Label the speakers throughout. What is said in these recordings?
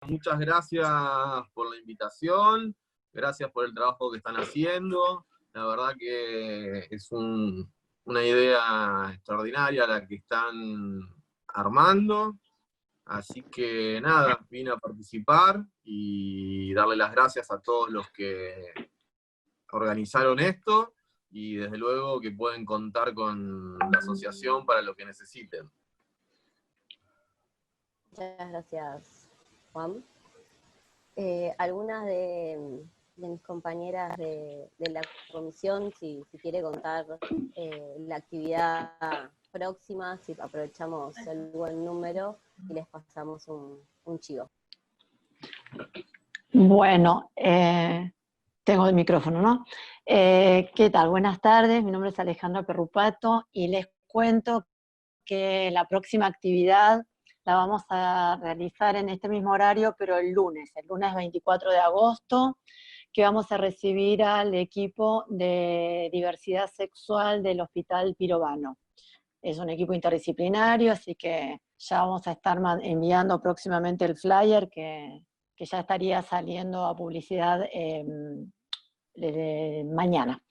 Speaker 1: muchas gracias por la invitación, gracias por el trabajo que están haciendo. La verdad que es una idea extraordinaria la que están armando. Así que nada, vine a participar y darle las gracias a todos los que organizaron esto y desde luego que pueden contar con la asociación para lo que necesiten.
Speaker 2: Muchas gracias, Juan. Algunas de mis compañeras de la comisión, si quiere contar la actividad próxima, si aprovechamos el buen número y les pasamos un chivo.
Speaker 3: Bueno, tengo el micrófono, ¿no? ¿Qué tal? Buenas tardes, mi nombre es Alejandra Perrupato y les cuento que la próxima actividad la vamos a realizar en este mismo horario, pero el lunes 24 de agosto, que vamos a recibir al equipo de diversidad sexual del Hospital Pirovano. Es un equipo interdisciplinario, así que ya vamos a estar enviando próximamente el flyer que ya estaría saliendo a publicidad mañana.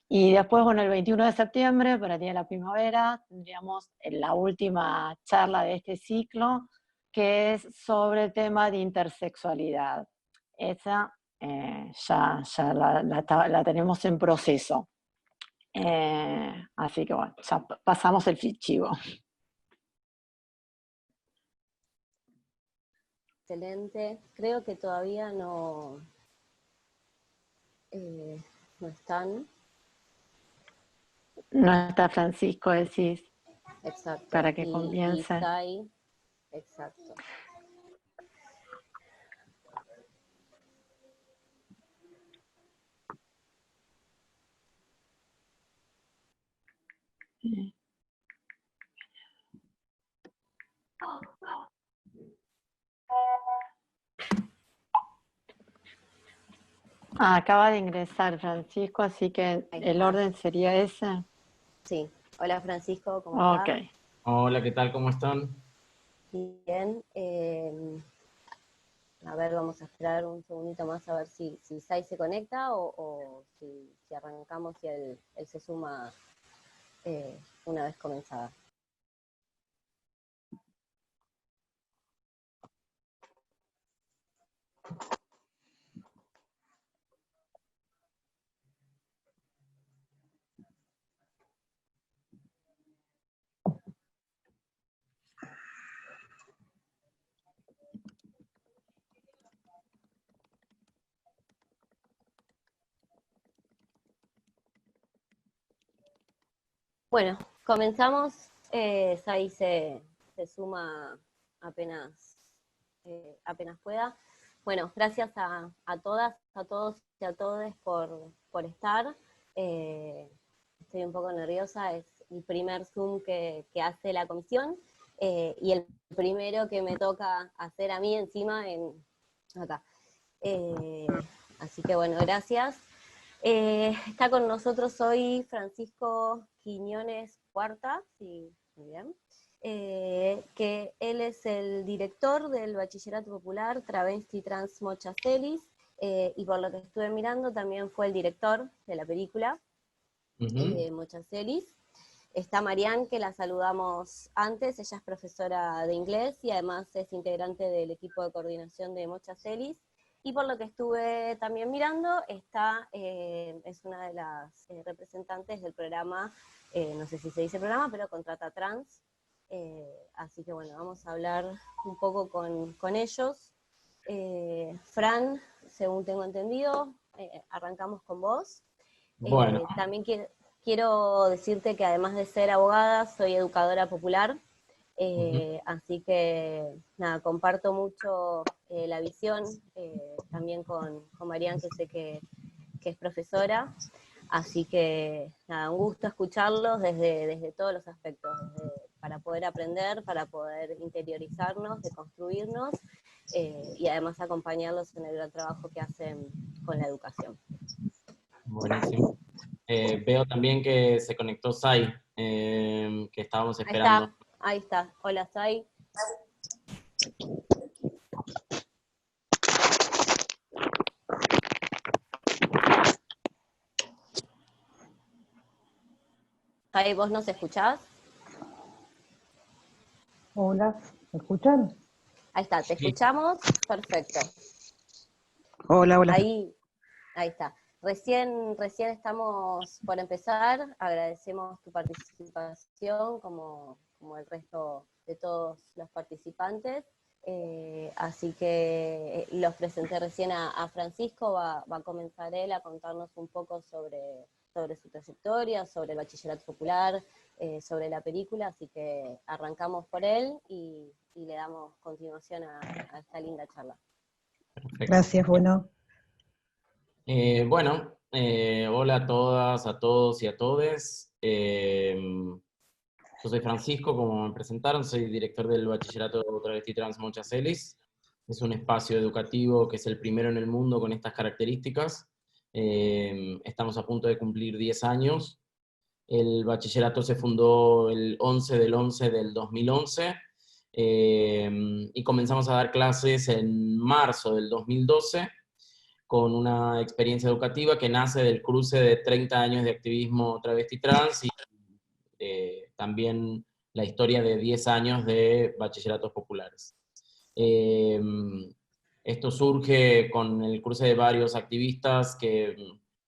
Speaker 3: Y después, bueno, el 21 de septiembre, para el Día de la Primavera, tendríamos la última charla de este ciclo, que es sobre el tema de intersexualidad. Esa ya la tenemos en proceso. Así que bueno, ya pasamos el chivo.
Speaker 2: Excelente. Creo que todavía no están.
Speaker 3: No está Francisco, decís.
Speaker 2: Exacto.
Speaker 3: Para que comience.
Speaker 2: Exacto.
Speaker 3: Sí. Acaba de ingresar Francisco, así que el orden sería ese.
Speaker 2: Sí. Hola Francisco, ¿cómo estás?
Speaker 3: Ok.
Speaker 4: Hola, ¿qué tal? ¿Cómo están?
Speaker 2: Bien. A ver, vamos a esperar un segundito más a ver si Sai se conecta o si arrancamos y él se suma una vez comenzada. Bueno, comenzamos. Sai se suma apenas pueda. Bueno, gracias a todas, a todos y a todes por estar. Estoy un poco nerviosa, es el primer Zoom que hace la comisión y el primero que me toca hacer a mí encima acá. Así que bueno, gracias. Está con nosotros hoy Francisco Quiñones Cuarta, sí, muy bien, que él es el director del Bachillerato Popular Travesti Trans Mochacelis, y por lo que estuve mirando también fue el director de la película Mochacelis. Está Marianne, que la saludamos antes, ella es profesora de inglés y además es integrante del equipo de coordinación de Mochacelis. Y por lo que estuve también mirando, es una de las representantes del programa, no sé si se dice programa, pero Contrata Trans. Así que bueno, vamos a hablar un poco con ellos. Fran, según tengo entendido, arrancamos con vos.
Speaker 4: Bueno.
Speaker 2: También quiero decirte que además de ser abogada, soy educadora popular. Así que nada, comparto mucho la visión, también con Marianne, que sé que es profesora, así que nada, un gusto escucharlos desde todos los aspectos, para poder aprender, para poder interiorizarnos, deconstruirnos, y además acompañarlos en el gran trabajo que hacen con la educación.
Speaker 4: Buenísimo. Veo también que se conectó Sai, que estábamos esperando.
Speaker 2: Ahí está. Hola, Sai. Sai, ¿vos nos escuchás?
Speaker 5: Hola, ¿me escuchan?
Speaker 2: Ahí está, te
Speaker 4: Sí.
Speaker 2: escuchamos, perfecto.
Speaker 5: Hola, hola.
Speaker 2: Ahí está. Recién estamos por empezar, agradecemos tu participación como el resto de todos los participantes. Así que los presenté recién a Francisco, va a comenzar él a contarnos un poco sobre su trayectoria, sobre el bachillerato popular, sobre la película, así que arrancamos por él y le damos continuación a esta linda charla.
Speaker 4: Perfecto.
Speaker 5: Gracias, bueno.
Speaker 4: Hola a todas, a todos y a todes. Yo soy Francisco, como me presentaron, soy director del Bachillerato Travesti Trans Monchacelis. Es un espacio educativo que es el primero en el mundo con estas características. Estamos a punto de cumplir 10 años. El bachillerato se fundó el 11 del 11 del 2011 y comenzamos a dar clases en marzo del 2012 con una experiencia educativa que nace del cruce de 30 años de activismo travesti trans y también la historia de 10 años de bachilleratos populares. Esto surge con el cruce de varios activistas que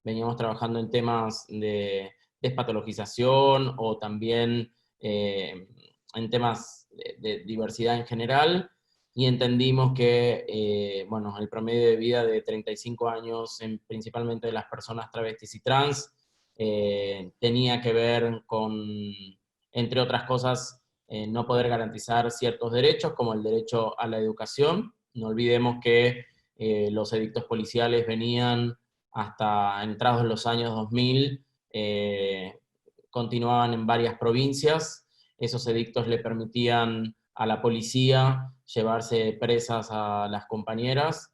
Speaker 4: veníamos trabajando en temas de despatologización o también en temas de diversidad en general, y entendimos que el promedio de vida de 35 años, principalmente de las personas travestis y trans, tenía que ver con, entre otras cosas, no poder garantizar ciertos derechos, como el derecho a la educación. No olvidemos que los edictos policiales venían hasta entrados los años 2000, continuaban en varias provincias. Esos edictos le permitían a la policía llevarse presas a las compañeras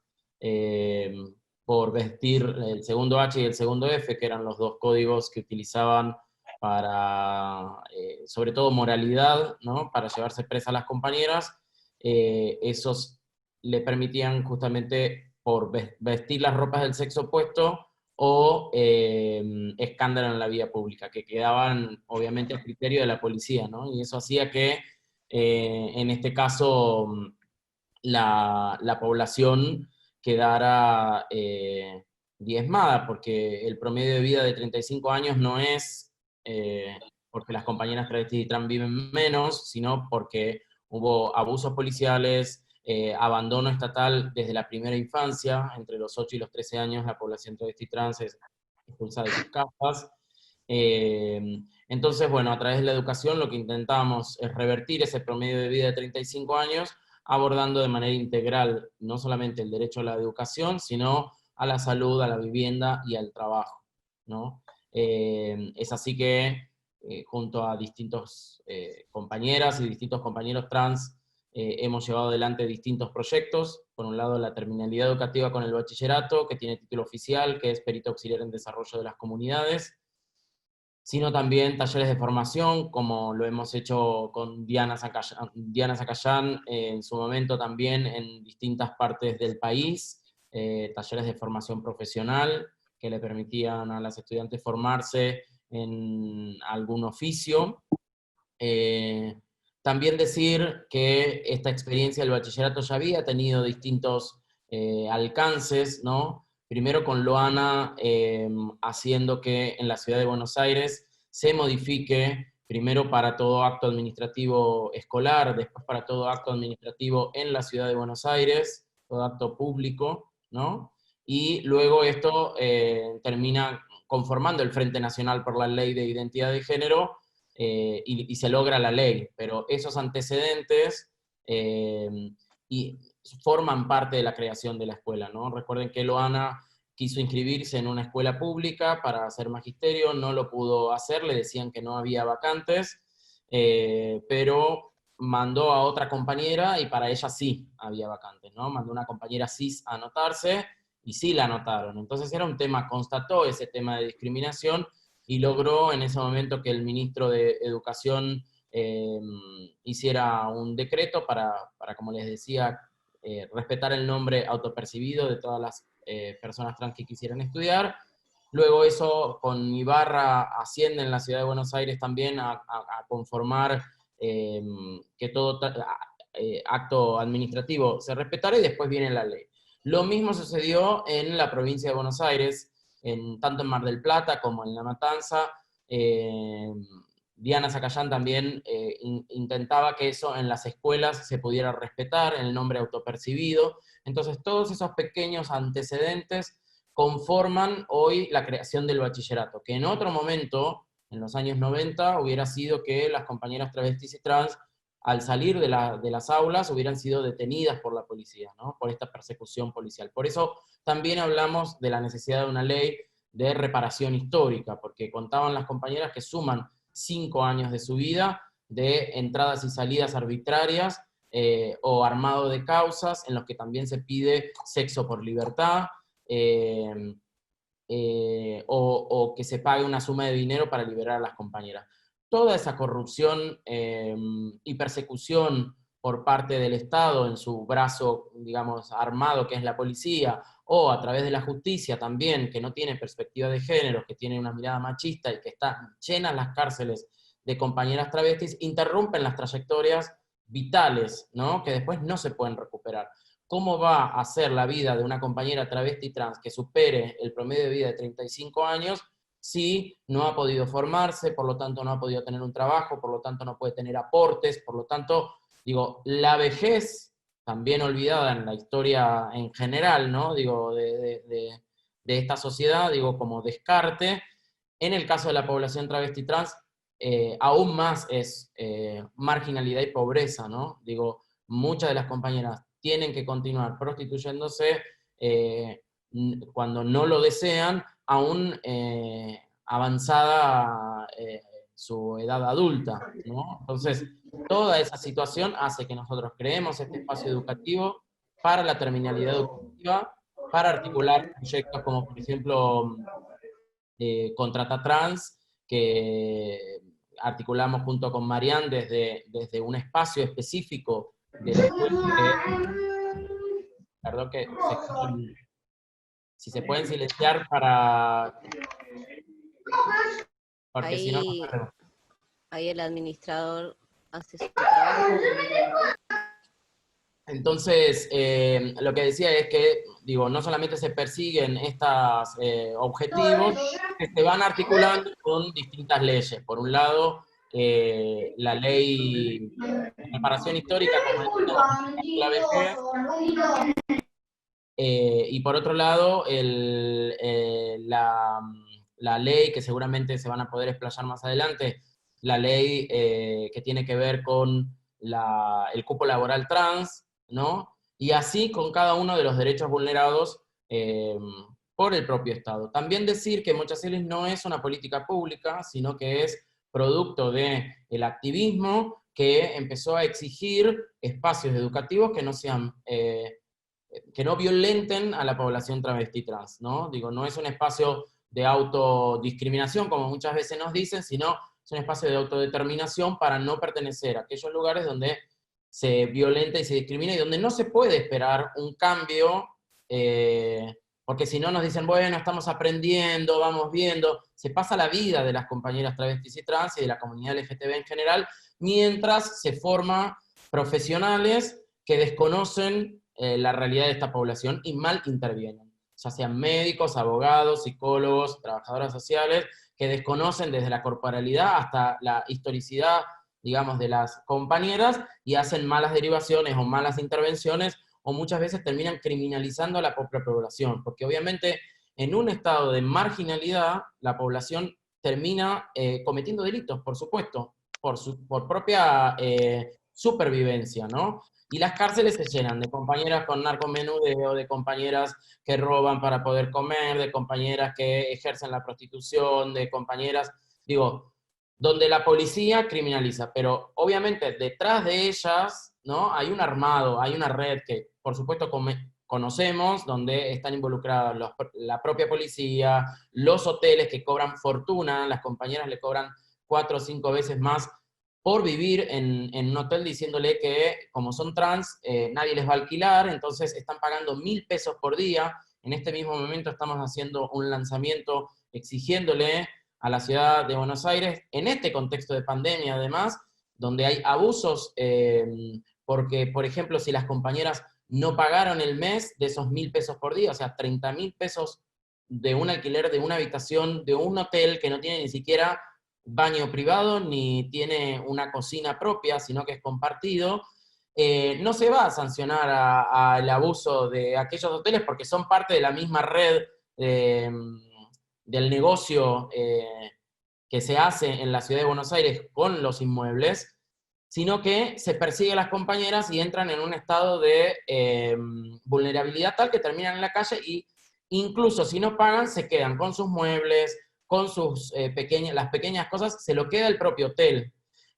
Speaker 4: por vestir el segundo H y el segundo F, que eran los dos códigos que utilizaban para, sobre todo moralidad, ¿no? Para llevarse presas a las compañeras. Esos le permitían justamente por vestir las ropas del sexo opuesto o escándalo en la vía pública, que quedaban obviamente a criterio de la policía, ¿no? Y eso hacía que en este caso la población quedara diezmada, porque el promedio de vida de 35 años no es porque las compañeras travestis y trans viven menos, sino porque hubo abusos policiales, abandono estatal desde la primera infancia. Entre los 8 y los 13 años la población travesti trans es expulsada de sus casas. Entonces, bueno, a través de la educación lo que intentamos es revertir ese promedio de vida de 35 años, abordando de manera integral no solamente el derecho a la educación, sino a la salud, a la vivienda y al trabajo, ¿no? Es así que junto a distintos compañeras y distintos compañeros trans hemos llevado adelante distintos proyectos. Por un lado, la terminalidad educativa con el bachillerato, que tiene título oficial, que es perito auxiliar en desarrollo de las comunidades, sino también talleres de formación, como lo hemos hecho con Diana Zacayán en su momento también en distintas partes del país, talleres de formación profesional que le permitían a las estudiantes formarse en algún oficio. También decir que esta experiencia del bachillerato ya había tenido distintos alcances, ¿no? Primero con Loana haciendo que en la ciudad de Buenos Aires se modifique, primero para todo acto administrativo escolar, después para todo acto administrativo en la ciudad de Buenos Aires, todo acto público, ¿no? Y luego esto termina conformando el Frente Nacional por la Ley de Identidad de Género, y se logra la ley, pero esos antecedentes y forman parte de la creación de la escuela, ¿no? Recuerden que Loana quiso inscribirse en una escuela pública para hacer magisterio, no lo pudo hacer, le decían que no había vacantes, pero mandó a otra compañera y para ella sí había vacantes, ¿no? Mandó una compañera cis a anotarse y sí la anotaron. Entonces era un tema, constató ese tema de discriminación y logró en ese momento que el ministro de Educación hiciera un decreto para, como les decía, respetar el nombre autopercibido de todas las personas trans que quisieran estudiar. luego eso con Ibarra asciende en la ciudad de Buenos Aires también a conformar que todo acto administrativo se respetara, y después viene la ley. Lo mismo sucedió en la provincia de Buenos Aires, tanto en Mar del Plata como en La Matanza. Diana Zacayán también intentaba que eso en las escuelas se pudiera respetar, el nombre autopercibido. Entonces todos esos pequeños antecedentes conforman hoy la creación del bachillerato, que en otro momento, en los años 90, hubiera sido que las compañeras travestis y trans, al salir de las aulas, hubieran sido detenidas por la policía, ¿no? Por esta persecución policial. Por eso también hablamos de la necesidad de una ley de reparación histórica, porque contaban las compañeras que suman 5 años de su vida de entradas y salidas arbitrarias o armado de causas, en los que también se pide sexo por libertad, o que se pague una suma de dinero para liberar a las compañeras. Toda esa corrupción y persecución por parte del Estado en su brazo, digamos, armado, que es la policía, o a través de la justicia también, que no tiene perspectiva de género, que tiene una mirada machista y que está llenas las cárceles de compañeras travestis, interrumpen las trayectorias vitales, ¿no? Que después no se pueden recuperar. ¿Cómo va a ser la vida de una compañera travesti trans que supere el promedio de vida de 35 años si no ha podido formarse, por lo tanto no ha podido tener un trabajo, por lo tanto no puede tener aportes, por lo tanto, digo, la vejez, también olvidada en la historia en general, ¿no? Digo, de esta sociedad, digo, como descarte, en el caso de la población travesti trans, aún más es marginalidad y pobreza, ¿no? Digo, muchas de las compañeras tienen que continuar prostituyéndose cuando no lo desean, aún avanzada su edad adulta, ¿no? Entonces, toda esa situación hace que nosotros creemos este espacio educativo para la terminalidad educativa, para articular proyectos como, por ejemplo, Contrata Trans, que articulamos junto con Marian desde un espacio específico de la escuela. Perdón que si se pueden silenciar para... Porque
Speaker 2: ahí,
Speaker 4: si no, nos perdemos.
Speaker 2: ahí el administrador hace su trabajo.
Speaker 4: Entonces, lo que decía es que, digo, no solamente se persiguen estos objetivos, que se van articulando con distintas leyes. Por un lado, la ley de reparación histórica, como la vejez, y por otro lado, la ley, que seguramente se van a poder explayar más adelante, la ley que tiene que ver con el cupo laboral trans, ¿no? Y así con cada uno de los derechos vulnerados por el propio Estado. También decir que Mochaceles no es una política pública, sino que es producto del activismo que empezó a exigir espacios educativos que no sean... que no violenten a la población travesti trans, ¿no? Digo, no es un espacio de autodiscriminación, como muchas veces nos dicen, sino es un espacio de autodeterminación para no pertenecer a aquellos lugares donde se violenta y se discrimina y donde no se puede esperar un cambio, porque si no nos dicen, bueno, estamos aprendiendo, vamos viendo, se pasa la vida de las compañeras travestis y trans y de la comunidad LGTB en general, mientras se forman profesionales que desconocen la realidad de esta población y mal intervienen, ya sean médicos, abogados, psicólogos, trabajadoras sociales, que desconocen desde la corporalidad hasta la historicidad, digamos, de las compañeras y hacen malas derivaciones o malas intervenciones, o muchas veces terminan criminalizando a la propia población, porque obviamente en un estado de marginalidad la población termina cometiendo delitos, por supuesto, por propia supervivencia, ¿no? Y las cárceles se llenan de compañeras con narcomenudeo, de compañeras que roban para poder comer, de compañeras que ejercen la prostitución, de compañeras, digo, donde la policía criminaliza, pero obviamente detrás de ellas, ¿no? Hay un armado, hay una red que, por supuesto, conocemos, donde están involucradas la propia policía, los hoteles que cobran fortuna, las compañeras le cobran 4 o 5 veces más por vivir en un hotel, diciéndole que como son trans, nadie les va a alquilar, entonces están pagando 1.000 pesos por día. En este mismo momento estamos haciendo un lanzamiento exigiéndole a la ciudad de Buenos Aires, en este contexto de pandemia además, donde hay abusos, porque, por ejemplo, si las compañeras no pagaron el mes de esos 1.000 pesos por día, o sea, 30.000 pesos de un alquiler de una habitación de un hotel que no tiene ni siquiera baño privado, ni tiene una cocina propia, sino que es compartido, no se va a sancionar al abuso de aquellos hoteles porque son parte de la misma red del negocio que se hace en la ciudad de Buenos Aires con los inmuebles, sino que se persigue a las compañeras y entran en un estado de vulnerabilidad tal que terminan en la calle y incluso si no pagan se quedan con sus muebles, con sus las pequeñas cosas, se lo queda el propio hotel.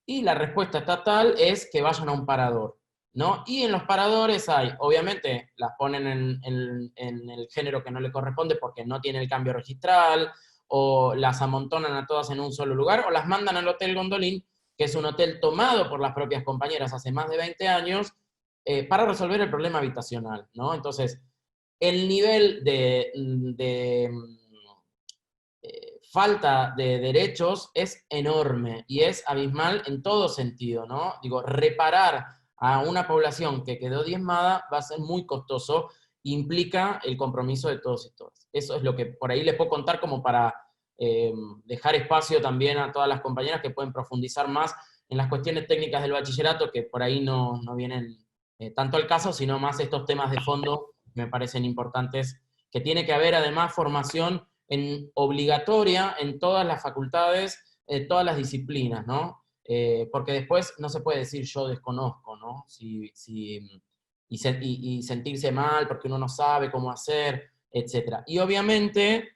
Speaker 4: Y la respuesta estatal es que vayan a un parador, ¿no? Y en los paradores hay, obviamente, las ponen en el género que no le corresponde porque no tiene el cambio registral, o las amontonan a todas en un solo lugar, o las mandan al Hotel Gondolín, que es un hotel tomado por las propias compañeras hace más de 20 años, para resolver el problema habitacional, ¿no? Entonces, el nivel de falta de derechos es enorme y es abismal en todo sentido, ¿no? Digo, reparar a una población que quedó diezmada va a ser muy costoso, implica el compromiso de todos y todas. Eso es lo que por ahí les puedo contar como para dejar espacio también a todas las compañeras que pueden profundizar más en las cuestiones técnicas del bachillerato, que por ahí no vienen tanto al caso, sino más estos temas de fondo me parecen importantes, que tiene que haber además formación obligatoria en todas las facultades, todas las disciplinas, ¿no? Porque después no se puede decir yo desconozco, ¿no? Y sentirse mal porque uno no sabe cómo hacer, etc. Y obviamente,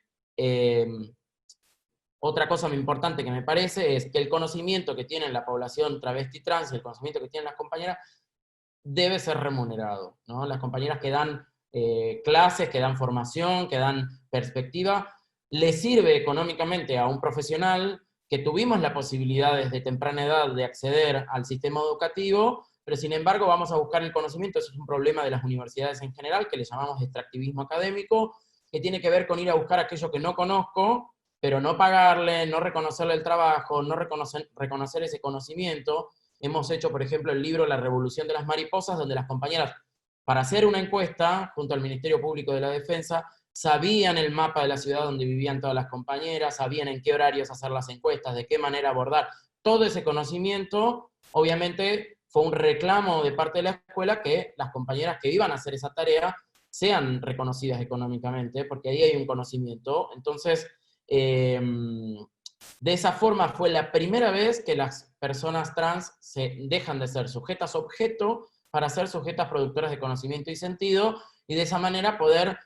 Speaker 4: otra cosa muy importante que me parece es que el conocimiento que tiene la población travesti trans y el conocimiento que tienen las compañeras debe ser remunerado, ¿no? Las compañeras que dan clases, que dan formación, que dan perspectiva, le sirve económicamente a un profesional que tuvimos la posibilidad desde temprana edad de acceder al sistema educativo, pero sin embargo vamos a buscar el conocimiento. Eso es un problema de las universidades en general, que le llamamos extractivismo académico, que tiene que ver con ir a buscar aquello que no conozco, pero no pagarle, no reconocerle el trabajo, no reconocer ese conocimiento. Hemos hecho, por ejemplo, el libro La Revolución de las Mariposas, donde las compañeras, para hacer una encuesta junto al Ministerio Público de la Defensa, sabían el mapa de la ciudad donde vivían todas las compañeras, sabían en qué horarios hacer las encuestas, de qué manera abordar. Todo ese conocimiento, obviamente, fue un reclamo de parte de la escuela que las compañeras que iban a hacer esa tarea sean reconocidas económicamente, porque ahí hay un conocimiento. Entonces, de esa forma fue la primera vez que las personas trans se dejan de ser sujetas objeto para ser sujetas productoras de conocimiento y sentido, y de esa manera poder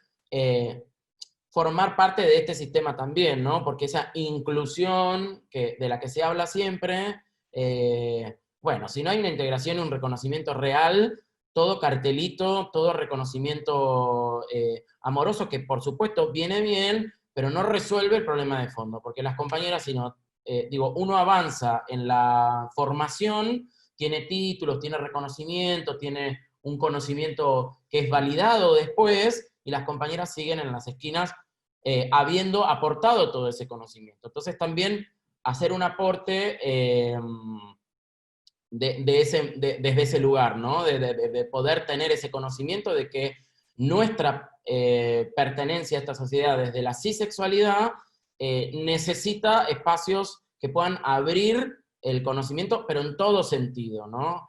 Speaker 4: formar parte de este sistema también, ¿no? Porque esa inclusión de la que se habla siempre, bueno, si no hay una integración y un reconocimiento real, todo cartelito, todo reconocimiento amoroso, que por supuesto viene bien, pero no resuelve el problema de fondo, porque las compañeras, sino, uno avanza en la formación, tiene títulos, tiene reconocimiento, tiene un conocimiento que es validado después, y las compañeras siguen en las esquinas habiendo aportado todo ese conocimiento. Entonces también hacer un aporte desde ese lugar, ¿no? De poder tener ese conocimiento de que nuestra pertenencia a esta sociedad desde la cisexualidad necesita espacios que puedan abrir el conocimiento, pero en todo sentido, ¿no?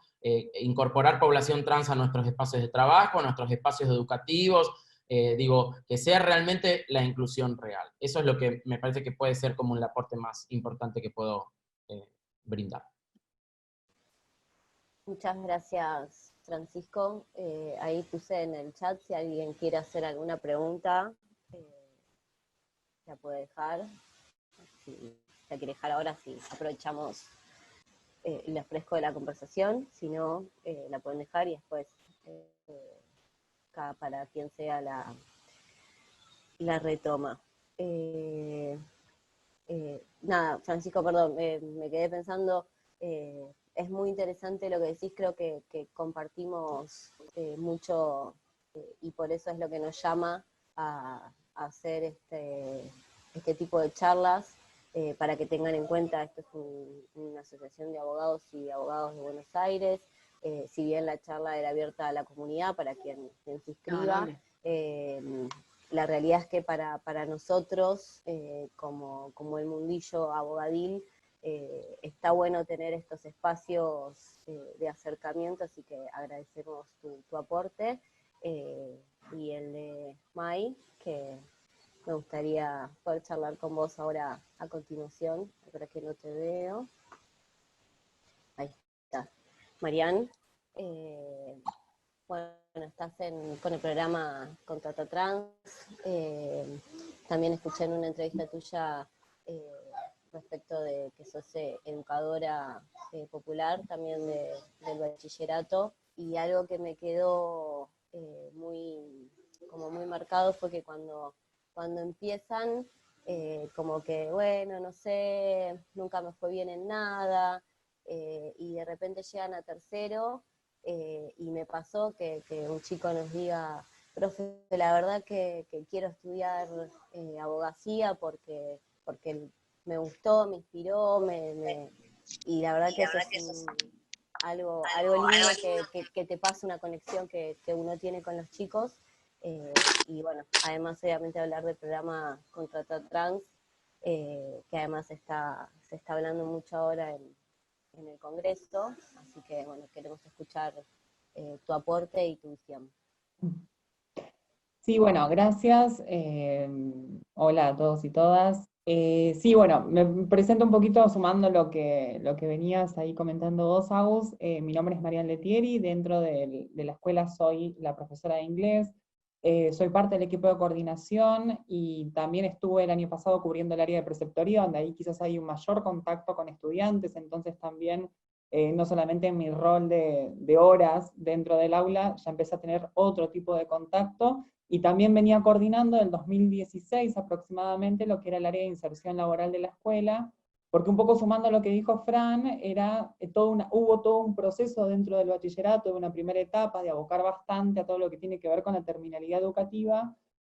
Speaker 4: Incorporar población trans a nuestros espacios de trabajo, a nuestros espacios educativos, que sea realmente la inclusión real. Eso es lo que me parece que puede ser como el aporte más importante que puedo brindar.
Speaker 2: Muchas gracias, Francisco. Ahí puse en el chat si alguien quiere hacer alguna pregunta, la puede dejar. Si la quiere dejar ahora, sí, aprovechamos el fresco de la conversación. Si no, la pueden dejar y después, para quien sea la retoma. Nada, Francisco, perdón, me quedé pensando... es muy interesante lo que decís, creo que compartimos mucho y por eso es lo que nos llama a hacer este tipo de charlas, para que tengan en cuenta, esto es una asociación de abogados y abogados de Buenos Aires, si bien la charla era abierta a la comunidad para quien se inscriba, la realidad es que para nosotros, como el mundillo abogadil, está bueno tener estos espacios de acercamiento, así que agradecemos tu aporte, y el de Mai, que me gustaría poder charlar con vos ahora a continuación, ahora que no te veo. Ahí está. Marian, bueno, estás con el programa Contrata Trans. También escuché en una entrevista tuya respecto de que sos educadora popular también del bachillerato, y algo que me quedó muy marcado fue que cuando empiezan, como que, bueno, no sé, nunca me fue bien en nada, y de repente llegan a tercero, y me pasó que un chico nos diga, profe, la verdad que quiero estudiar abogacía porque me gustó, me inspiró, y la verdad que eso es algo lindo, que te pasa una conexión que uno tiene con los chicos. Y bueno, además obviamente hablar del programa Contrata Trans, que además se está hablando mucho ahora en el Congreso, así que bueno, queremos escuchar tu aporte y tu visión.
Speaker 6: Sí, bueno, gracias. Hola a todos y todas. Sí, bueno, me presento un poquito sumando lo que venías ahí comentando vos, Agus. Mi nombre es Marian Letieri, dentro de la escuela soy la profesora de inglés. Soy parte del equipo de coordinación y también estuve el año pasado cubriendo el área de preceptoría, donde ahí quizás hay un mayor contacto con estudiantes, entonces también, no solamente en mi rol de horas dentro del aula, ya empecé a tener otro tipo de contacto, y también venía coordinando en el 2016 aproximadamente lo que era el área de inserción laboral de la escuela, porque un poco sumando a lo que dijo Fran, hubo todo un proceso dentro del bachillerato, de una primera etapa, de abocar bastante a todo lo que tiene que ver con la terminalidad educativa,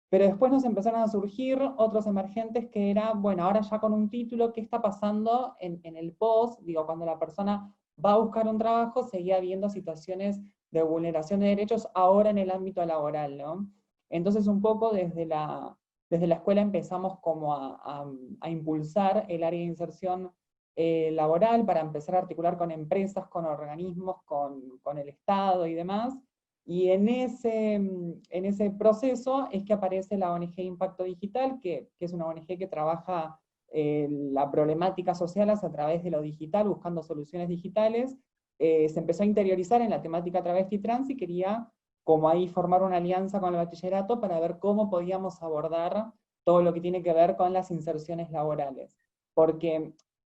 Speaker 6: pero después nos empezaron a surgir otros emergentes que era, bueno, ahora ya con un título, ¿qué está pasando en el post? Digo, cuando la persona va a buscar un trabajo, seguía habiendo situaciones de vulneración de derechos ahora en el ámbito laboral, ¿no? Entonces un poco desde la escuela empezamos como a impulsar el área de inserción laboral para empezar a articular con empresas, con organismos, con el Estado y demás. Y en ese proceso es que aparece la ONG Impacto Digital, que es una ONG que trabaja la problemática social a través de lo digital, buscando soluciones digitales. Se empezó a interiorizar en la temática travesti trans y quería como ahí formar una alianza con el bachillerato para ver cómo podíamos abordar todo lo que tiene que ver con las inserciones laborales. Porque,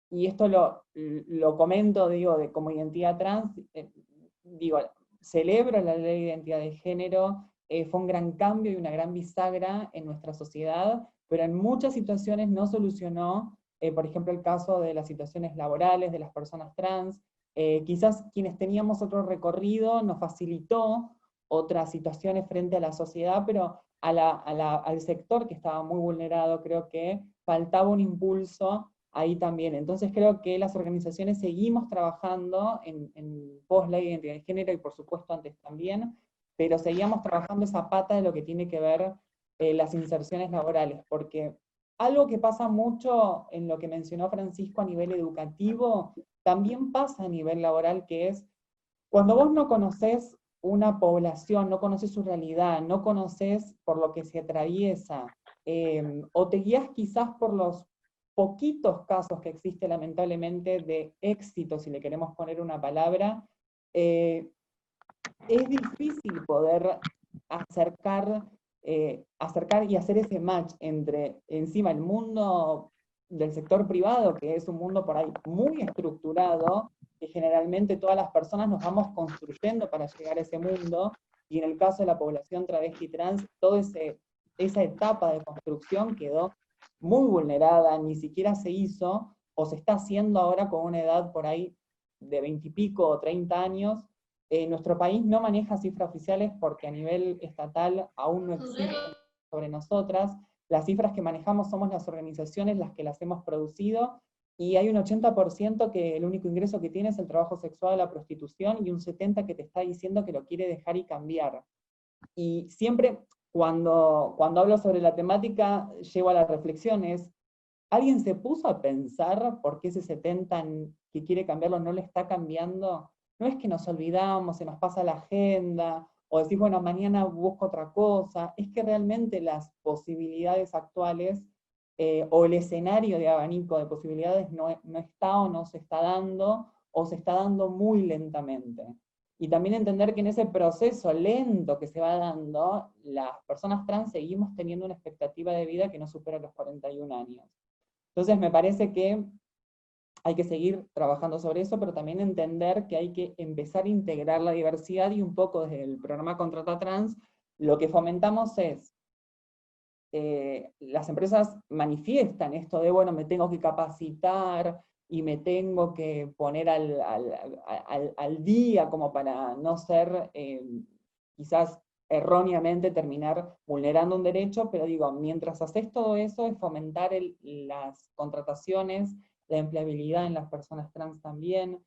Speaker 6: y esto lo comento, digo, como identidad trans, digo, celebro la ley de identidad de género, fue un gran cambio y una gran bisagra en nuestra sociedad, pero en muchas situaciones no solucionó, por ejemplo, el caso de las situaciones laborales de las personas trans. Quizás quienes teníamos otro recorrido nos facilitó otras situaciones frente a la sociedad, pero al sector que estaba muy vulnerado, creo que faltaba un impulso ahí también. Entonces creo que las organizaciones seguimos trabajando en post-ley de identidad de género, y por supuesto antes también, pero seguíamos trabajando esa pata de lo que tiene que ver las inserciones laborales, porque algo que pasa mucho en lo que mencionó Francisco a nivel educativo, también pasa a nivel laboral, que es cuando vos no conocés una población, no conoces su realidad, no conoces por lo que se atraviesa, o te guías quizás por los poquitos casos que existe lamentablemente de éxito, si le queremos poner una palabra, es difícil poder acercar y hacer ese match entre encima el mundo del sector privado, que es un mundo por ahí muy estructurado, que generalmente todas las personas nos vamos construyendo para llegar a ese mundo, y en el caso de la población travesti trans, toda esa etapa de construcción quedó muy vulnerada, ni siquiera se hizo, o se está haciendo ahora con una edad por ahí de 20 y pico o 30 años. Nuestro país no maneja cifras oficiales porque a nivel estatal aún no existen sobre nosotras, las cifras que manejamos somos las organizaciones las que las hemos producido, y hay un 80% que el único ingreso que tiene es el trabajo sexual, la prostitución, y un 70% que te está diciendo que lo quiere dejar y cambiar. Y siempre cuando hablo sobre la temática, llego a las reflexiones. ¿Alguien se puso a pensar por qué ese 70% que quiere cambiarlo no le está cambiando? No es que nos olvidamos, se nos pasa la agenda, o decís, bueno, mañana busco otra cosa. Es que realmente las posibilidades actuales, o el escenario de abanico de posibilidades no está o no se está dando, o se está dando muy lentamente. Y también entender que en ese proceso lento que se va dando, las personas trans seguimos teniendo una expectativa de vida que no supera los 41 años. Entonces me parece que hay que seguir trabajando sobre eso, pero también entender que hay que empezar a integrar la diversidad, y un poco desde el programa Contrata Trans, lo que fomentamos es, las empresas manifiestan esto de, bueno, me tengo que capacitar y me tengo que poner al día como para no ser, quizás erróneamente terminar vulnerando un derecho, pero digo, mientras haces todo eso es fomentar las contrataciones, la empleabilidad en las personas trans también.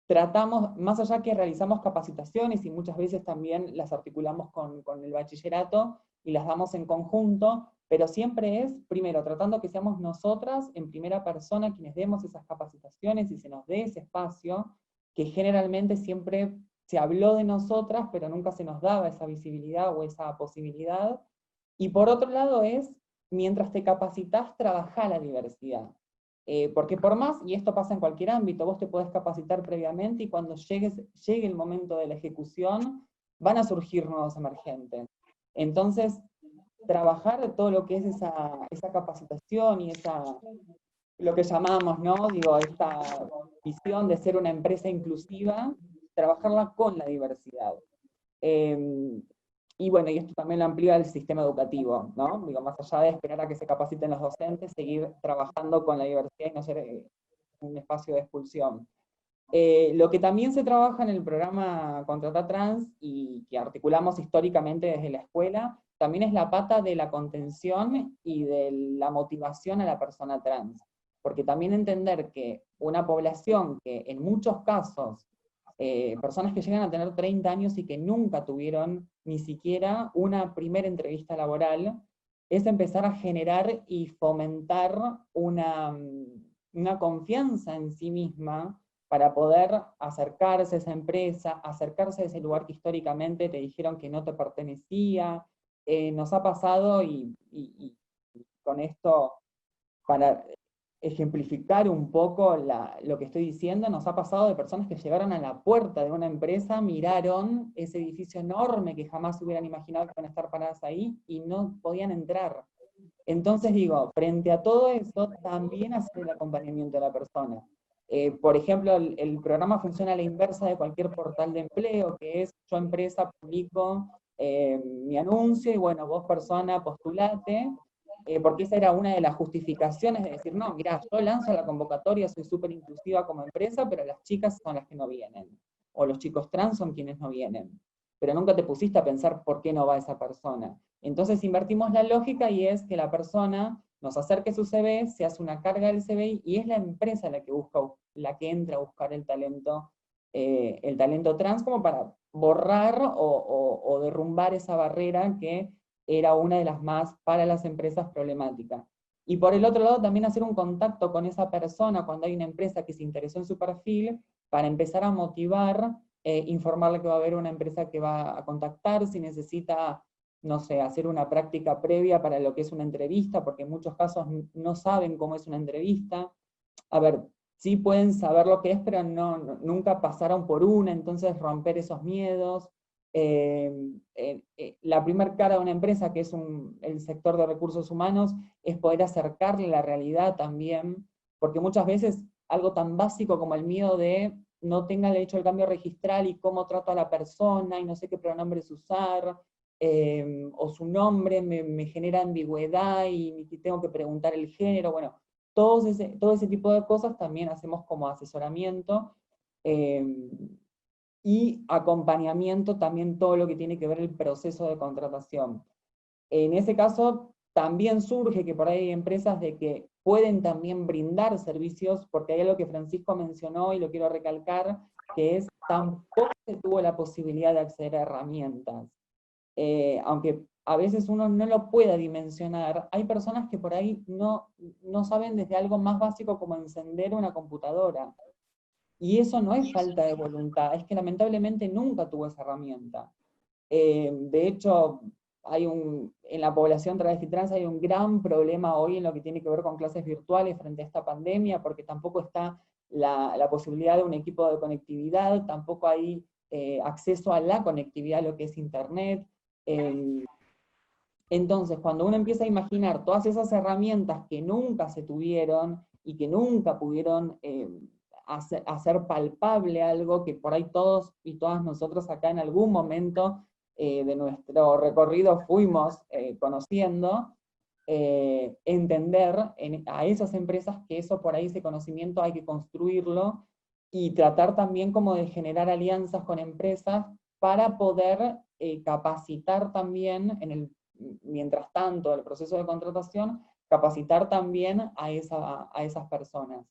Speaker 6: Tratamos, más allá que realizamos capacitaciones y muchas veces también las articulamos con el bachillerato y las damos en conjunto, pero siempre es, primero, tratando que seamos nosotras en primera persona quienes demos esas capacitaciones y se nos dé ese espacio, que generalmente siempre se habló de nosotras, pero nunca se nos daba esa visibilidad o esa posibilidad. Y por otro lado es, mientras te capacitas, trabajar la diversidad. Porque por más, y esto pasa en cualquier ámbito, vos te podés capacitar previamente y cuando llegue el momento de la ejecución, van a surgir nuevos emergentes. Entonces, trabajar todo lo que es esa capacitación y lo que llamamos, ¿no? Digo, esta visión de ser una empresa inclusiva, trabajarla con la diversidad. Y bueno, y esto también lo amplía el sistema educativo, ¿no? Digo, más allá de esperar a que se capaciten los docentes, seguir trabajando con la diversidad y no ser un espacio de expulsión. Lo que también se trabaja en el programa Contrata Trans, y que articulamos históricamente desde la escuela, también es la pata de la contención y de la motivación a la persona trans. Porque también entender que una población que en muchos casos, personas que llegan a tener 30 años y que nunca tuvieron ni siquiera una primera entrevista laboral, es empezar a generar y fomentar una confianza en sí misma para poder acercarse a esa empresa, acercarse a ese lugar que históricamente te dijeron que no te pertenecía. Nos ha pasado, y con esto, para ejemplificar un poco lo que estoy diciendo, nos ha pasado de personas que llegaron a la puerta de una empresa, miraron ese edificio enorme que jamás hubieran imaginado que iban a estar paradas ahí y no podían entrar. Entonces digo, frente a todo eso, también hacer el acompañamiento de la persona. Por ejemplo, el programa funciona a la inversa de cualquier portal de empleo, que es, yo empresa publico mi anuncio y bueno, vos persona postulate, porque esa era una de las justificaciones de decir, no, mirá, yo lanzo la convocatoria, soy súper inclusiva como empresa, pero las chicas son las que no vienen, o los chicos trans son quienes no vienen. Pero nunca te pusiste a pensar por qué no va esa persona. Entonces invertimos la lógica y es que la persona nos acerque su CV, se hace una carga del CV y es la empresa la que entra a buscar el talento trans, como para borrar o derrumbar esa barrera que era una de las más para las empresas problemáticas. Y por el otro lado también hacer un contacto con esa persona cuando hay una empresa que se interesó en su perfil, para empezar a motivar, informarle que va a haber una empresa que va a contactar, si necesita, no sé, hacer una práctica previa para lo que es una entrevista, porque en muchos casos no saben cómo es una entrevista. A ver, sí pueden saber lo que es, pero nunca pasaron por una, entonces romper esos miedos. La primer cara de una empresa, que es el sector de recursos humanos, es poder acercarle la realidad también, porque muchas veces algo tan básico como el miedo de no tenga hecho el cambio registral y cómo trato a la persona y no sé qué pronombres usar, o su nombre me genera ambigüedad y tengo que preguntar el género, bueno, todo ese tipo de cosas también hacemos como asesoramiento, y acompañamiento también todo lo que tiene que ver el proceso de contratación. En ese caso, también surge que por ahí hay empresas de que pueden también brindar servicios, porque hay algo que Francisco mencionó y lo quiero recalcar, que es tampoco se tuvo la posibilidad de acceder a herramientas. Aunque a veces uno no lo pueda dimensionar, hay personas que por ahí no saben desde algo más básico como encender una computadora. Y eso no es falta de voluntad, es que lamentablemente nunca tuvo esa herramienta. De hecho, en la población travesti trans hay un gran problema hoy en lo que tiene que ver con clases virtuales frente a esta pandemia, porque tampoco está la posibilidad de un equipo de conectividad, tampoco hay acceso a la conectividad, a lo que es internet. Entonces, cuando uno empieza a imaginar todas esas herramientas que nunca se tuvieron y que nunca pudieron hacer palpable algo que por ahí todos y todas nosotros acá en algún momento de nuestro recorrido fuimos conociendo, entender a esas empresas que eso por ahí, ese conocimiento hay que construirlo y tratar también como de generar alianzas con empresas para poder capacitar también, mientras tanto, el proceso de contratación, capacitar también a esas personas.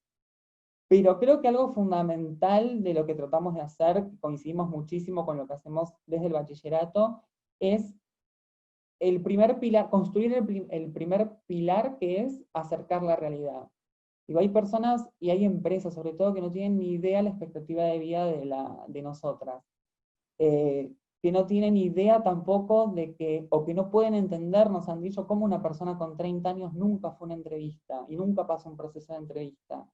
Speaker 6: Pero creo que algo fundamental de lo que tratamos de hacer, coincidimos muchísimo con lo que hacemos desde el bachillerato, es el primer pilar, construir el primer pilar, que es acercar la realidad. Digo, hay personas y hay empresas, sobre todo, que no tienen ni idea la expectativa de vida de nosotras. Que no tienen idea tampoco de que, o que no pueden entender, nos han dicho, cómo una persona con 30 años nunca fue a una entrevista, y nunca pasa un proceso de entrevista.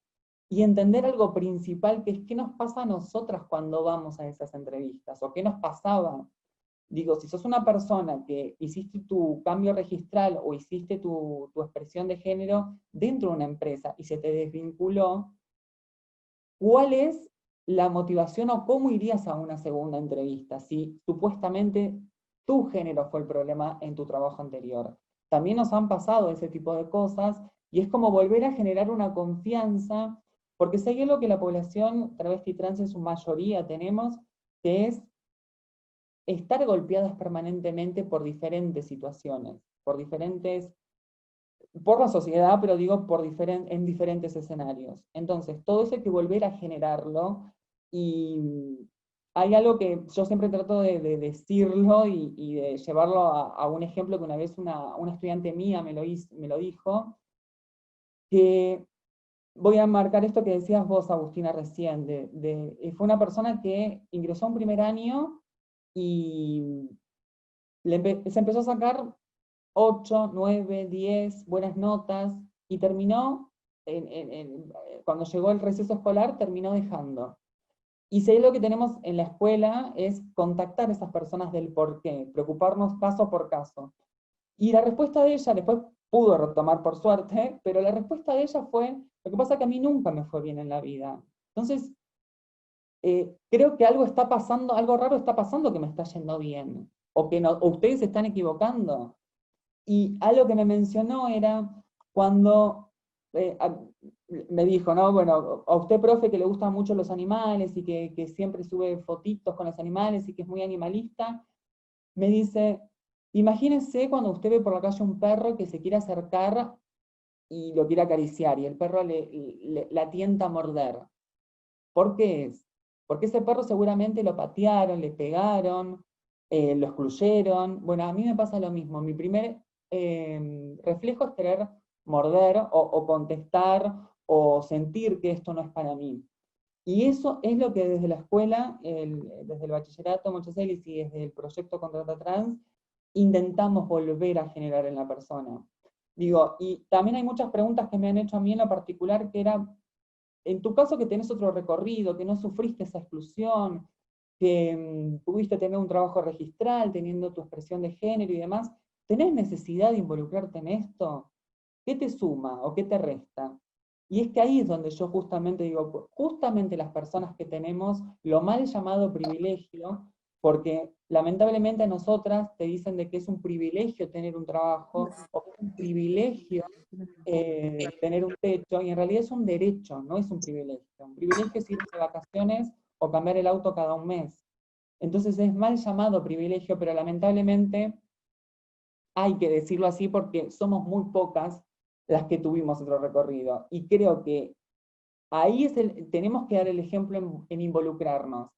Speaker 6: Y entender algo principal, que es qué nos pasa a nosotras cuando vamos a esas entrevistas, o qué nos pasaba. Digo, si sos una persona que hiciste tu cambio registral o hiciste tu expresión de género dentro de una empresa y se te desvinculó, ¿cuál es la motivación o cómo irías a una segunda entrevista si supuestamente tu género fue el problema en tu trabajo anterior? También nos han pasado ese tipo de cosas y es como volver a generar una confianza, porque si hay algo que la población travesti trans en su mayoría tenemos, que es estar golpeadas permanentemente por diferentes situaciones, por la sociedad, pero digo en diferentes escenarios. Entonces, todo eso hay que volver a generarlo, y hay algo que yo siempre trato de decirlo y de llevarlo a un ejemplo que una vez una estudiante mía me lo dijo, que voy a marcar esto que decías vos, Agustina, recién, fue una persona que ingresó a un primer año y se empezó a sacar 8, 9, 10 buenas notas, y terminó, cuando llegó el receso escolar, terminó dejando. Y si lo que tenemos en la escuela es contactar a esas personas del por qué, preocuparnos caso por caso. Y la respuesta de ella, después pudo retomar por suerte, pero la respuesta de ella fue, lo que pasa es que a mí nunca me fue bien en la vida. Entonces, creo que algo está pasando, algo raro está pasando, que me está yendo bien, o que o ustedes se están equivocando. Y algo que me mencionó era cuando me dijo, ¿no? Bueno, a usted, profe, que le gustan mucho los animales y que siempre sube fotitos con los animales y que es muy animalista, me dice, imagínese cuando usted ve por la calle un perro que se quiere acercar y lo quiere acariciar, y el perro la tienta a morder. ¿Por qué es? Porque ese perro seguramente lo patearon, le pegaron, lo excluyeron. Bueno, a mí me pasa lo mismo. Mi primer reflejo es querer morder o contestar o sentir que esto no es para mí. Y eso es lo que desde la escuela, desde el bachillerato Moncheselis y desde el proyecto Contrata Trans, intentamos volver a generar en la persona. Digo, y también hay muchas preguntas que me han hecho a mí en lo particular, que era, en tu caso que tenés otro recorrido, que no sufriste esa exclusión, que pudiste tener un trabajo registral, teniendo tu expresión de género y demás, ¿tenés necesidad de involucrarte en esto? ¿Qué te suma o qué te resta? Y es que ahí es donde yo justamente digo, justamente las personas que tenemos lo mal llamado privilegio, porque lamentablemente a nosotras te dicen de que es un privilegio tener un trabajo, o que es un privilegio tener un techo, y en realidad es un derecho, no es un privilegio. Un privilegio es ir de vacaciones o cambiar el auto cada un mes. Entonces es mal llamado privilegio, pero lamentablemente hay que decirlo así porque somos muy pocas las que tuvimos otro recorrido. Y creo que ahí tenemos que dar el ejemplo en involucrarnos.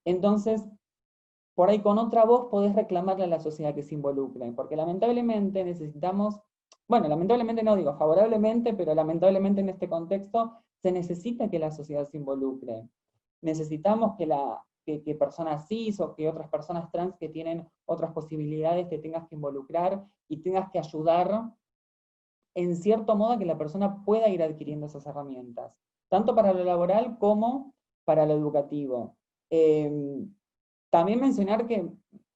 Speaker 6: Entonces, por ahí con otra voz podés reclamarle a la sociedad que se involucre, porque lamentablemente necesitamos, bueno, lamentablemente no digo favorablemente, pero lamentablemente en este contexto se necesita que la sociedad se involucre. Necesitamos que personas cis o que otras personas trans que tienen otras posibilidades te tengas que involucrar y tengas que ayudar en cierto modo a que la persona pueda ir adquiriendo esas herramientas, tanto para lo laboral como para lo educativo. También mencionar que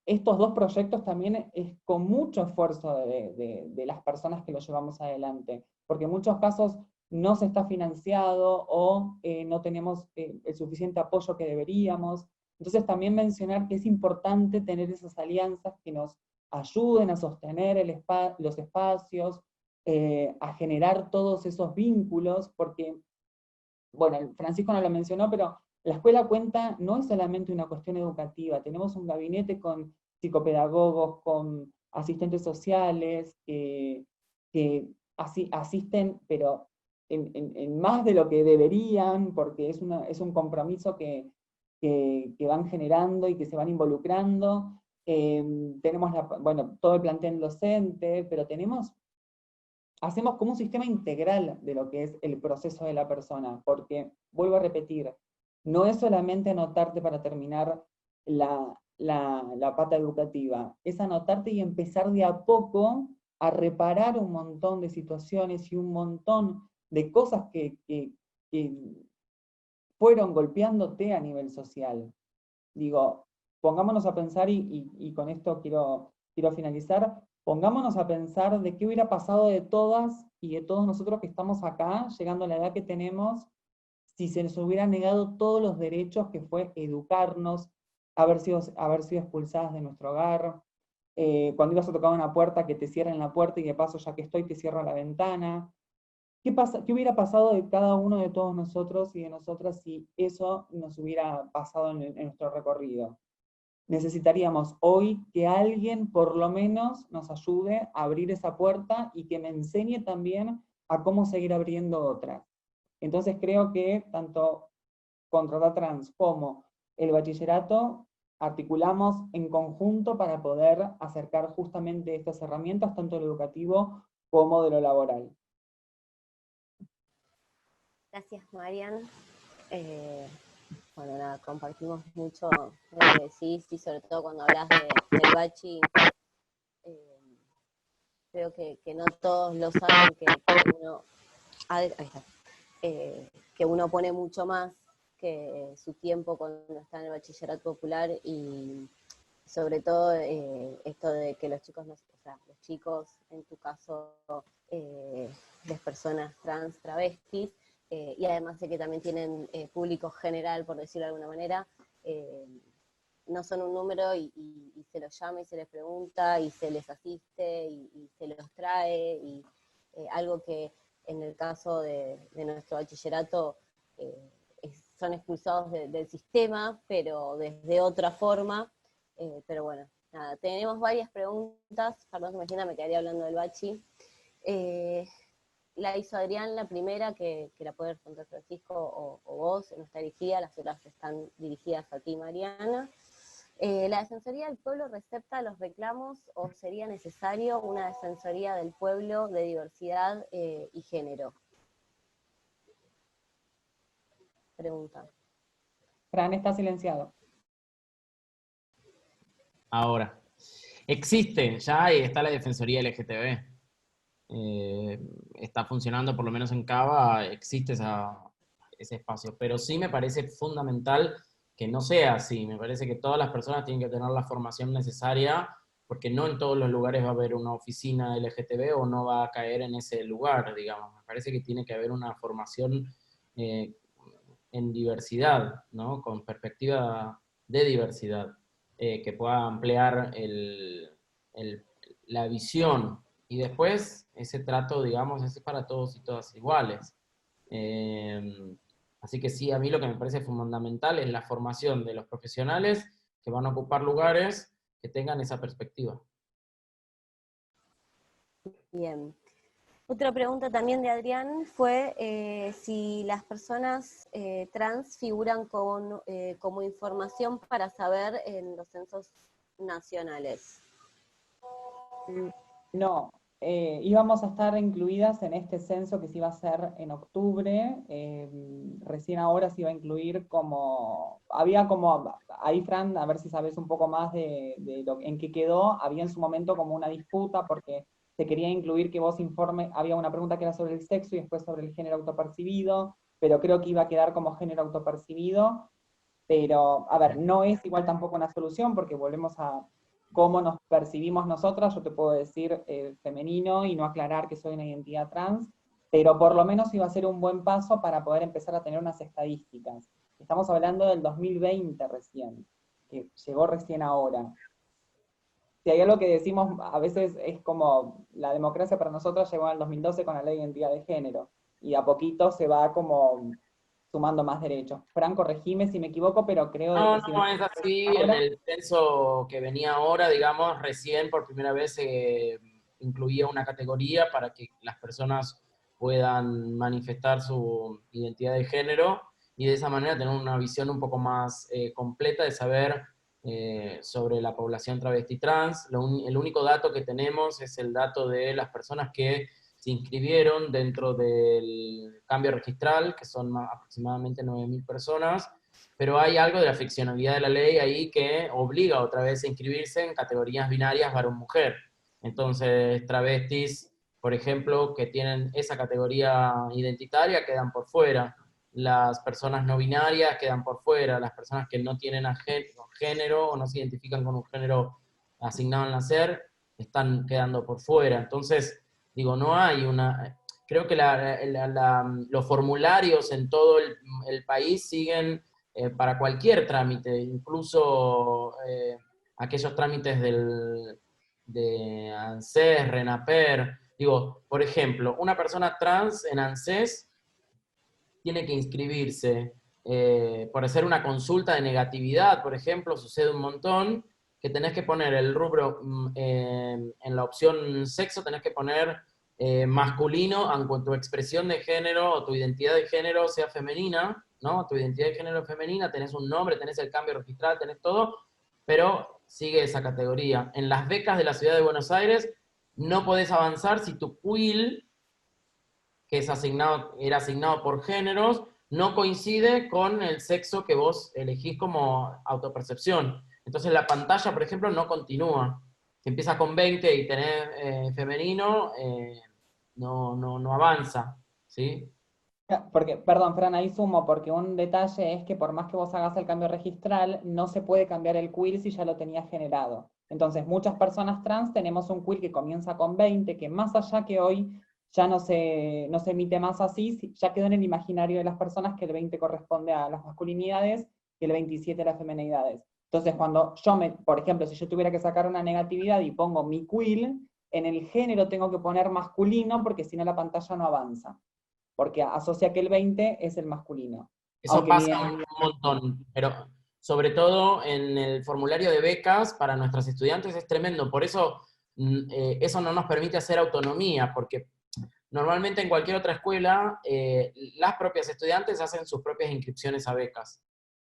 Speaker 6: estos dos proyectos también es con mucho esfuerzo de las personas que los llevamos adelante, porque en muchos casos no se está financiado o no tenemos el suficiente apoyo que deberíamos. Entonces también mencionar que es importante tener esas alianzas que nos ayuden a sostener los espacios, a generar todos esos vínculos, porque, bueno, Francisco no lo mencionó, pero la escuela cuenta no es solamente una cuestión educativa, tenemos un gabinete con psicopedagogos, con asistentes sociales, que asisten, pero en más de lo que deberían, porque es un compromiso que van generando y que se van involucrando. Tenemos bueno, todo el plantel docente, pero hacemos como un sistema integral de lo que es el proceso de la persona, porque, vuelvo a repetir, no es solamente anotarte para terminar la pata educativa, es anotarte y empezar de a poco a reparar un montón de situaciones y un montón de cosas que fueron golpeándote a nivel social. Digo, pongámonos a pensar, y con esto quiero finalizar, pongámonos a pensar de qué hubiera pasado de todas y de todos nosotros que estamos acá, llegando a la edad que tenemos, si se nos hubiera negado todos los derechos que fue educarnos, haber sido expulsadas de nuestro hogar, cuando ibas a tocar una puerta que te cierren la puerta y de paso ya que estoy te cierro la ventana. ¿Qué hubiera pasado de cada uno de todos nosotros y de nosotras si eso nos hubiera pasado en nuestro recorrido? Necesitaríamos hoy que alguien por lo menos nos ayude a abrir esa puerta y que me enseñe también a cómo seguir abriendo otras. Entonces creo que tanto Contrata Trans como el bachillerato articulamos en conjunto para poder acercar justamente estas herramientas, tanto de lo educativo como de lo laboral.
Speaker 2: Gracias, Marian. Bueno, nada, compartimos mucho lo que decís, y sobre todo cuando hablas del bachi, creo que no todos lo saben, que uno, ahí está, que uno pone mucho más que su tiempo cuando está en el bachillerato popular, y sobre todo esto de que los chicos, o sea, los chicos, en tu caso, las personas trans, travestis, y además de que también tienen público general, por decirlo de alguna manera, no son un número y se los llama y se les pregunta y se les asiste y se los trae, y algo que en el caso de nuestro bachillerato son expulsados del sistema, pero desde otra forma. Pero bueno, nada, tenemos varias preguntas. Perdón, que me quedaría hablando del bachi. La hizo Adrián, la primera, que la puede responder Francisco o vos, no está dirigida, las otras están dirigidas a ti, Mariana. ¿La Defensoría del Pueblo recepta los reclamos o sería necesario una Defensoría del Pueblo de diversidad y género? Pregunta.
Speaker 6: Fran, está silenciado.
Speaker 4: Ahora, existe, ya está la Defensoría LGTB. Está funcionando, por lo menos en Cava, existe ese espacio. Pero sí me parece fundamental que no sea así. Me parece que todas las personas tienen que tener la formación necesaria, porque no en todos los lugares va a haber una oficina LGTB o no va a caer en ese lugar, digamos. Me parece que tiene que haber una formación en diversidad, ¿no? Con perspectiva de diversidad, que pueda ampliar la visión. Y después, ese trato, digamos, es para todos y todas iguales. Así que sí, a mí lo que me parece fundamental es la formación de los profesionales que van a ocupar lugares que tengan esa perspectiva.
Speaker 2: Bien. Otra pregunta también de Adrián fue si las personas trans figuran como información para saber en los censos nacionales.
Speaker 6: No, íbamos a estar incluidas en este censo que se iba a hacer en octubre, recién ahora se iba a incluir ahí Fran, a ver si sabes un poco más de en qué quedó, había en su momento como una disputa porque se quería incluir que vos informe, había una pregunta que era sobre el sexo y después sobre el género autopercibido, pero creo que iba a quedar como género autopercibido, pero a ver, no es igual tampoco una solución porque volvemos a cómo nos percibimos nosotras. Yo te puedo decir femenino y no aclarar que soy una identidad trans, pero por lo menos iba a ser un buen paso para poder empezar a tener unas estadísticas. Estamos hablando del 2020 recién, que llegó recién ahora. Si hay algo que decimos a veces es como la democracia para nosotros llegó en el 2012 con la ley de identidad de género, y a poquito se va como sumando más derechos. Fran, corregime si me equivoco, pero creo de
Speaker 4: No,
Speaker 6: que si
Speaker 4: no, es así. En el censo que venía ahora, digamos, recién por primera vez se incluía una categoría para que las personas puedan manifestar su identidad de género y de esa manera tener una visión un poco más completa de saber sobre la población travesti trans. El único dato que tenemos es el dato de las personas que se inscribieron dentro del cambio registral, que son aproximadamente 9.000 personas, pero hay algo de la ficcionalidad de la ley ahí que obliga otra vez a inscribirse en categorías binarias varón-mujer. Entonces, travestis, por ejemplo, que tienen esa categoría identitaria quedan por fuera. Las personas no binarias quedan por fuera. Las personas que no tienen género o no se identifican con un género asignado al nacer están quedando por fuera. Entonces, digo, no hay una... Creo que los formularios en todo el país siguen para cualquier trámite, incluso aquellos trámites de ANSES, RENAPER. Digo, por ejemplo, una persona trans en ANSES tiene que inscribirse por hacer una consulta de negatividad, por ejemplo, sucede un montón, que tenés que poner el rubro, en la opción sexo tenés que poner masculino, aunque tu expresión de género o tu identidad de género sea femenina, ¿no? Tu identidad de género es femenina, tenés un nombre, tenés el cambio registral, tenés todo, pero sigue esa categoría. En las becas de la Ciudad de Buenos Aires no podés avanzar si tu quill, que era asignado por géneros, no coincide con el sexo que vos elegís como autopercepción. Entonces la pantalla, por ejemplo, no continúa. Si empieza con 20 y tenés femenino, no avanza, ¿sí?
Speaker 6: Porque, perdón, Fran, ahí sumo, porque un detalle es que por más que vos hagas el cambio registral, no se puede cambiar el quill si ya lo tenías generado. Entonces, muchas personas trans tenemos un quill que comienza con 20, que más allá que hoy ya no se emite más así, ya quedó en el imaginario de las personas que el 20 corresponde a las masculinidades y el 27 a las femenidades. Entonces, cuando por ejemplo, si yo tuviera que sacar una negatividad y pongo mi quill, en el género tengo que poner masculino porque si no la pantalla no avanza, porque asocia que el 20 es el masculino.
Speaker 4: Eso pasa un montón, pero sobre todo en el formulario de becas para nuestros estudiantes es tremendo. Por eso eso no nos permite hacer autonomía, porque normalmente en cualquier otra escuela las propias estudiantes hacen sus propias inscripciones a becas,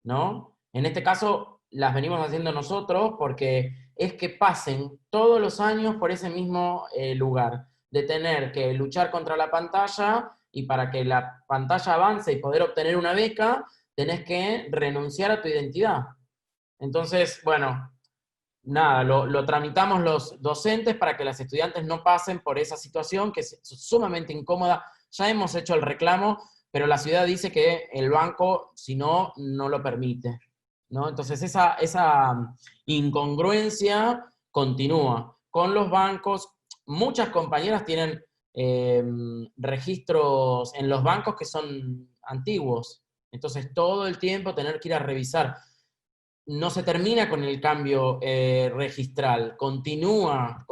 Speaker 4: ¿no? En este caso las venimos haciendo nosotros porque es que pasen todos los años por ese mismo lugar, de tener que luchar contra la pantalla, y para que la pantalla avance y poder obtener una beca, tenés que renunciar a tu identidad. Entonces, bueno, nada, lo tramitamos los docentes para que las estudiantes no pasen por esa situación que es sumamente incómoda. Ya hemos hecho el reclamo, pero la ciudad dice que el banco, si no, no lo permite, ¿no? Entonces esa incongruencia continúa. Con los bancos, muchas compañeras tienen registros en los bancos que son antiguos. Entonces todo el tiempo tener que ir a revisar. No se termina con el cambio registral, continúa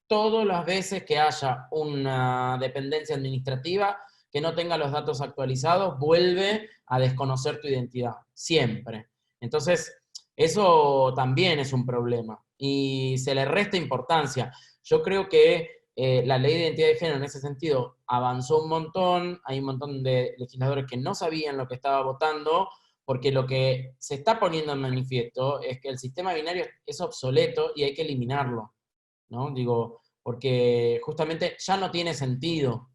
Speaker 4: todas las veces que haya una dependencia administrativa que no tenga los datos actualizados, vuelve a desconocer tu identidad, siempre. Entonces, eso también es un problema y se le resta importancia. Yo creo que la ley de identidad de género en ese sentido avanzó un montón, hay un montón de legisladores que no sabían lo que estaba votando, porque lo que se está poniendo en manifiesto es que el sistema binario es obsoleto y hay que eliminarlo, ¿no? Digo, porque justamente ya no tiene sentido,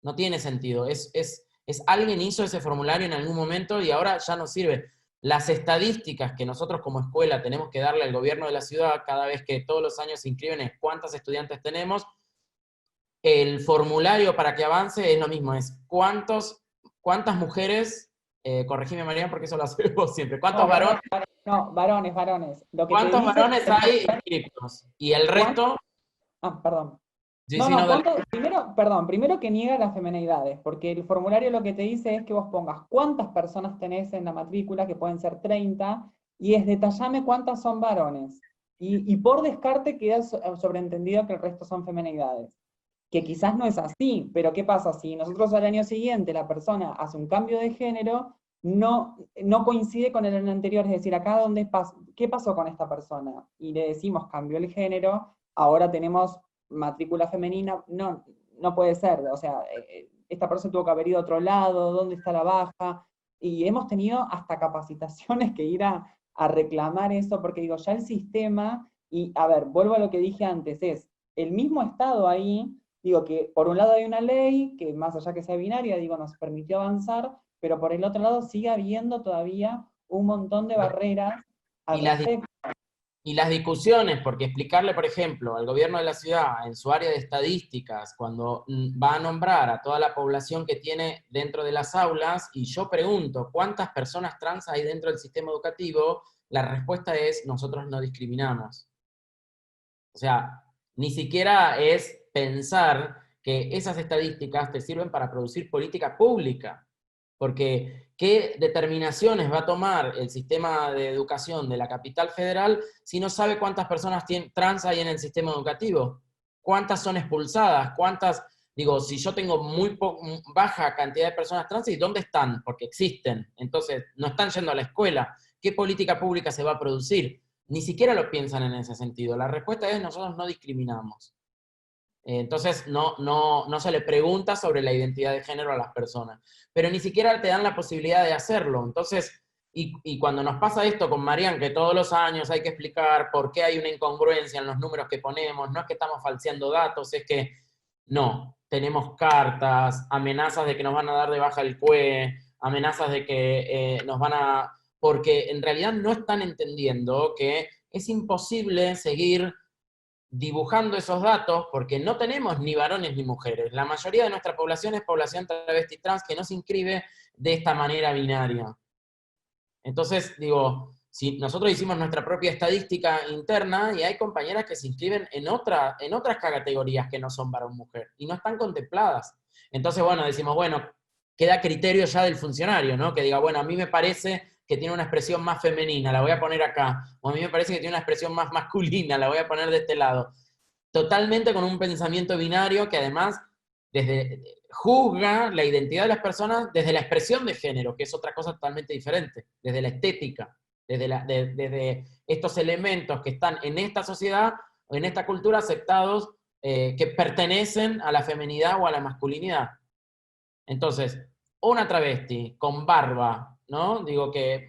Speaker 4: no tiene sentido, alguien hizo ese formulario en algún momento y ahora ya no sirve. Las estadísticas que nosotros como escuela tenemos que darle al gobierno de la ciudad cada vez que todos los años se inscriben es cuántos estudiantes tenemos. El formulario para que avance es lo mismo, es cuántas mujeres, corregime Mariana porque eso lo hacemos siempre, cuántos varones,
Speaker 6: No, varones. Lo que te
Speaker 4: cuántos
Speaker 6: dice
Speaker 4: varones hay inscritos, y el resto,
Speaker 6: perdón.
Speaker 4: sí,
Speaker 6: No,
Speaker 4: sí,
Speaker 6: no,
Speaker 4: no, dale.
Speaker 6: primero que niega las femenidades, porque el formulario lo que te dice es que vos pongas cuántas personas tenés en la matrícula, que pueden ser 30, y es detallame cuántas son varones. Y por descarte queda sobreentendido que el resto son femenidades. Que quizás no es así, pero ¿qué pasa? Si nosotros al año siguiente la persona hace un cambio de género, no coincide con el año anterior, es decir, acá ¿qué pasó con esta persona? Y le decimos cambió el género, ahora tenemos matrícula femenina, no puede ser, o sea, esta persona tuvo que haber ido a otro lado, ¿dónde está la baja? Y hemos tenido hasta capacitaciones que ir a reclamar eso, porque digo, ya el sistema, y a ver, vuelvo a lo que dije antes, es el mismo Estado ahí. Digo que por un lado hay una ley que más allá que sea binaria, digo, nos permitió avanzar, pero por el otro lado sigue habiendo todavía un montón de barreras al
Speaker 4: Y las,
Speaker 6: respecto.
Speaker 4: y las discusiones, porque explicarle, por ejemplo, al gobierno de la ciudad, en su área de estadísticas, cuando va a nombrar a toda la población que tiene dentro de las aulas, y yo pregunto, ¿cuántas personas trans hay dentro del sistema educativo? La respuesta es, nosotros no discriminamos. O sea, ni siquiera es pensar que esas estadísticas te sirven para producir política pública, porque ¿qué determinaciones va a tomar el sistema de educación de la capital federal si no sabe cuántas personas trans hay en el sistema educativo? ¿Cuántas son expulsadas? ¿Cuántas, digo, si yo tengo muy baja cantidad de personas trans, ¿y dónde están? Porque existen, entonces no están yendo a la escuela. ¿Qué política pública se va a producir? Ni siquiera lo piensan en ese sentido. La respuesta es, nosotros no discriminamos. Entonces no se le pregunta sobre la identidad de género a las personas. Pero ni siquiera te dan la posibilidad de hacerlo. Entonces, y cuando nos pasa esto con Marian, que todos los años hay que explicar por qué hay una incongruencia en los números que ponemos, no es que estamos falseando datos, es que no, tenemos cartas, amenazas de que nos van a dar de baja el CUE, amenazas de que nos van a... Porque en realidad no están entendiendo que es imposible seguir dibujando esos datos porque no tenemos ni varones ni mujeres. La mayoría de nuestra población es población travesti trans que no se inscribe de esta manera binaria. Entonces, digo, si nosotros hicimos nuestra propia estadística interna y hay compañeras que se inscriben en otras categorías que no son varón-mujer y no están contempladas. Entonces, bueno, decimos, bueno, queda criterio ya del funcionario, ¿no? Que diga, bueno, a mí me parece que tiene una expresión más femenina, la voy a poner acá. O a mí me parece que tiene una expresión más masculina, la voy a poner de este lado. Totalmente con un pensamiento binario que además juzga la identidad de las personas desde la expresión de género, que es otra cosa totalmente diferente, desde la estética, desde estos elementos que están en esta sociedad o en esta cultura aceptados que pertenecen a la feminidad o a la masculinidad. Entonces, una travesti con barba, ¿no? Digo que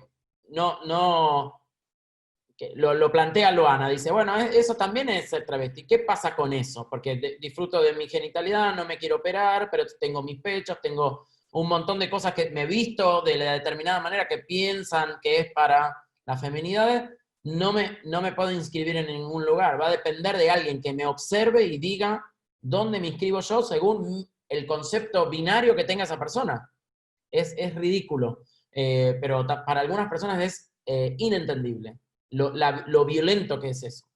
Speaker 4: que lo plantea Luana, dice, bueno, eso también es ser travesti. ¿Qué pasa con eso? Porque disfruto de mi genitalidad, no me quiero operar, pero tengo mis pechos, tengo un montón de cosas que me he visto de la determinada manera que piensan que es para las feminidades, no me puedo inscribir en ningún lugar. Va a depender de alguien que me observe y diga dónde me inscribo yo según el concepto binario que tenga esa persona. Es ridículo, pero para algunas personas es inentendible lo violento que es eso.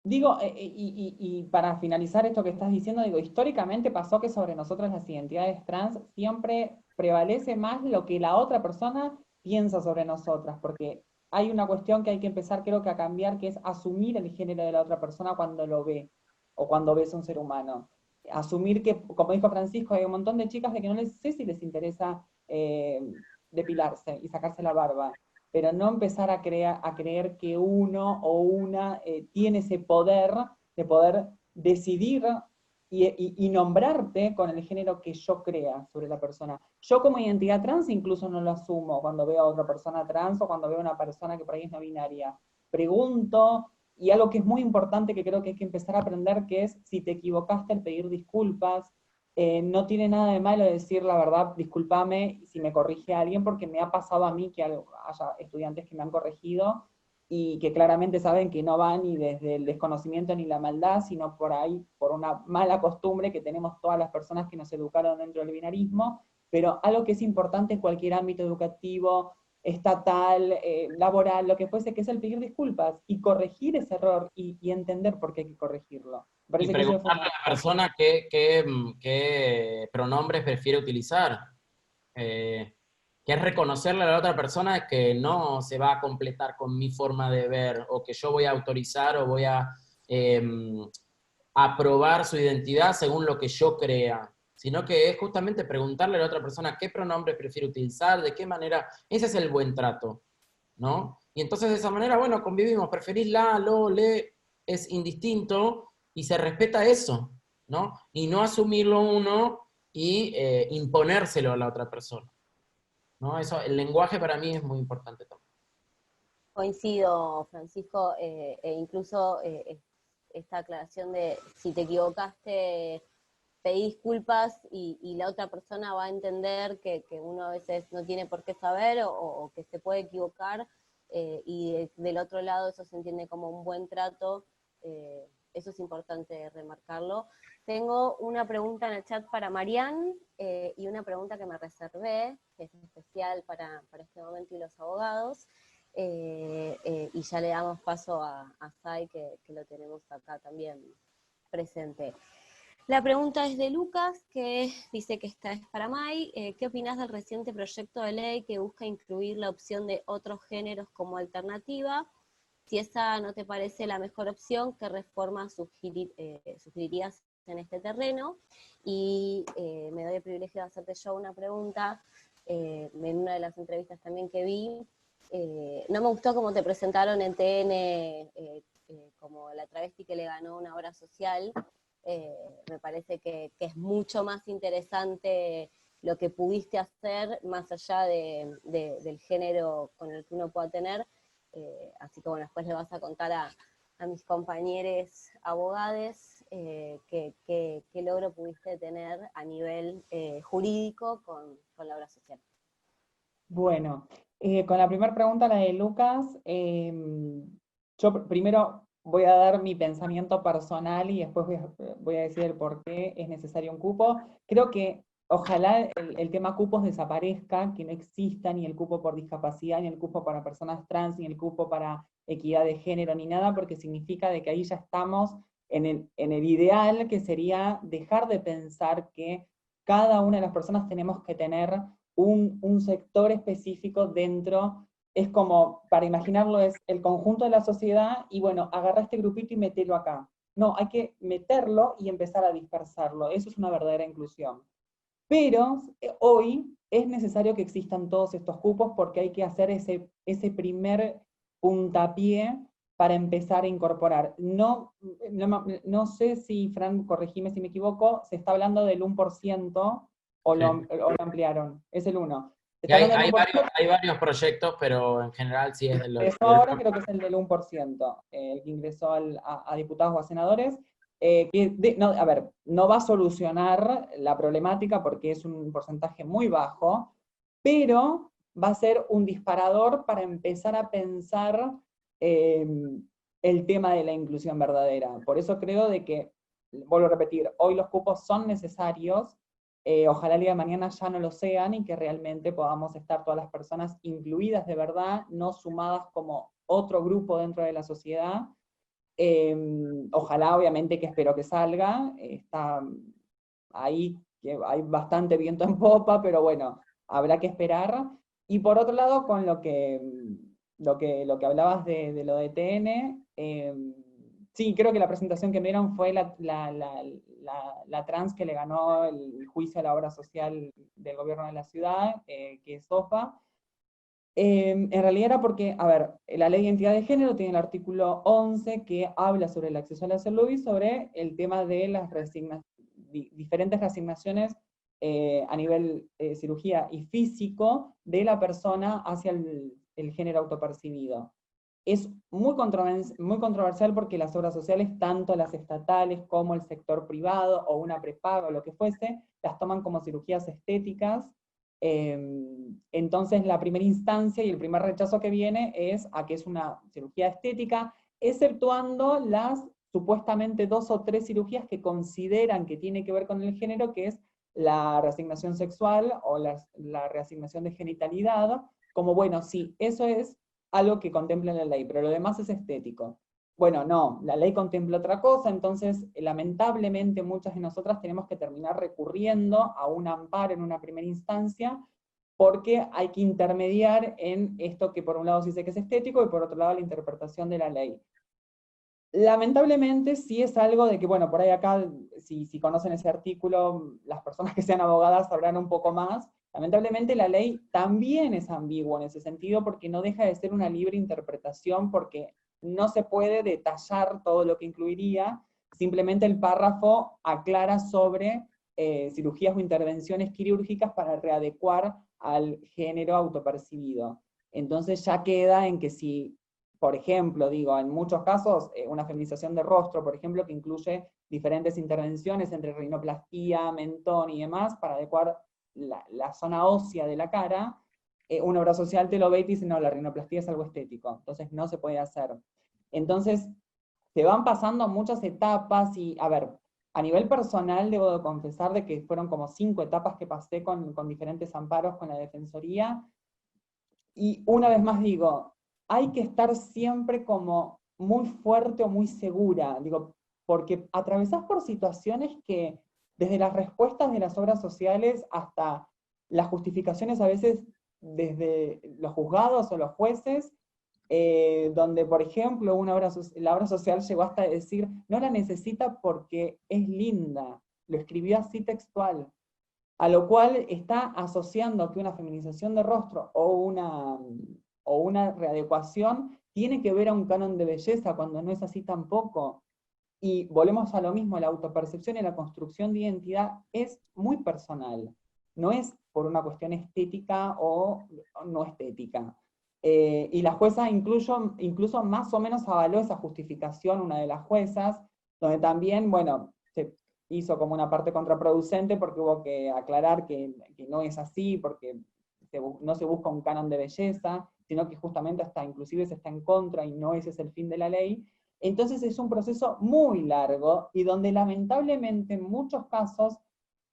Speaker 6: Digo, y para finalizar esto que estás diciendo, digo, históricamente pasó que sobre nosotras las identidades trans siempre prevalece más lo que la otra persona piensa sobre nosotras, porque hay una cuestión que hay que empezar creo que a cambiar, que es asumir el género de la otra persona cuando lo ve, o cuando ves a un ser humano. Asumir que, como dijo Francisco, hay un montón de chicas de que no les sé si les interesa depilarse y sacarse la barba, pero no empezar a creer que uno o una tiene ese poder de poder decidir y nombrarte con el género que yo crea sobre la persona. Yo como identidad trans incluso no lo asumo cuando veo a otra persona trans o cuando veo a una persona que por ahí es no binaria. Pregunto, y algo que es muy importante que creo que hay que empezar a aprender, que es si te equivocaste al pedir disculpas, no tiene nada de malo decir la verdad, discúlpame si me corrige alguien, porque me ha pasado a mí que haya estudiantes que me han corregido y que claramente saben que no va ni desde el desconocimiento ni la maldad, sino por ahí, por una mala costumbre que tenemos todas las personas que nos educaron dentro del binarismo, pero algo que es importante en cualquier ámbito educativo, estatal, laboral, lo que fuese, que es el pedir disculpas y corregir ese error y entender por qué hay que corregirlo.
Speaker 4: Y preguntarle a la persona qué pronombres prefiere utilizar. Que es reconocerle a la otra persona que no se va a completar con mi forma de ver, o que yo voy a autorizar o voy a aprobar su identidad según lo que yo crea, sino que es justamente preguntarle a la otra persona qué pronombres prefiere utilizar, de qué manera, ese es el buen trato, ¿no? Y entonces de esa manera, bueno, convivimos, preferís la, lo, le, es indistinto, y se respeta eso, ¿no? Y no asumirlo uno y imponérselo a la otra persona, ¿no? Eso, el lenguaje para mí es muy importante también.
Speaker 2: Coincido, Francisco, e incluso esta aclaración de si te equivocaste, pedí disculpas y la otra persona va a entender que uno a veces no tiene por qué saber o que se puede equivocar, y del otro lado eso se entiende como un buen trato. Eso es importante remarcarlo. Tengo una pregunta en el chat para Marian, y una pregunta que me reservé, que es especial para este momento y los abogados, y ya le damos paso a Sai, que lo tenemos acá también presente. La pregunta es de Lucas, que dice que esta es para Mai. ¿Qué opinás del reciente proyecto de ley que busca incluir la opción de otros géneros como alternativa? Si esa no te parece la mejor opción, ¿qué reforma sugerirías en este terreno? Y me doy el privilegio de hacerte yo una pregunta. En una de las entrevistas también que vi, no me gustó cómo te presentaron en TN como la travesti que le ganó una obra social. Me parece que es mucho más interesante lo que pudiste hacer, más allá del género con el que uno pueda tener. Así que bueno, después le vas a contar a mis compañeros abogados qué logro pudiste tener a nivel jurídico con la obra social.
Speaker 6: Bueno, con la primera pregunta, la de Lucas, yo primero voy a dar mi pensamiento personal y después voy a decir el por qué es necesario un cupo. Creo que ojalá el tema cupos desaparezca, que no exista ni el cupo por discapacidad, ni el cupo para personas trans, ni el cupo para equidad de género, ni nada, porque significa de que ahí ya estamos en el ideal, que sería dejar de pensar que cada una de las personas tenemos que tener un sector específico dentro. Es como, para imaginarlo, es el conjunto de la sociedad, y bueno, agarra este grupito y metelo acá. No, hay que meterlo y empezar a dispersarlo. Eso es una verdadera inclusión. Pero hoy es necesario que existan todos estos cupos, porque hay que hacer ese primer puntapié para empezar a incorporar. No sé si, Fran, corregime si me equivoco, se está hablando del 1%, o lo ampliaron. Es el 1%.
Speaker 4: Hay varios proyectos, pero en general sí es del 1%.
Speaker 6: Ahora creo que es el del 1%, el que ingresó a diputados o a senadores. No va a solucionar la problemática porque es un porcentaje muy bajo, pero va a ser un disparador para empezar a pensar el tema de la inclusión verdadera. Por eso creo de que, vuelvo a repetir, hoy los cupos son necesarios. Ojalá el día de mañana ya no lo sean y que realmente podamos estar todas las personas incluidas de verdad, no sumadas como otro grupo dentro de la sociedad. Ojalá, obviamente, que espero que salga. Está ahí, que hay bastante viento en popa, pero bueno, habrá que esperar. Y por otro lado, con lo que hablabas de lo de TN, sí, creo que la presentación que me dieron fue la trans que le ganó el juicio a la obra social del gobierno de la ciudad, que es SOFA. En realidad era porque, a ver, la ley de identidad de género tiene el artículo 11 que habla sobre el acceso a la salud y sobre el tema de las diferentes reasignaciones a nivel cirugía y físico de la persona hacia el género autopercibido. Es muy controversial porque las obras sociales, tanto las estatales como el sector privado o una prepaga o lo que fuese, las toman como cirugías estéticas. Entonces la primera instancia y el primer rechazo que viene es a que es una cirugía estética, exceptuando las supuestamente 2 o 3 cirugías que consideran que tiene que ver con el género, que es la reasignación sexual o la reasignación de genitalidad, como bueno, sí, eso es algo que contempla la ley, pero lo demás es estético. Bueno, no, la ley contempla otra cosa, entonces lamentablemente muchas de nosotras tenemos que terminar recurriendo a un amparo en una primera instancia, porque hay que intermediar en esto que por un lado se dice que es estético y por otro lado la interpretación de la ley. Lamentablemente sí es algo de que, bueno, por ahí acá, si conocen ese artículo, las personas que sean abogadas sabrán un poco más. Lamentablemente la ley también es ambigua en ese sentido porque no deja de ser una libre interpretación, porque no se puede detallar todo lo que incluiría, simplemente el párrafo aclara sobre cirugías o intervenciones quirúrgicas para readecuar al género autopercibido. Entonces ya queda en que si, por ejemplo, digo, en muchos casos, una feminización de rostro, por ejemplo, que incluye diferentes intervenciones entre rinoplastía, mentón y demás, para adecuar la zona ósea de la cara, una obra social te lo ve y te dice, no, la rinoplastía es algo estético, entonces no se puede hacer. Entonces, se van pasando muchas etapas y, a ver, a nivel personal debo de confesar de que fueron como 5 etapas que pasé con diferentes amparos con la Defensoría, y una vez más digo, hay que estar siempre como muy fuerte o muy segura, digo, porque atravesás por situaciones que, desde las respuestas de las obras sociales hasta las justificaciones a veces desde los juzgados o los jueces, donde, por ejemplo, la obra social llegó hasta decir, no la necesita porque es linda, lo escribió así textual. A lo cual está asociando que una feminización de rostro o una readecuación tiene que ver a un canon de belleza, cuando no es así tampoco. Y volvemos a lo mismo, la autopercepción y la construcción de identidad es muy personal, no es por una cuestión estética o no estética. Y la jueza incluso más o menos avaló esa justificación, una de las juezas, donde también, bueno, se hizo como una parte contraproducente porque hubo que aclarar que no es así, porque no se busca un canon de belleza, sino que justamente hasta inclusive se está en contra y no ese es el fin de la ley. Entonces es un proceso muy largo y donde lamentablemente en muchos casos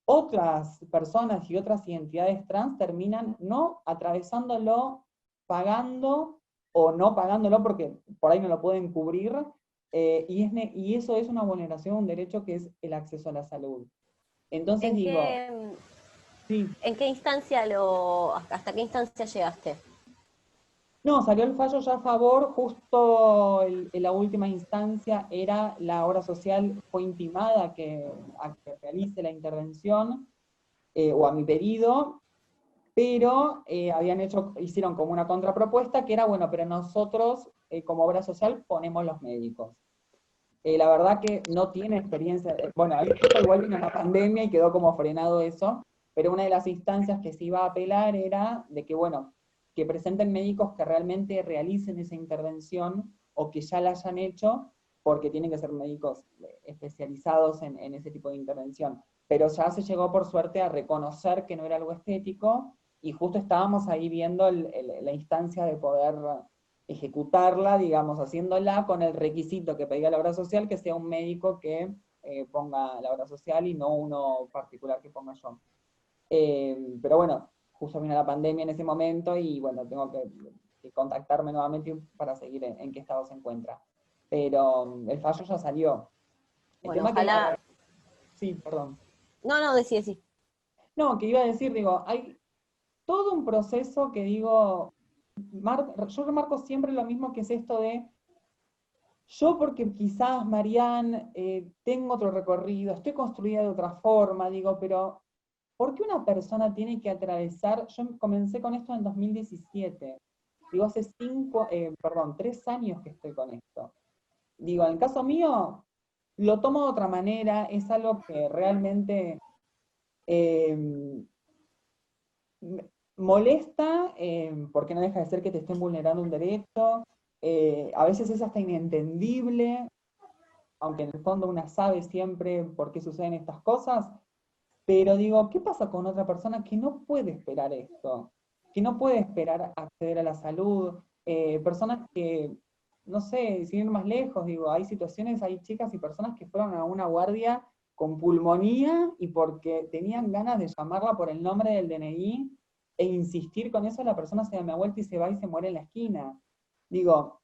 Speaker 6: otras personas y otras identidades trans terminan no atravesándolo, pagando o no pagándolo porque por ahí no lo pueden cubrir, y eso es una vulneración de un derecho que es el acceso a la salud. Entonces sí.
Speaker 2: ¿En qué instancia hasta qué instancia llegaste?
Speaker 6: No, salió el fallo ya a favor, justo en la última instancia era la obra social fue intimada a que realice la intervención, o a mi pedido, pero hicieron como una contrapropuesta que era, bueno, pero nosotros como obra social ponemos los médicos. La verdad que no tiene experiencia, bueno, ahí igual vino la pandemia y quedó como frenado eso, pero una de las instancias que se iba a apelar era de que, bueno, que presenten médicos que realmente realicen esa intervención o que ya la hayan hecho, porque tienen que ser médicos especializados en ese tipo de intervención. Pero ya se llegó por suerte a reconocer que no era algo estético, y justo estábamos ahí viendo la instancia de poder ejecutarla, digamos, haciéndola con el requisito que pedía la obra social, que sea un médico que ponga la obra social y no uno particular que ponga yo. Pero bueno, justo vino la pandemia en ese momento y bueno, tengo que contactarme nuevamente para seguir en qué estado se encuentra. Pero el fallo ya salió. El
Speaker 2: Bueno,
Speaker 6: tema
Speaker 2: ojalá...
Speaker 6: sí, perdón.
Speaker 2: No, decí.
Speaker 6: No, que iba a decir, digo, hay todo un proceso que digo, yo remarco siempre lo mismo, que es esto de, yo porque quizás, Marian, tengo otro recorrido, estoy construida de otra forma, digo, pero ¿por qué una persona tiene que atravesar? Yo comencé con esto en 2017, digo, hace 3 años que estoy con esto. Digo, en el caso mío, lo tomo de otra manera, es algo que realmente molesta, porque no deja de ser que te estén vulnerando un derecho, a veces es hasta inentendible, aunque en el fondo una sabe siempre por qué suceden estas cosas, pero digo, ¿qué pasa con otra persona que no puede esperar esto? Que no puede esperar acceder a la salud, personas que, no sé, sin ir más lejos, digo, hay situaciones, hay chicas y personas que fueron a una guardia con pulmonía y porque tenían ganas de llamarla por el nombre del DNI e insistir con eso, la persona se da media vuelta y se va y se muere en la esquina. Digo,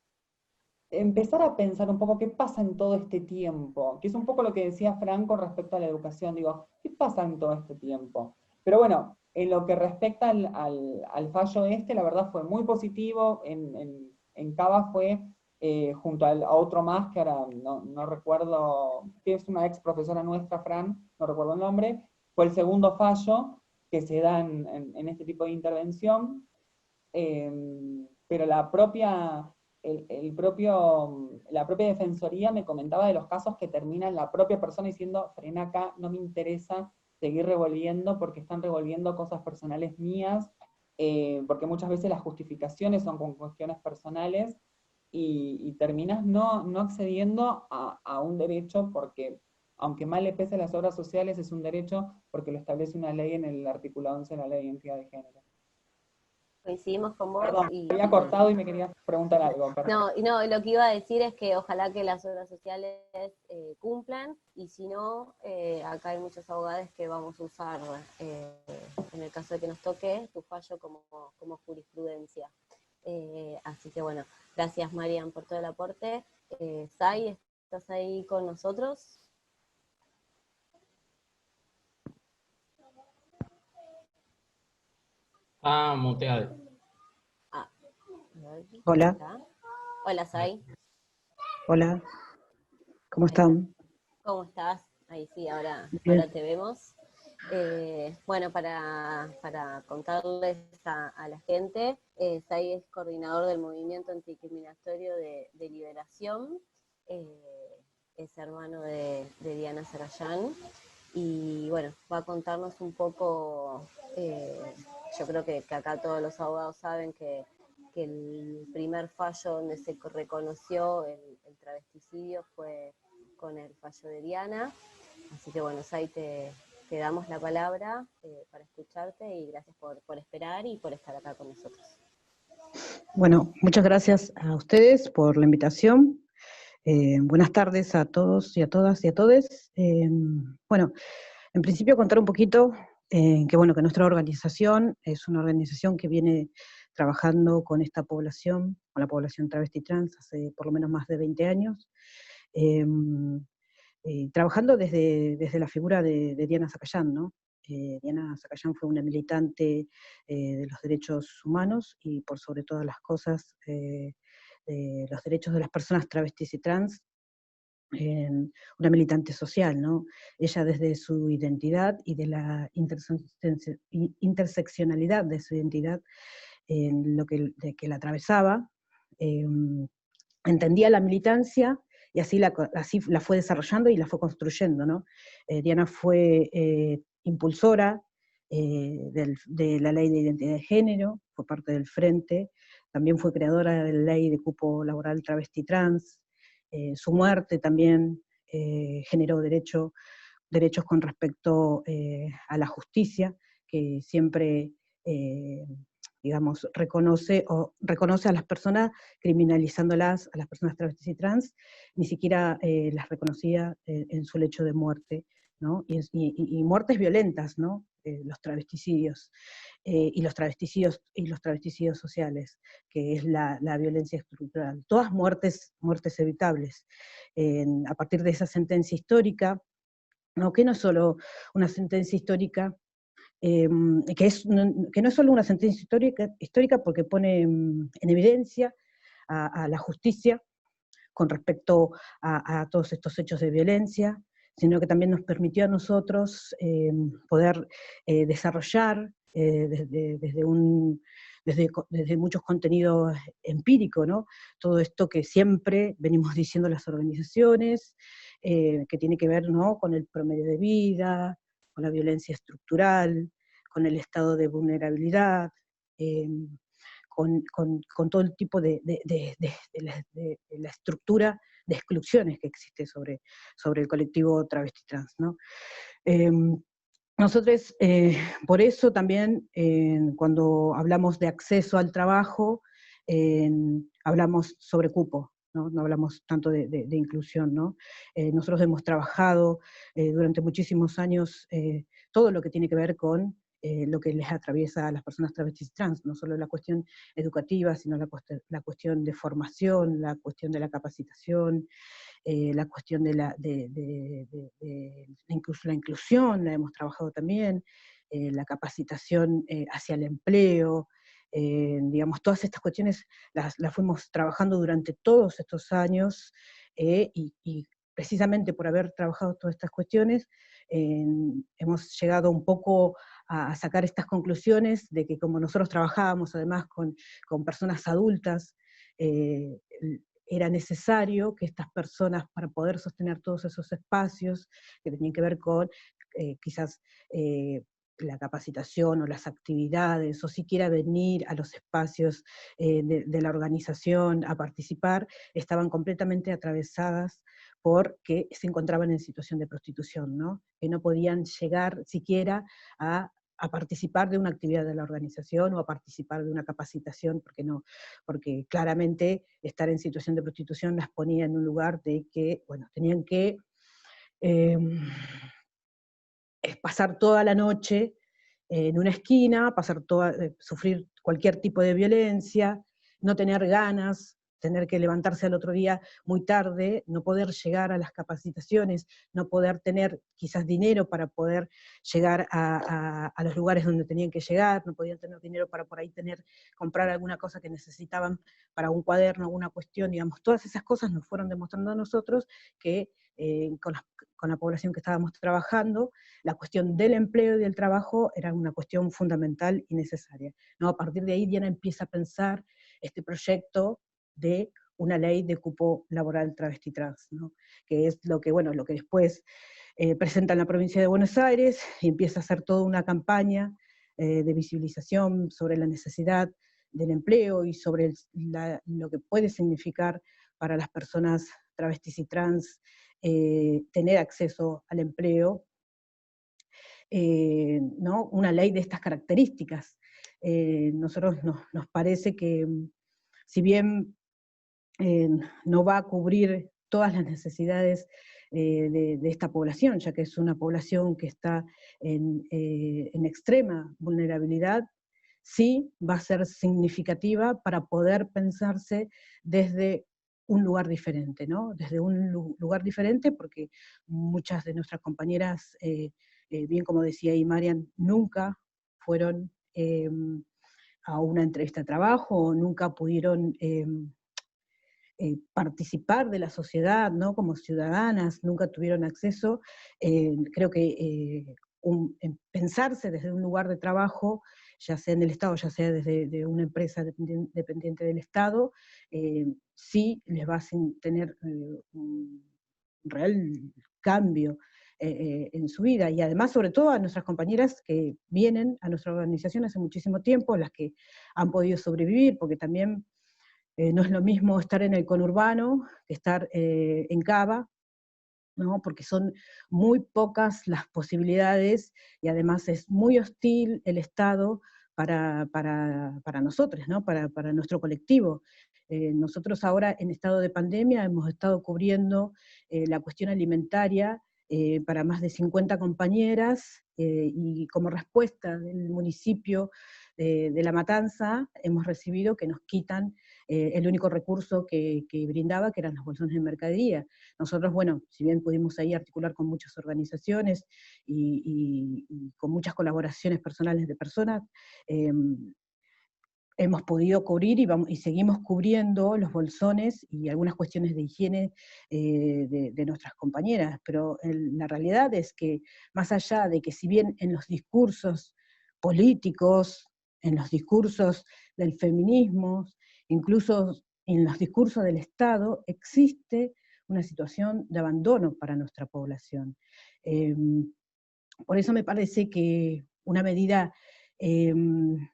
Speaker 6: empezar a pensar un poco qué pasa en todo este tiempo, que es un poco lo que decía Fran con respecto a la educación, digo, ¿qué pasa en todo este tiempo? Pero bueno, en lo que respecta al fallo este, la verdad fue muy positivo, en Cava fue junto a otro más, que ahora no recuerdo, que es una ex profesora nuestra, Fran, no recuerdo el nombre, fue el segundo fallo que se da en este tipo de intervención, pero la propia defensoría me comentaba de los casos que terminan la propia persona diciendo, frena acá, no me interesa seguir revolviendo porque están revolviendo cosas personales mías, porque muchas veces las justificaciones son con cuestiones personales y terminas no accediendo a un derecho porque, aunque mal le pese a las obras sociales, es un derecho porque lo establece una ley en el artículo 11 de la Ley de Identidad de Género.
Speaker 2: Coincidimos con vos.
Speaker 6: Perdón,
Speaker 2: y
Speaker 6: había cortado y me querías preguntar algo.
Speaker 2: No, lo que iba a decir es que ojalá que las obras sociales cumplan, y si no, acá hay muchos abogados que vamos a usar, en el caso de que nos toque, tu fallo como jurisprudencia. Así que bueno, gracias Marian por todo el aporte. Sai, ¿estás ahí con nosotros?
Speaker 4: Muteado.
Speaker 5: Hola.
Speaker 2: Hola, Sai.
Speaker 5: Hola. ¿Cómo están?
Speaker 2: ¿Cómo estás? Ahí sí, ahora te vemos. Bueno, para contarles a la gente, Sai es coordinador del Movimiento Antidiscriminatorio de Liberación, es hermano de Diana Sarayán, y bueno, va a contarnos un poco, yo creo que acá todos los abogados saben que el primer fallo donde se reconoció el travesticidio fue con el fallo de Diana. Así que bueno, Sai, te damos la palabra para escucharte, y gracias por esperar y por estar acá con nosotros.
Speaker 5: Bueno, muchas gracias a ustedes por la invitación. Buenas tardes a todos y a todas y a todes. Bueno, en principio contar un poquito que nuestra organización es una organización que viene trabajando con esta población, con la población travesti trans, hace por lo menos más de 20 años. Trabajando desde la figura de Diana Zacayán, ¿no? Diana Zacayán fue una militante de los derechos humanos y por sobre todas las cosas de los derechos de las personas travestis y trans, una militante social, ¿no? Ella desde su identidad y de la interseccionalidad de su identidad, lo que la atravesaba, entendía la militancia y así la fue desarrollando y la fue construyendo, ¿no? Diana fue impulsora de la Ley de Identidad de Género, fue parte del Frente, también fue creadora de la Ley de Cupo Laboral Travesti Trans. Su muerte también generó derechos con respecto a la justicia, que siempre reconoce a las personas criminalizándolas, a las personas travestis y trans, ni siquiera las reconocía en su lecho de muerte, ¿no? Y muertes violentas, ¿no? Los travesticidios, y los travesticidios sociales, que es la violencia estructural. Todas muertes evitables. A partir de esa sentencia histórica, ¿no? Que no es solo una sentencia histórica, que no es solo una sentencia histórica porque pone en evidencia a la justicia con respecto a todos estos hechos de violencia, sino que también nos permitió a nosotros poder desarrollar desde muchos contenidos empíricos, ¿no? Todo esto que siempre venimos diciendo las organizaciones, que tiene que ver, ¿no?, con el promedio de vida, con la violencia estructural, con el estado de vulnerabilidad, con todo el tipo de la estructura de exclusiones que existe sobre el colectivo travesti trans, ¿no? Nosotros, por eso también, cuando hablamos de acceso al trabajo, hablamos sobre cupo, ¿no? No hablamos tanto de inclusión, ¿no? Nosotros hemos trabajado durante muchísimos años todo lo que tiene que ver con lo que les atraviesa a las personas travestis trans, no solo la cuestión educativa, sino la cuestión de formación, la cuestión de la capacitación, la cuestión de incluso la inclusión, la hemos trabajado también, la capacitación hacia el empleo, digamos, todas estas cuestiones las fuimos trabajando durante todos estos años, y precisamente por haber trabajado todas estas cuestiones, hemos llegado un poco a sacar estas conclusiones de que como nosotros trabajábamos además con personas adultas, era necesario que estas personas, para poder sostener todos esos espacios que tenían que ver con quizás la capacitación o las actividades, o siquiera venir a los espacios de la organización a participar, estaban completamente atravesadas porque se encontraban en situación de prostitución, ¿no? Que no podían llegar siquiera a participar de una actividad de la organización o a participar de una capacitación, porque claramente estar en situación de prostitución las ponía en un lugar de que, bueno, tenían que pasar toda la noche en una esquina, sufrir cualquier tipo de violencia, no tener ganas, tener que levantarse al otro día muy tarde, no poder llegar a las capacitaciones, no poder tener quizás dinero para poder llegar a los lugares donde tenían que llegar, no podían tener dinero para por ahí comprar alguna cosa que necesitaban para un cuaderno, alguna cuestión, digamos, todas esas cosas nos fueron demostrando a nosotros que con la población que estábamos trabajando, la cuestión del empleo y del trabajo era una cuestión fundamental y necesaria, ¿no? A partir de ahí Diana empieza a pensar este proyecto de una ley de cupo laboral travesti trans, ¿no? Que es lo que después presenta en la provincia de Buenos Aires, y empieza a hacer toda una campaña de visibilización sobre la necesidad del empleo y sobre lo que puede significar para las personas travestis y trans tener acceso al empleo, ¿no? Una ley de estas características. Nosotros nos parece que, si bien no va a cubrir todas las necesidades de esta población, ya que es una población que está en extrema vulnerabilidad, sí va a ser significativa para poder pensarse desde un lugar diferente, ¿no? Desde un lugar diferente, porque muchas de nuestras compañeras, bien como decía ahí Marian, nunca fueron a una entrevista de trabajo, o nunca pudieron participar de la sociedad, ¿no? Como ciudadanas, nunca tuvieron acceso. Creo que pensarse desde un lugar de trabajo, ya sea en el Estado, ya sea desde una empresa dependiente del Estado, sí les va a tener un real cambio en su vida, y además sobre todo a nuestras compañeras que vienen a nuestra organización hace muchísimo tiempo, las que han podido sobrevivir, porque también no es lo mismo estar en el conurbano que estar en Cava, ¿no? Porque son muy pocas las posibilidades, y además es muy hostil el Estado para nosotros, ¿no? Para nuestro colectivo. Nosotros ahora en estado de pandemia hemos estado cubriendo la cuestión alimentaria para más de 50 compañeras, y como respuesta del municipio de La Matanza hemos recibido que nos quitan el único recurso que brindaba, que eran los bolsones de mercadería. Nosotros, bueno, si bien pudimos ahí articular con muchas organizaciones y con muchas colaboraciones personales de personas, hemos podido cubrir y seguimos cubriendo los bolsones y algunas cuestiones de higiene de nuestras compañeras, pero la realidad es que, más allá de que si bien en los discursos políticos, en los discursos del feminismo, incluso en los discursos del Estado, existe una situación de abandono para nuestra población. Por eso me parece que una medida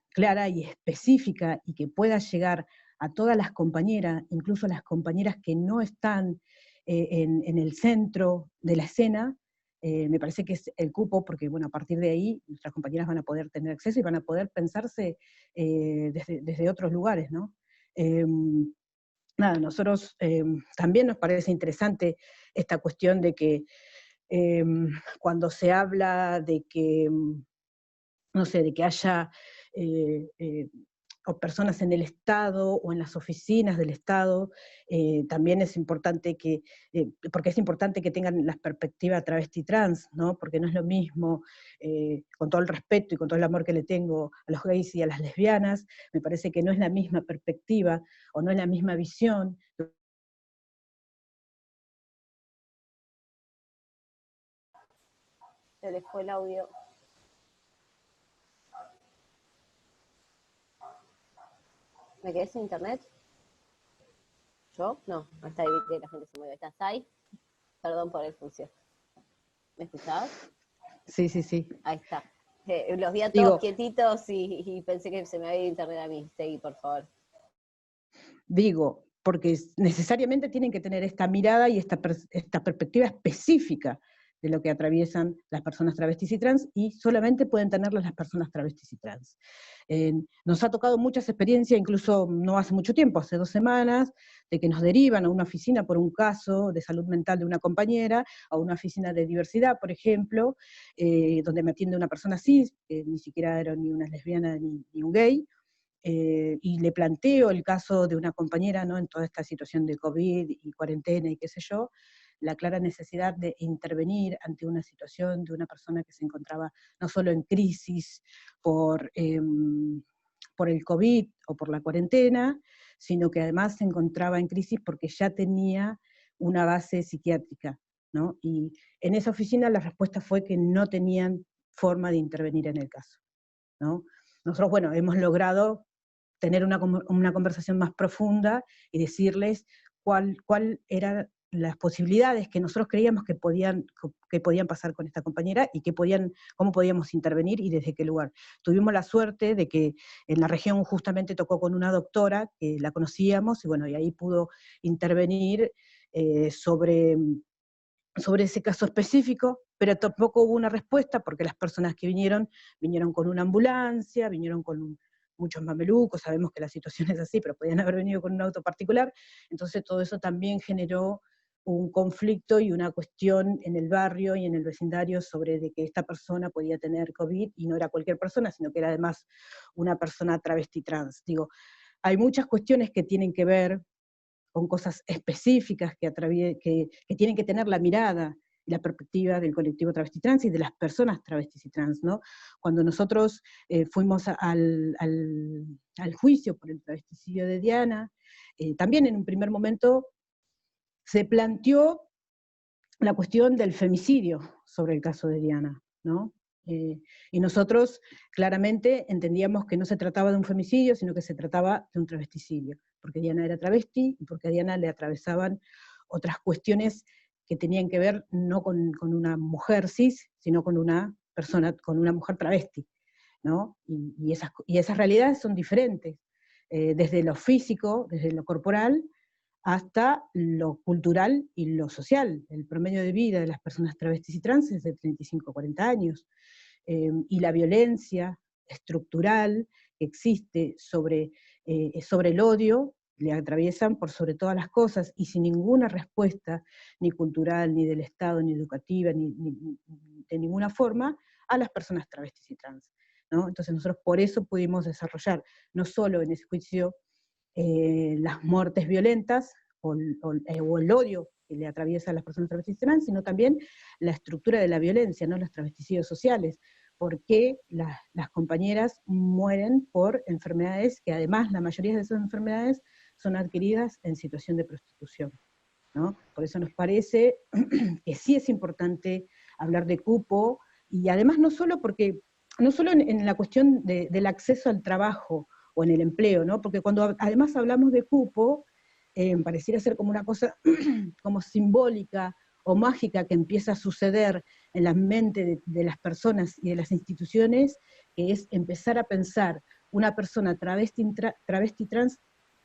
Speaker 5: clara y específica y que pueda llegar a todas las compañeras, incluso las compañeras que no están en el centro de la escena, me parece que es el cupo, porque bueno, a partir de ahí nuestras compañeras van a poder tener acceso y van a poder pensarse desde otros lugares, ¿no? Nada, nosotros también nos parece interesante esta cuestión de que cuando se habla de que, no sé, de que haya o personas en el Estado o en las oficinas del Estado, también es importante que, porque es importante que tengan la perspectiva travesti trans, ¿no? Porque no es lo mismo, con todo el respeto y con todo el amor que le tengo a los gays y a las lesbianas, me parece que no es la misma perspectiva o no es la misma visión.
Speaker 2: Se les fue el audio. ¿Me quedé sin internet? ¿Yo? No, no está ahí, que la gente se mueve. ¿Estás ahí? Perdón por el función. ¿Me escuchabas?
Speaker 5: Sí, sí, sí.
Speaker 2: Ahí está. Los vi a todos quietitos y pensé que se me había ido internet a mí. Seguí, por favor.
Speaker 5: Digo, porque necesariamente tienen que tener esta mirada y esta perspectiva específica de lo que atraviesan las personas travestis y trans, y solamente pueden tenerlas las personas travestis y trans. Nos ha tocado muchas experiencias, incluso no hace mucho tiempo, hace 2 semanas, de que nos derivan a una oficina por un caso de salud mental de una compañera, a una oficina de diversidad, por ejemplo, donde me atiende una persona cis, que ni siquiera era ni una lesbiana ni un gay, y le planteo el caso de una compañera, ¿no? En toda esta situación de COVID y cuarentena y qué sé yo, la clara necesidad de intervenir ante una situación de una persona que se encontraba no solo en crisis por el COVID o por la cuarentena, sino que además se encontraba en crisis porque ya tenía una base psiquiátrica, ¿no? Y en esa oficina la respuesta fue que no tenían forma de intervenir en el caso, ¿no? Nosotros, bueno, hemos logrado tener una conversación más profunda y decirles cuál eran las posibilidades que nosotros creíamos que podían pasar con esta compañera y cómo podíamos intervenir y desde qué lugar. Tuvimos la suerte de que en la región justamente tocó con una doctora que la conocíamos y bueno, y ahí pudo intervenir sobre ese caso específico, pero tampoco hubo una respuesta porque las personas que vinieron con una ambulancia, vinieron con muchos mamelucos, sabemos que la situación es así, pero podían haber venido con un auto particular, entonces todo eso también generó un conflicto y una cuestión en el barrio y en el vecindario sobre de que esta persona podía tener COVID, y no era cualquier persona, sino que era además una persona travesti trans. Digo, hay muchas cuestiones que tienen que ver con cosas específicas que tienen que tener la mirada y la perspectiva del colectivo travesti trans y de las personas travestis y trans, ¿no? Cuando nosotros fuimos al juicio por el travesticidio de Diana, también en un primer momento se planteó la cuestión del femicidio sobre el caso de Diana, ¿no? Y nosotros claramente entendíamos que no se trataba de un femicidio, sino que se trataba de un travesticidio, porque Diana era travesti y porque a Diana le atravesaban otras cuestiones que tenían que ver no con una mujer cis, sino con una persona, con una mujer travesti, ¿no? Y esas realidades son diferentes, desde lo físico, desde lo corporal, hasta lo cultural y lo social. El promedio de vida de las personas travestis y trans es de 35 a 40 años, y la violencia estructural que existe sobre el odio, le atraviesan por sobre todas las cosas, y sin ninguna respuesta, ni cultural, ni del Estado, ni educativa, ni de ninguna forma, a las personas travestis y trans, ¿no? Entonces nosotros por eso pudimos desarrollar, no solo en ese juicio, las muertes violentas o el odio que le atraviesa a las personas travestis trans, sino también la estructura de la violencia, ¿no? Los travesticidios sociales, porque las compañeras mueren por enfermedades que además la mayoría de esas enfermedades son adquiridas en situación de prostitución, ¿no? Por eso nos parece que sí es importante hablar de cupo, y además no solo en la cuestión del acceso al trabajo o en el empleo, ¿no? Porque cuando además hablamos de cupo, pareciera ser como una cosa como simbólica o mágica que empieza a suceder en la mente de las personas y de las instituciones, que es empezar a pensar una persona travesti trans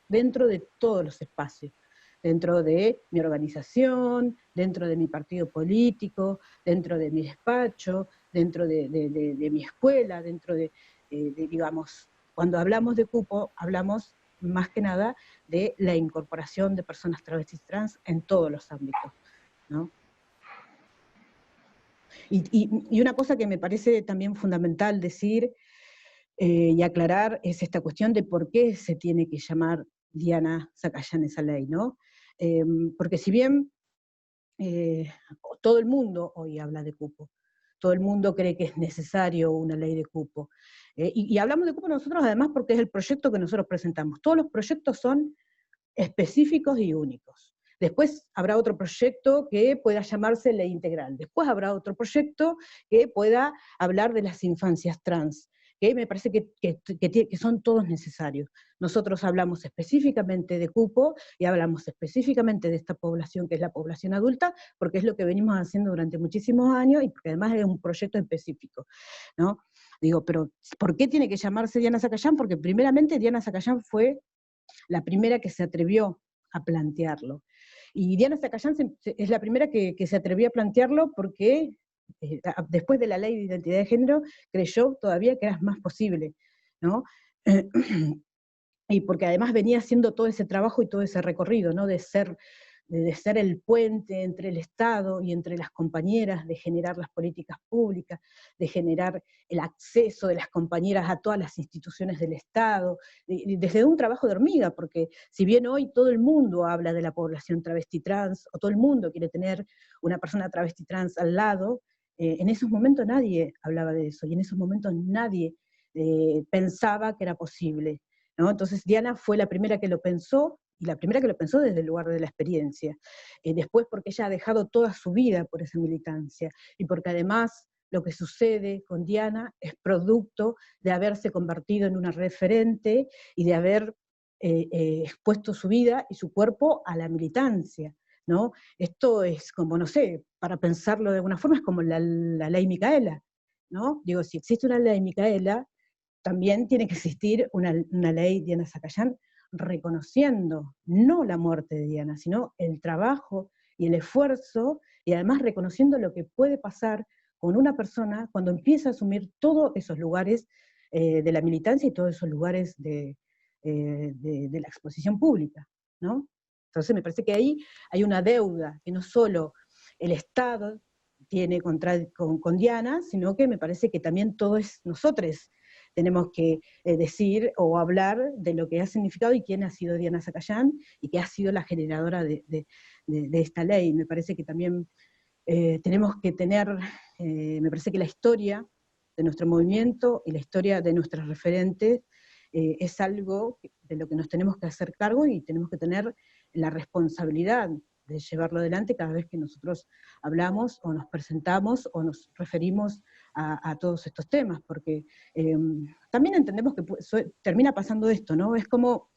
Speaker 5: dentro de todos los espacios, dentro de mi organización, dentro de mi partido político, dentro de mi despacho, dentro de mi escuela, dentro digamos, cuando hablamos de cupo, hablamos más que nada de la incorporación de personas travestis trans en todos los ámbitos, ¿no? Y una cosa que me parece también fundamental decir y aclarar es esta cuestión de por qué se tiene que llamar Diana Zacayán esa ley, ¿no? Porque si bien todo el mundo hoy habla de cupo, todo el mundo cree que es necesario una ley de cupo, y hablamos de cupo nosotros además porque es el proyecto que nosotros presentamos. Todos los proyectos son específicos y únicos. Después habrá otro proyecto que pueda llamarse ley integral. Después habrá otro proyecto que pueda hablar de las infancias trans, que me parece que son todos necesarios. Nosotros hablamos específicamente de cupo y hablamos específicamente de esta población que es la población adulta, porque es lo que venimos haciendo durante muchísimos años y porque además es un proyecto específico, ¿no? Digo, pero ¿por qué tiene que llamarse Diana Zacayán? Porque primeramente Diana Zacayán fue la primera que se atrevió a plantearlo. Y Diana Zacayán es la primera que se atrevió a plantearlo porque después de la ley de identidad de género creyó todavía que era más posible, ¿no? Y porque además venía haciendo todo ese trabajo y todo ese recorrido, ¿no? De ser el puente entre el Estado y entre las compañeras, de generar las políticas públicas, de generar el acceso de las compañeras a todas las instituciones del Estado, desde un trabajo de hormiga, porque si bien hoy todo el mundo habla de la población travesti trans, o todo el mundo quiere tener una persona travesti trans al lado, en esos momentos nadie hablaba de eso, y en esos momentos nadie pensaba que era posible, ¿no? Entonces Diana fue la primera que lo pensó, y la primera que lo pensó desde el lugar de la experiencia. Después porque ella ha dejado toda su vida por esa militancia, y porque además lo que sucede con Diana es producto de haberse convertido en una referente y de haber expuesto su vida y su cuerpo a la militancia, ¿no? Esto es como, no sé, para pensarlo de alguna forma, es como la ley Micaela, ¿no? Digo, si existe una ley Micaela, también tiene que existir una ley Diana Zacayán reconociendo no la muerte de Diana, sino el trabajo y el esfuerzo, y además reconociendo lo que puede pasar con una persona cuando empieza a asumir todos esos lugares de la militancia y todos esos lugares de la exposición pública, ¿no? Entonces me parece que ahí hay una deuda que no solo el Estado tiene con Diana, sino que me parece que también todos nosotros tenemos que decir o hablar de lo que ha significado y quién ha sido Diana Zacayán y que ha sido la generadora de esta ley. Me parece que también tenemos que tener, me parece que la historia de nuestro movimiento y la historia de nuestros referentes es algo de lo que nos tenemos que hacer cargo y tenemos que tener la responsabilidad de llevarlo adelante cada vez que nosotros hablamos o nos presentamos o nos referimos a todos estos temas, porque también entendemos que termina pasando esto, ¿no? Es como,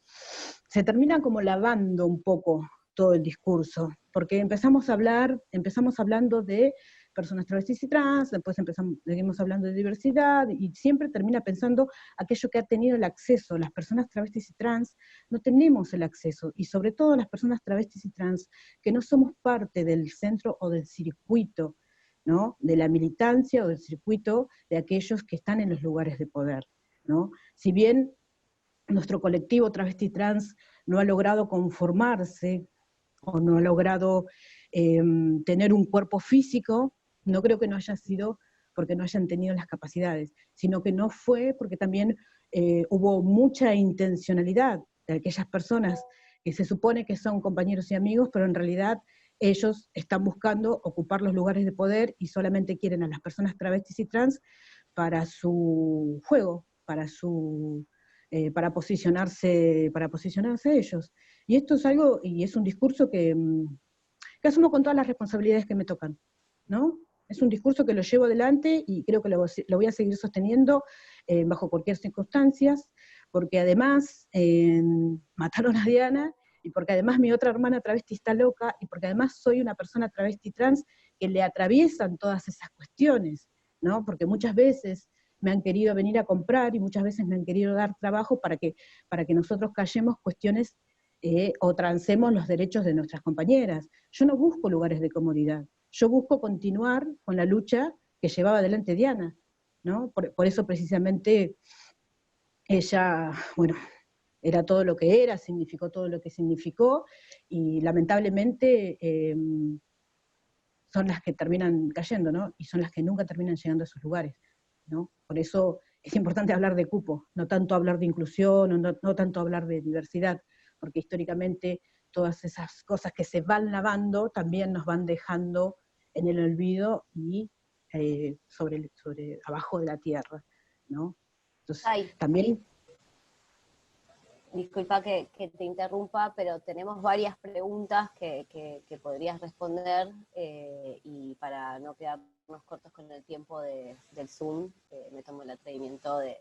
Speaker 5: se termina como lavando un poco todo el discurso, porque empezamos hablando de personas travestis y trans, después seguimos hablando de diversidad, y siempre termina pensando aquello que ha tenido el acceso. Las personas travestis y trans no tenemos el acceso, y sobre todo las personas travestis y trans que no somos parte del centro o del circuito, ¿no? De la militancia o del circuito de aquellos que están en los lugares de poder, ¿no? Si bien nuestro colectivo travesti trans no ha logrado conformarse o no ha logrado tener un cuerpo físico, no creo que no haya sido porque no hayan tenido las capacidades, sino que no fue porque también hubo mucha intencionalidad de aquellas personas que se supone que son compañeros y amigos, pero en realidad ellos están buscando ocupar los lugares de poder y solamente quieren a las personas travestis y trans para su juego, para posicionarse ellos. Y esto es algo, y es un discurso que asumo con todas las responsabilidades que me tocan, ¿no? Es un discurso que lo llevo adelante y creo que lo voy a seguir sosteniendo bajo cualquier circunstancia, porque además mataron a Diana y porque además mi otra hermana travesti está loca, y porque además soy una persona travesti trans que le atraviesan todas esas cuestiones, ¿no? Porque muchas veces me han querido venir a comprar y muchas veces me han querido dar trabajo para que nosotros callemos cuestiones o transemos los derechos de nuestras compañeras. Yo no busco lugares de comodidad, yo busco continuar con la lucha que llevaba adelante Diana, ¿no? Por eso precisamente ella, bueno, era todo lo que era, significó todo lo que significó, y lamentablemente son las que terminan cayendo, ¿no? Y son las que nunca terminan llegando a esos lugares, ¿no? Por eso es importante hablar de cupo, no tanto hablar de inclusión, no tanto hablar de diversidad, porque históricamente todas esas cosas que se van lavando también nos van dejando en el olvido y sobre abajo de la tierra, ¿no? Entonces, también...
Speaker 2: Disculpa que te interrumpa, pero tenemos varias preguntas que podrías responder, y para no quedarnos cortos con el tiempo del Zoom, me tomo el atrevimiento de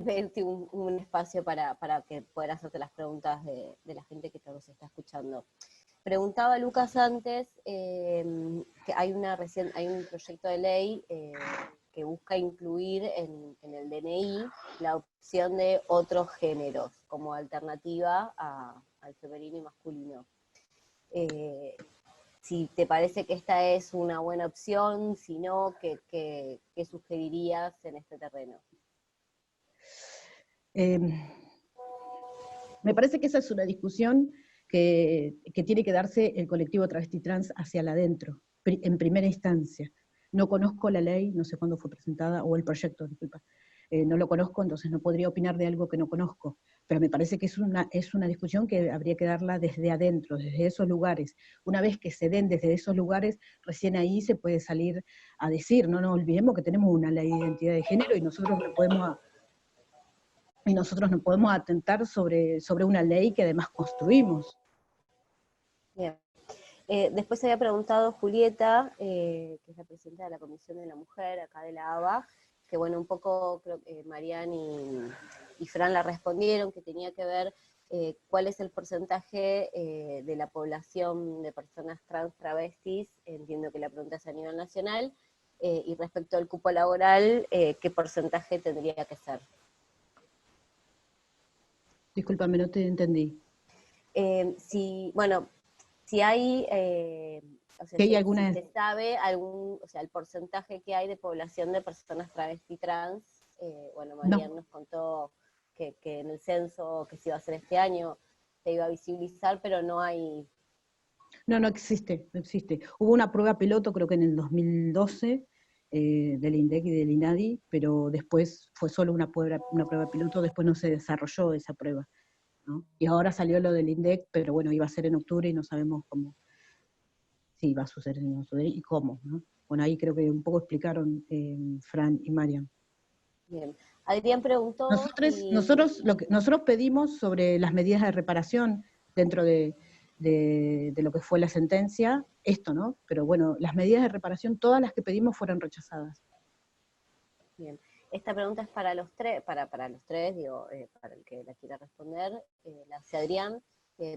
Speaker 2: pedirte un espacio para que puedas hacerte las preguntas de la gente que nos está escuchando. Preguntaba Lucas antes que hay un proyecto de ley que busca incluir en el DNI la opción de otros géneros como alternativa al femenino y masculino. Si te parece que esta es una buena opción, si no, ¿qué sugerirías en este terreno?
Speaker 5: Me parece que esa es una discusión que tiene que darse el colectivo travesti trans hacia adentro, en primera instancia. No conozco la ley, no sé cuándo fue presentada, o el proyecto, disculpa. No lo conozco, entonces no podría opinar de algo que no conozco, pero me parece que es una discusión que habría que darla desde adentro, desde esos lugares. Una vez que se den desde esos lugares, recién ahí se puede salir a decir, no olvidemos que tenemos una ley de identidad de género y nosotros no podemos atentar sobre una ley que además construimos.
Speaker 2: Bien. Después había preguntado Julieta, que es la presidenta de la Comisión de la Mujer, acá de la ABA, que bueno, un poco creo que Marian y Fran la respondieron, que tenía que ver cuál es el porcentaje de la población de personas trans travestis, entiendo que la pregunta es a nivel nacional, y respecto al cupo laboral, ¿qué porcentaje tendría que ser?
Speaker 5: Discúlpame, no te entendí.
Speaker 2: Si hay, o sea,
Speaker 5: ¿hay
Speaker 2: si
Speaker 5: alguna...
Speaker 2: se sabe el porcentaje que hay de población de personas travesti trans, bueno, Marian nos contó que en el censo que se iba a hacer este año se iba a visibilizar, pero no hay...
Speaker 5: No existe, no existe. Hubo una prueba piloto, creo que en el 2012, del INDEC y del INADI, pero después fue solo una prueba piloto, después no se desarrolló esa prueba, ¿no? Y ahora salió lo del INDEC, pero bueno, iba a ser en octubre y no sabemos cómo, si va a suceder o no suceder y cómo, ¿no? Bueno, ahí creo que un poco explicaron Fran y Marian.
Speaker 2: Bien. Adrián preguntó...
Speaker 5: Nosotros pedimos sobre las medidas de reparación dentro de lo que fue la sentencia, esto, ¿no? Pero bueno, las medidas de reparación, todas las que pedimos fueron rechazadas.
Speaker 2: Bien. Esta pregunta es para los tres, para los tres, digo, para el que la quiera responder. La hace Adrián,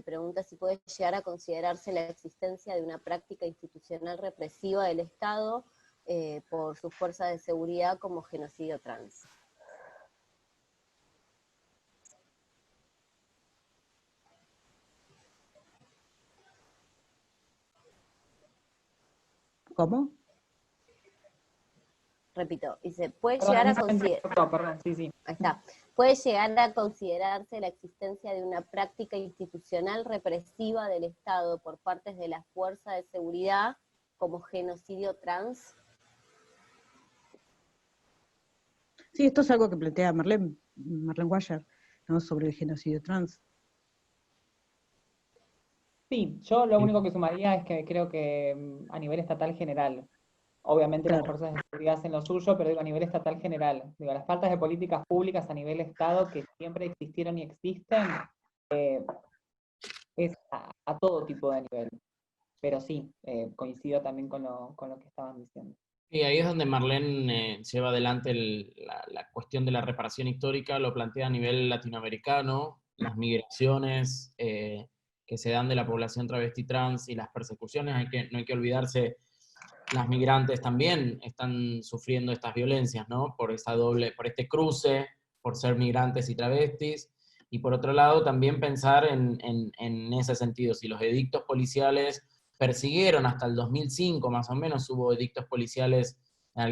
Speaker 2: pregunta si puede llegar a considerarse la existencia de una práctica institucional represiva del Estado por sus fuerzas de seguridad como genocidio trans.
Speaker 5: ¿Cómo?
Speaker 2: Repito, dice, puede llegar a considerarse la existencia de una práctica institucional represiva del Estado por parte de las fuerzas de seguridad como genocidio trans.
Speaker 5: Sí, esto es algo que plantea Marlene Guayar, ¿no? Sobre el genocidio trans.
Speaker 6: Sí, yo lo único que sumaría es que creo que a nivel estatal general, obviamente claro, las fuerzas de seguridad hacen lo suyo, pero digo a nivel estatal general, digo, las faltas de políticas públicas a nivel Estado que siempre existieron y existen, es a todo tipo de nivel. Pero sí, coincido también con lo que estaban diciendo.
Speaker 4: Y ahí es donde Marlene lleva adelante la cuestión de la reparación histórica, lo plantea a nivel latinoamericano, las migraciones que se dan de la población travesti trans y las persecuciones, no hay que olvidarse, las migrantes también están sufriendo estas violencias, ¿no? Por este cruce, por ser migrantes y travestis, y por otro lado también pensar en ese sentido, si los edictos policiales persiguieron hasta el 2005 más o menos, hubo edictos policiales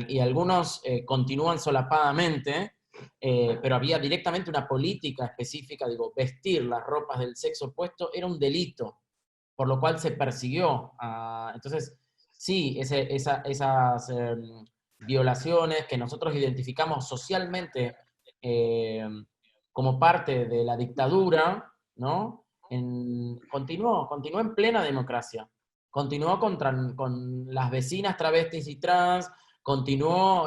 Speaker 4: y algunos continúan solapadamente, pero había directamente una política específica, digo, vestir las ropas del sexo opuesto era un delito, por lo cual se persiguió. Entonces, sí, esas violaciones que nosotros identificamos socialmente como parte de la dictadura, ¿no? Continuó en plena democracia. Continuó con las vecinas travestis y trans, continuó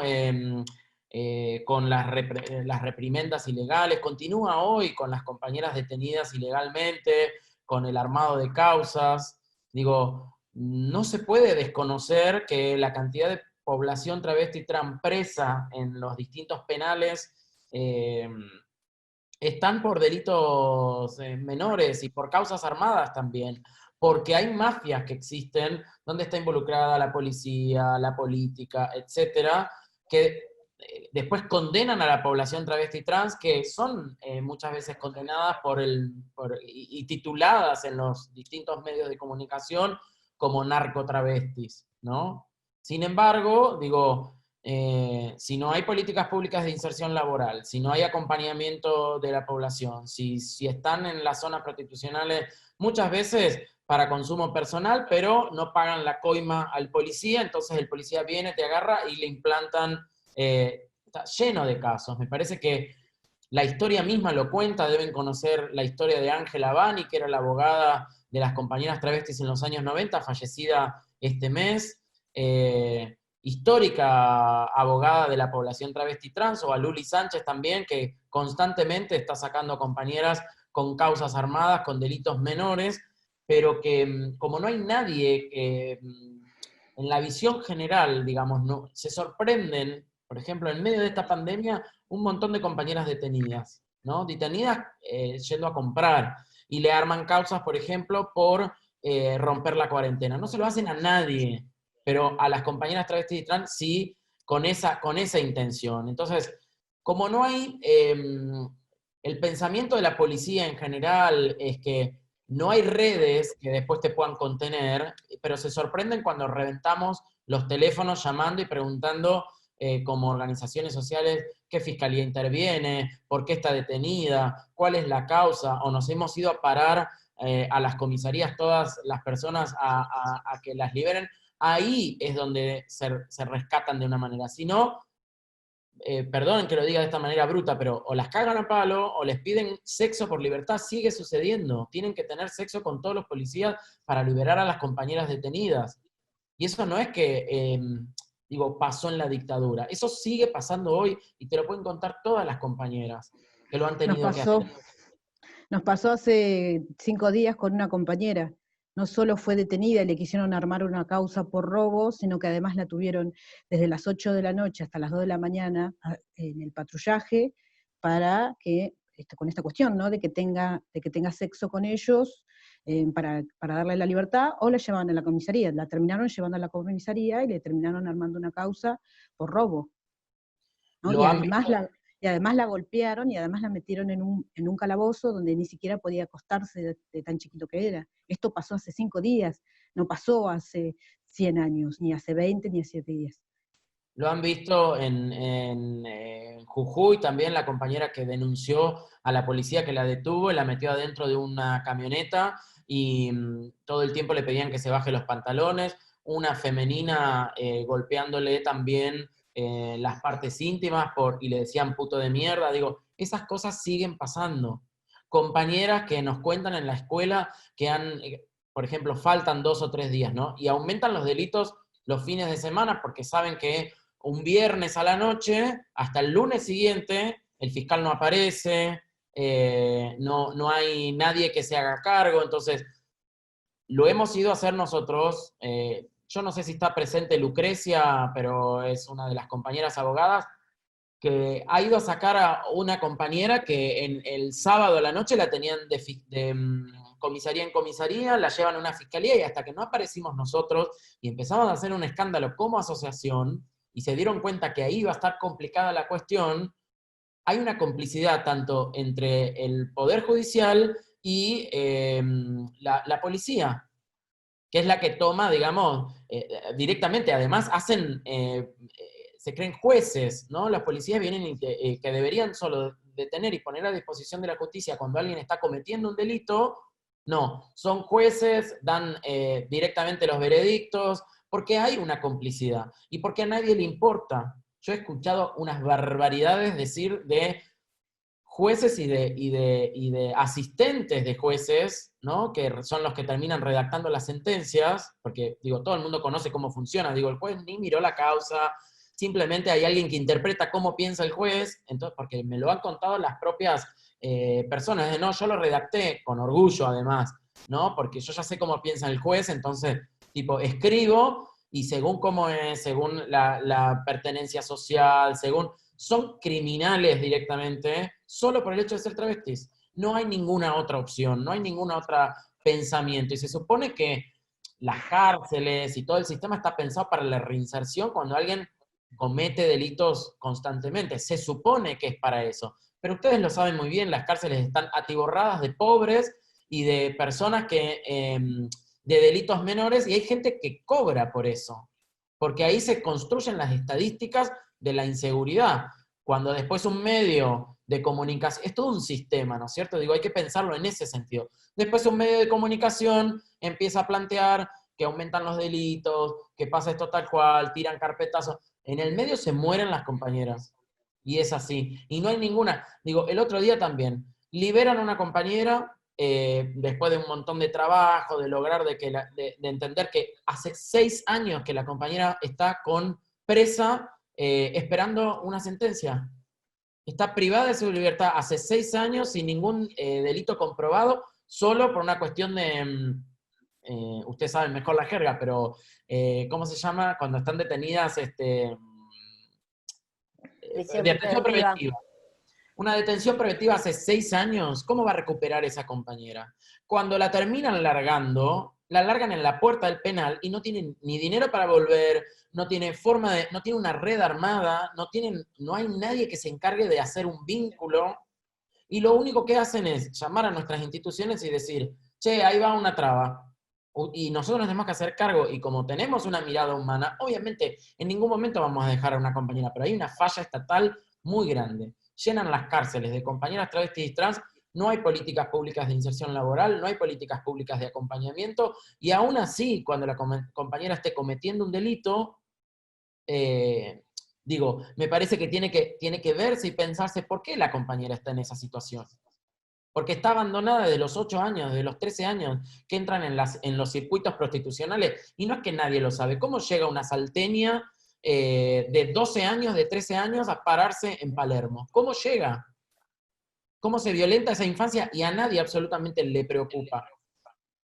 Speaker 4: con las reprimendas ilegales, continúa hoy con las compañeras detenidas ilegalmente, con el armado de causas. Digo, no se puede desconocer que la cantidad de población travesti trans presa en los distintos penales están por delitos menores y por causas armadas también, porque hay mafias que existen donde está involucrada la policía, la política, etcétera, que después condenan a la población travesti trans, que son muchas veces condenadas y tituladas en los distintos medios de comunicación como narcotravestis, ¿no? Sin embargo, digo, si no hay políticas públicas de inserción laboral, si no hay acompañamiento de la población, si están en las zonas prostitucionales muchas veces para consumo personal, pero no pagan la coima al policía, entonces el policía viene, te agarra y le implantan, está lleno de casos. Me parece que la historia misma lo cuenta, deben conocer la historia de Ángela Bani, que era la abogada de las compañeras travestis en los años 90, fallecida este mes, histórica abogada de la población travesti trans, o a Luli Sánchez también, que constantemente está sacando compañeras con causas armadas, con delitos menores, pero que como no hay nadie en la visión general, digamos, no, se sorprenden, por ejemplo, en medio de esta pandemia, un montón de compañeras detenidas, ¿no? Detenidas yendo a comprar, y le arman causas, por ejemplo, por romper la cuarentena. No se lo hacen a nadie, pero a las compañeras travestis y trans sí, con esa intención. Entonces, como no hay, el pensamiento de la policía en general es que no hay redes que después te puedan contener, pero se sorprenden cuando reventamos los teléfonos llamando y preguntando como organizaciones sociales qué fiscalía interviene, por qué está detenida, cuál es la causa, o nos hemos ido a parar a las comisarías todas las personas a que las liberen. Ahí es donde se rescatan de una manera. Si no, perdonen que lo diga de esta manera bruta, pero o las cagan a palo o les piden sexo por libertad. Sigue sucediendo. Tienen que tener sexo con todos los policías para liberar a las compañeras detenidas. Y eso no es que, digo, pasó en la dictadura. Eso sigue pasando hoy y te lo pueden contar todas las compañeras que lo han tenido que hacer.
Speaker 5: Nos pasó hace 5 días con una compañera. No solo fue detenida y le quisieron armar una causa por robo, sino que además la tuvieron desde las 8 de la noche hasta las 2 de la mañana en el patrullaje para que, con esta cuestión, ¿no? de que tenga sexo con ellos para darle la libertad, o la llevaban a la comisaría. La terminaron llevando a la comisaría y le terminaron armando una causa por robo, ¿no? Y además la golpearon y además la metieron en un calabozo donde ni siquiera podía acostarse de tan chiquito que era. Esto pasó hace 5 días, no pasó hace 100 años, ni hace 20, ni hace 10.
Speaker 4: Lo han visto en Jujuy también, la compañera que denunció a la policía que la detuvo y la metió adentro de una camioneta y todo el tiempo le pedían que se baje los pantalones. Una femenina golpeándole también las partes íntimas y le decían puto de mierda. Digo, esas cosas siguen pasando. Compañeras que nos cuentan en la escuela que por ejemplo, faltan 2 o 3 días, ¿no? Y aumentan los delitos los fines de semana porque saben que un viernes a la noche, hasta el lunes siguiente, el fiscal no aparece, no hay nadie que se haga cargo. Entonces, lo hemos ido a hacer nosotros, yo no sé si está presente Lucrecia, pero es una de las compañeras abogadas, que ha ido a sacar a una compañera que el sábado a la noche la tenían de comisaría en comisaría, la llevan a una fiscalía y hasta que no aparecimos nosotros y empezamos a hacer un escándalo como asociación y se dieron cuenta que ahí iba a estar complicada la cuestión, hay una complicidad tanto entre el Poder Judicial y la policía, que es la que toma, digamos, directamente. Además, se creen jueces, ¿no? Los policías vienen y que deberían solo detener y poner a disposición de la justicia cuando alguien está cometiendo un delito, no, son jueces, dan directamente los veredictos, porque hay una complicidad y porque a nadie le importa. Yo he escuchado unas barbaridades decir de jueces y de asistentes de jueces, ¿no? Que son los que terminan redactando las sentencias, porque, digo, todo el mundo conoce cómo funciona, digo, el juez ni miró la causa, simplemente hay alguien que interpreta cómo piensa el juez, entonces, porque me lo han contado las propias personas, no, yo lo redacté con orgullo además, ¿no? Porque yo ya sé cómo piensa el juez, entonces, tipo, escribo, y según cómo es, según la pertenencia social, son criminales directamente, solo por el hecho de ser travestis. No hay ninguna otra opción, no hay ningún otro pensamiento. Y se supone que las cárceles y todo el sistema está pensado para la reinserción cuando alguien comete delitos constantemente. Se supone que es para eso. Pero ustedes lo saben muy bien, las cárceles están atiborradas de pobres y de personas de delitos menores, y hay gente que cobra por eso. Porque ahí se construyen las estadísticas de la inseguridad. Cuando después un medio de comunicación, es todo un sistema, ¿no es cierto? Digo, hay que pensarlo en ese sentido. Después un medio de comunicación empieza a plantear que aumentan los delitos, que pasa esto tal cual, tiran carpetazos. En el medio se mueren las compañeras. Y es así. Y no hay ninguna. Digo, el otro día también, liberan a una compañera después de un montón de trabajo, de lograr de entender que hace 6 años que la compañera está presa esperando una sentencia. Está privada de su libertad hace 6 años sin ningún delito comprobado, solo por una cuestión de, ustedes saben mejor la jerga, pero ¿cómo se llama? Cuando están detenidas, de atención preventiva. Una detención preventiva hace 6 años, ¿cómo va a recuperar esa compañera? Cuando la terminan largando, la largan en la puerta del penal y no tienen ni dinero para volver, no tiene no tiene una red armada, no hay nadie que se encargue de hacer un vínculo, y lo único que hacen es llamar a nuestras instituciones y decir, che, ahí va una traba, y nosotros nos tenemos que hacer cargo, y como tenemos una mirada humana, obviamente en ningún momento vamos a dejar a una compañera, pero hay una falla estatal muy grande. Llenan las cárceles de compañeras travestis y trans, no hay políticas públicas de inserción laboral, no hay políticas públicas de acompañamiento, y aún así, cuando la compañera esté cometiendo un delito, digo, me parece que tiene que verse y pensarse por qué la compañera está en esa situación. Porque está abandonada desde los 8 años, desde los 13 años, que entran en los circuitos prostitucionales, y no es que nadie lo sabe. ¿Cómo llega una salteña de 12 años, de 13 años, a pararse en Palermo? ¿Cómo llega? ¿Cómo se violenta esa infancia? Y a nadie absolutamente le preocupa.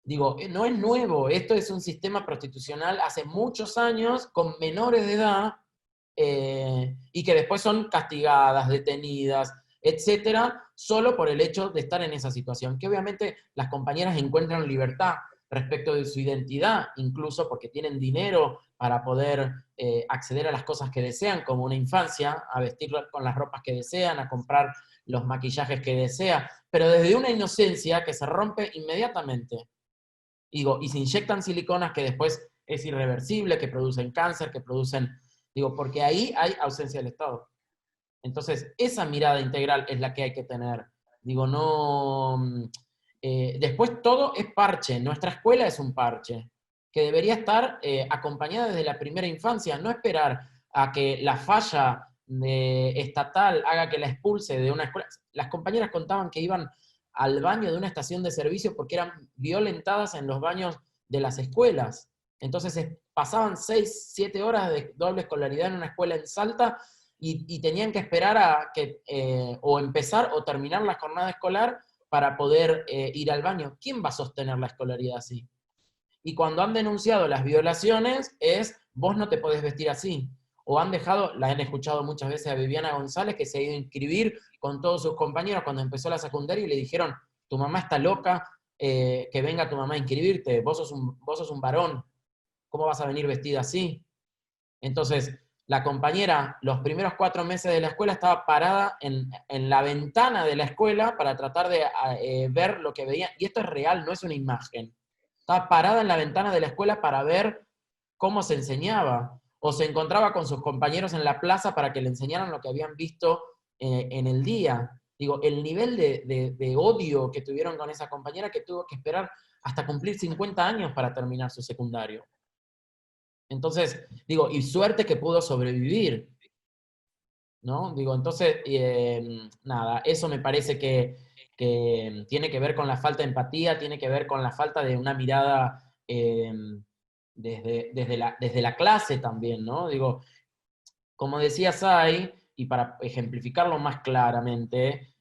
Speaker 4: Digo, no es nuevo, esto es un sistema prostitucional hace muchos años, con menores de edad, y que después son castigadas, detenidas, etcétera, solo por el hecho de estar en esa situación. Que obviamente las compañeras encuentran libertad respecto de su identidad, incluso porque tienen dinero para poder acceder a las cosas que desean, como una infancia, a vestir con las ropas que desean, a comprar los maquillajes que desean, pero desde una inocencia que se rompe inmediatamente. Digo, y se inyectan siliconas que después es irreversible, que producen cáncer, que producen... Digo, porque ahí hay ausencia del Estado. Entonces, esa mirada integral es la que hay que tener. Digo, no... después todo es parche. Nuestra escuela es un parche, que debería estar acompañada desde la primera infancia, no esperar a que la falla estatal haga que la expulse de una escuela. Las compañeras contaban que iban al baño de una estación de servicio porque eran violentadas en los baños de las escuelas. Entonces pasaban 6, 7 horas de doble escolaridad en una escuela en Salta y tenían que esperar a que o empezar o terminar la jornada escolar para poder ir al baño. ¿Quién va a sostener la escolaridad así? Y cuando han denunciado las violaciones es, vos no te podés vestir así. O han dejado, la han escuchado muchas veces a Viviana González, que se ha ido a inscribir con todos sus compañeros cuando empezó la secundaria y le dijeron, tu mamá está loca, que venga tu mamá a inscribirte, vos sos un varón, ¿cómo vas a venir vestida así? Entonces, la compañera, los primeros 4 meses de la escuela, estaba parada en la ventana de la escuela para tratar de ver lo que veía, y esto es real, no es una imagen. Estaba parada en la ventana de la escuela para ver cómo se enseñaba, o se encontraba con sus compañeros en la plaza para que le enseñaran lo que habían visto en el día. Digo, el nivel de odio que tuvieron con esa compañera, que tuvo que esperar hasta cumplir 50 años para terminar su secundario. Entonces, digo, y suerte que pudo sobrevivir, ¿no? Digo, entonces, nada, eso me parece que tiene que ver con la falta de empatía, tiene que ver con la falta de una mirada desde la clase también, ¿no? Digo, como decía Say, y para ejemplificarlo más claramente,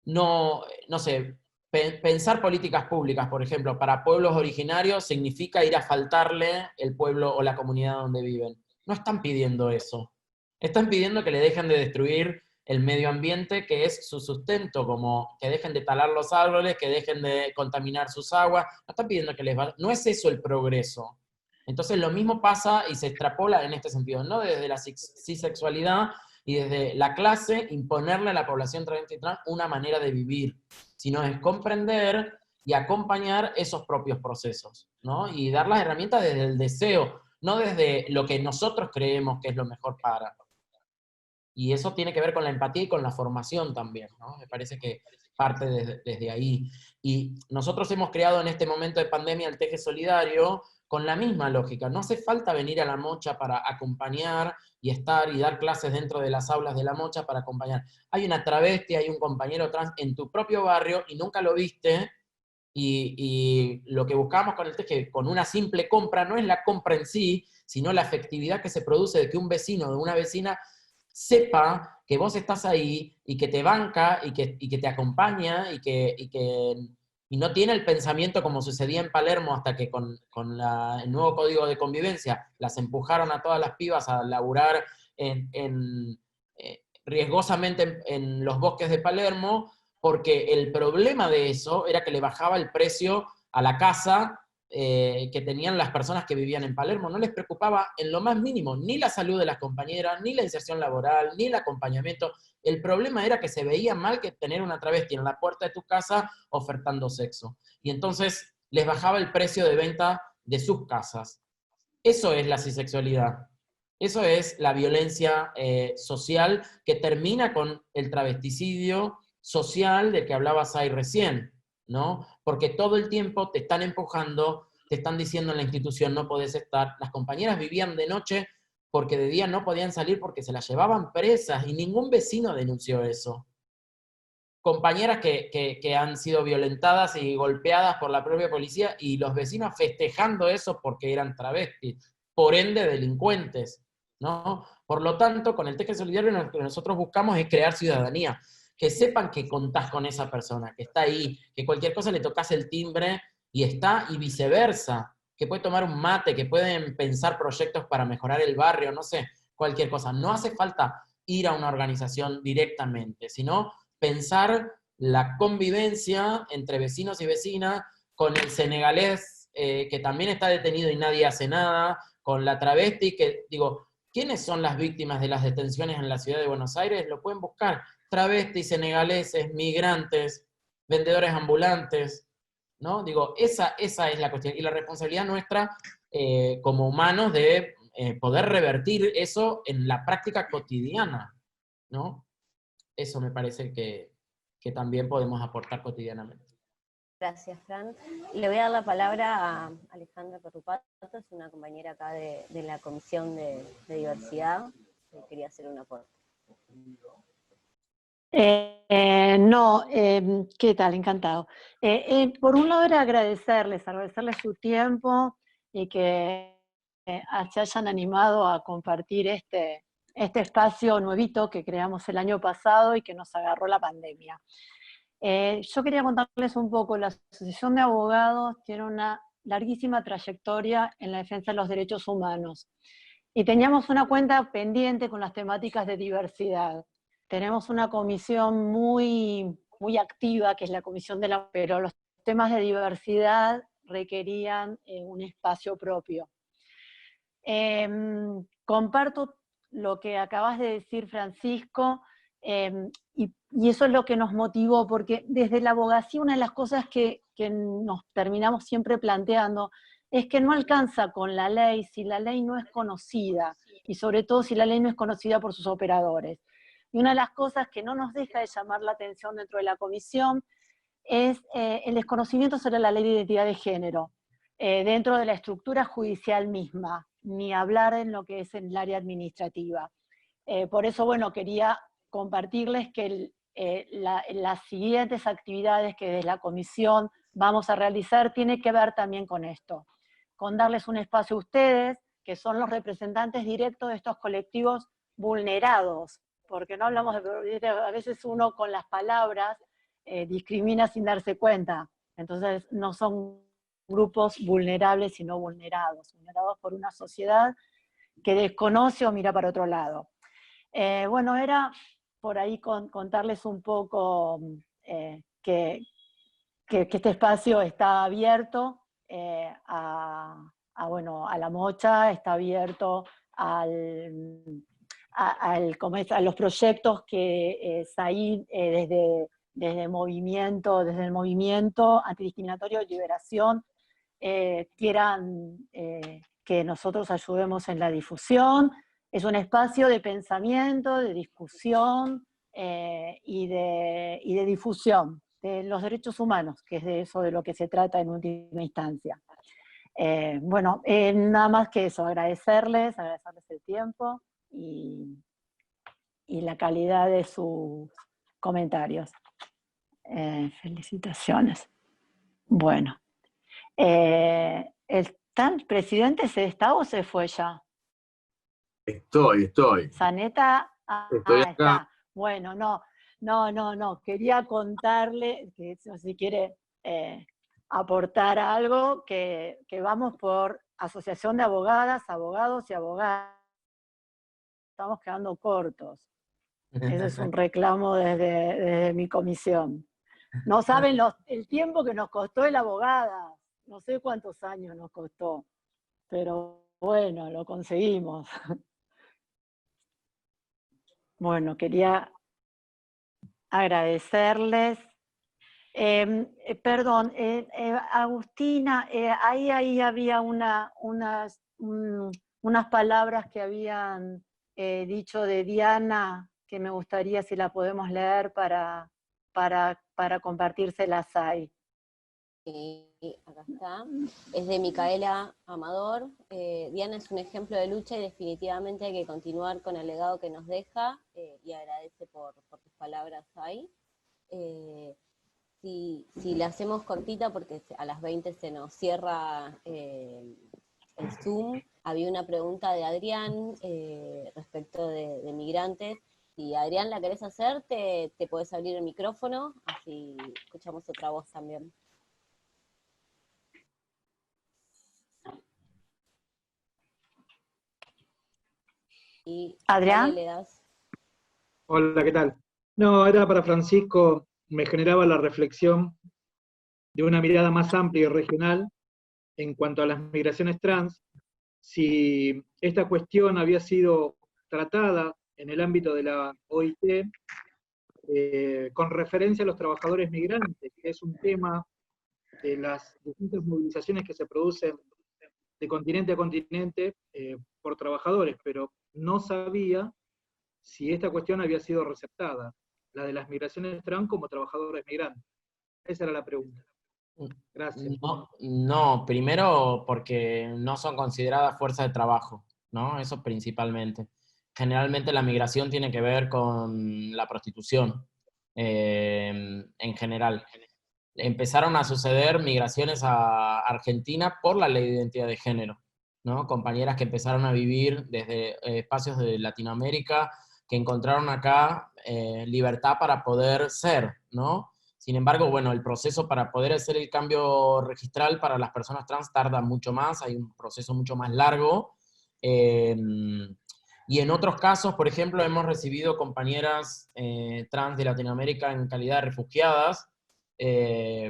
Speaker 4: no sé, pensar políticas públicas, por ejemplo, para pueblos originarios significa ir a faltarle el pueblo o la comunidad donde viven. No están pidiendo eso. Están pidiendo que le dejen de destruir el medio ambiente, que es su sustento, como que dejen de talar los árboles, que dejen de contaminar sus aguas. No están pidiendo que les va... No es eso el progreso. Entonces lo mismo pasa y se extrapola en este sentido, no desde la cisexualidad y desde la clase imponerle a la población travesti y trans una manera de vivir, sino es comprender y acompañar esos propios procesos, ¿no? Y dar las herramientas desde el deseo, no desde lo que nosotros creemos que es lo mejor para. Y eso tiene que ver con la empatía y con la formación también, ¿no? Me parece que parte desde ahí. Y nosotros hemos creado en este momento de pandemia el Teje Solidario con la misma lógica. No hace falta venir a la Mocha para acompañar y estar y dar clases dentro de las aulas de la Mocha para acompañar. Hay una travesti, hay un compañero trans en tu propio barrio y nunca lo viste, y lo que buscamos con el Teje, con una simple compra, no es la compra en sí, sino la efectividad que se produce de que un vecino o una vecina sepa que vos estás ahí y que te banca y que te acompaña y no tiene el pensamiento como sucedía en Palermo hasta que con el nuevo código de convivencia las empujaron a todas las pibas a laburar riesgosamente en los bosques de Palermo, porque el problema de eso era que le bajaba el precio a la casa que tenían las personas que vivían en Palermo. No les preocupaba en lo más mínimo ni la salud de las compañeras, ni la inserción laboral, ni el acompañamiento. El problema era que se veía mal que tener una travesti en la puerta de tu casa ofertando sexo. Y entonces les bajaba el precio de venta de sus casas. Eso es la cisexualidad. Eso es la violencia social que termina con el travesticidio social del que hablaba Say recién, ¿no? Porque todo el tiempo te están empujando, te están diciendo en la institución no podés estar. Las compañeras vivían de noche porque de día no podían salir porque se las llevaban presas y ningún vecino denunció eso. Compañeras que han sido violentadas y golpeadas por la propia policía y los vecinos festejando eso porque eran travestis, por ende delincuentes, ¿no? Por lo tanto, con el Teje Solidario lo que nosotros buscamos es crear ciudadanía, que sepan que contás con esa persona, que está ahí, que cualquier cosa le tocas el timbre y está, y viceversa, que puede tomar un mate, que pueden pensar proyectos para mejorar el barrio, no sé, cualquier cosa. No hace falta ir a una organización directamente, sino pensar la convivencia entre vecinos y vecinas, con el senegalés que también está detenido y nadie hace nada, con la travesti que, digo, ¿quiénes son las víctimas de las detenciones en la ciudad de Buenos Aires? Lo pueden buscar. Travestis, senegaleses, migrantes, vendedores ambulantes, ¿no? Digo, esa es la cuestión. Y la responsabilidad nuestra como humanos de poder revertir eso en la práctica cotidiana, ¿no? Eso me parece que también podemos aportar cotidianamente.
Speaker 2: Gracias, Fran. Le voy a dar la palabra a Alejandra Perrupato, es una compañera acá de la Comisión de Diversidad, que quería hacer un aporte.
Speaker 3: ¿Qué tal? Encantado. Por un lado era agradecerles su tiempo y que se hayan animado a compartir este espacio nuevito que creamos el año pasado y que nos agarró la pandemia. Yo quería contarles un poco, la Asociación de Abogados tiene una larguísima trayectoria en la defensa de los derechos humanos. Y teníamos una cuenta pendiente con las temáticas de diversidad. Tenemos una comisión muy activa, que es la comisión de la... Pero los temas de diversidad requerían un espacio propio. Comparto lo que acabas de decir, Francisco, y eso es lo que nos motivó, porque desde la abogacía una de las cosas que nos terminamos siempre planteando es que no alcanza con la ley si la ley no es conocida, y sobre todo si la ley no es conocida por sus operadores. Y una de las cosas que no nos deja de llamar la atención dentro de la comisión es el desconocimiento sobre la ley de identidad de género, dentro de la estructura judicial misma, ni hablar en lo que es en el área administrativa. Por eso, bueno, quería compartirles que las siguientes actividades que desde la comisión vamos a realizar tienen que ver también con esto, con darles un espacio a ustedes, que son los representantes directos de estos colectivos vulnerados, porque no hablamos de... A veces uno con las palabras discrimina sin darse cuenta, entonces no son grupos vulnerables, sino vulnerados por una sociedad que desconoce o mira para otro lado. Bueno, era por ahí contarles un poco que este espacio está abierto bueno, a la mocha, está abierto a los proyectos que SAID desde el movimiento antidiscriminatorio de liberación quieran que nosotros ayudemos en la difusión. Es un espacio de pensamiento, de discusión y de difusión de los derechos humanos, que es de eso de lo que se trata en última instancia. Bueno, nada más que eso, agradecerles el tiempo y la calidad de sus comentarios. Felicitaciones. Bueno. ¿El presidente se está o se fue ya?
Speaker 1: Estoy.
Speaker 3: Zaneta,
Speaker 1: Estoy acá.
Speaker 3: está. Bueno, no. Quería contarle, que si quiere aportar algo, que vamos por asociación de abogadas, abogados y abogadas. Estamos quedando cortos. Ese es un reclamo desde mi comisión. No saben el tiempo que nos costó el abogada. No sé cuántos años nos costó, pero bueno, lo conseguimos. Bueno, quería agradecerles. Perdón, Agustina, ahí había unas palabras que habían dicho de Diana, que me gustaría si la podemos leer para compartírselas ahí.
Speaker 2: Acá está. Es de Micaela Amador. Diana es un ejemplo de lucha y definitivamente hay que continuar con el legado que nos deja y agradece por tus palabras ahí. Si la hacemos cortita, porque a las 20 se nos cierra el Zoom, había una pregunta de Adrián respecto de migrantes. Si Adrián la querés hacer, te podés abrir el micrófono, así escuchamos otra voz también. Y
Speaker 3: Adrián.
Speaker 2: le das.
Speaker 7: Hola, ¿qué tal? No, era para Francisco, me generaba la reflexión de una mirada más amplia y regional en cuanto a las migraciones trans, si esta cuestión había sido tratada en el ámbito de la OIT con referencia a los trabajadores migrantes, que es un tema de las distintas movilizaciones que se producen de continente a continente por trabajadores, pero no sabía si esta cuestión había sido receptada, la de las migraciones trans como trabajadores migrantes. Esa era la pregunta. Gracias.
Speaker 4: No, primero porque no son consideradas fuerza de trabajo, ¿no? Eso principalmente. Generalmente la migración tiene que ver con la prostitución, en general. Empezaron a suceder migraciones a Argentina por la ley de identidad de género, ¿no? Compañeras que empezaron a vivir desde espacios de Latinoamérica, que encontraron acá libertad para poder ser, ¿no? Sin embargo, bueno, el proceso para poder hacer el cambio registral para las personas trans tarda mucho más, hay un proceso mucho más largo. Y en otros casos, por ejemplo, hemos recibido compañeras trans de Latinoamérica en calidad de refugiadas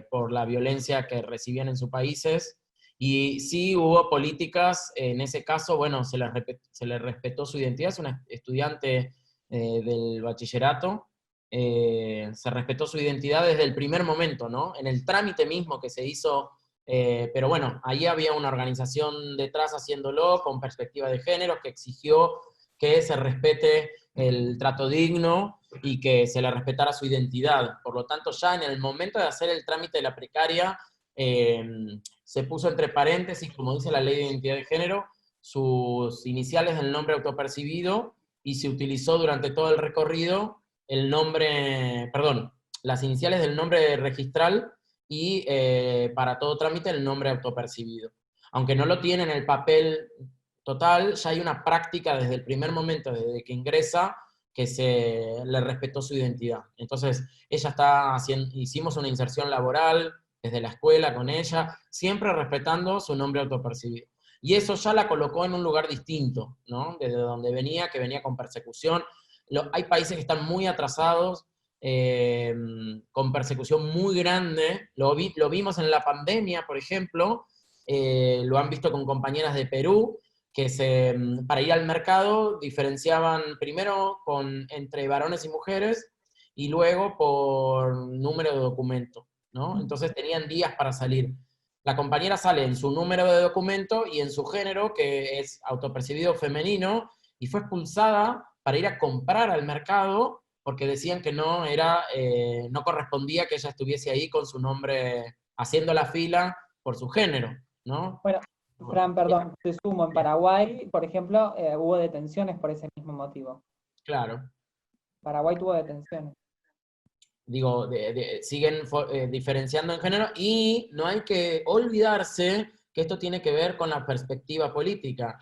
Speaker 4: por la violencia que recibían en sus países. Y sí hubo políticas, en ese caso, bueno, se le respetó su identidad, es una estudiante del bachillerato, se respetó su identidad desde el primer momento, ¿no? En el trámite mismo que se hizo, pero bueno, ahí había una organización detrás haciéndolo con perspectiva de género que exigió que se respete el trato digno y que se le respetara su identidad. Por lo tanto, ya en el momento de hacer el trámite de la precaria, se puso entre paréntesis, como dice la ley de identidad de género, sus iniciales del nombre autopercibido, y se utilizó durante todo el recorrido el nombre, perdón, las iniciales del nombre registral y para todo trámite el nombre autopercibido. Aunque no lo tiene en el papel total, ya hay una práctica desde el primer momento, desde que ingresa, que se le respetó su identidad. Entonces, ella está haciendo, hicimos una inserción laboral desde la escuela con ella, siempre respetando su nombre autopercibido. Y eso ya la colocó en un lugar distinto, ¿no? Desde donde venía, que venía con persecución. Hay países que están muy atrasados, con persecución muy grande. Lo vimos en la pandemia, por ejemplo, lo han visto con compañeras de Perú, que para ir al mercado diferenciaban primero entre varones y mujeres, y luego por número de documento, ¿no? Entonces tenían días para salir. La compañera sale en su número de documento y en su género, que es autopercibido femenino, y fue expulsada para ir a comprar al mercado porque decían que no correspondía que ella estuviese ahí con su nombre haciendo la fila por su género, ¿no?
Speaker 6: Bueno, Fran, perdón, te sumo, en Paraguay, por ejemplo, hubo detenciones por ese mismo motivo.
Speaker 4: Claro.
Speaker 6: Paraguay tuvo detenciones.
Speaker 4: Digo, siguen diferenciando en género, y no hay que olvidarse que esto tiene que ver con la perspectiva política.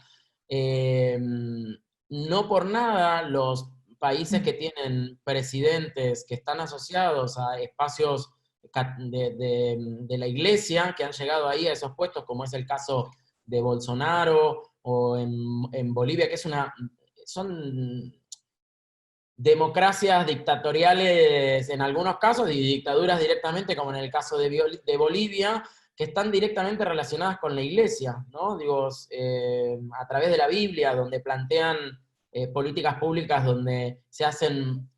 Speaker 4: No por nada los países que tienen presidentes que están asociados a espacios de la iglesia, que han llegado ahí a esos puestos, como es el caso de Bolsonaro, o en Bolivia, que son democracias dictatoriales en algunos casos, y dictaduras directamente, como en el caso de Bolivia, que están directamente relacionadas con la iglesia, ¿no? Digo, a través de la Biblia, donde plantean políticas públicas, donde se hacen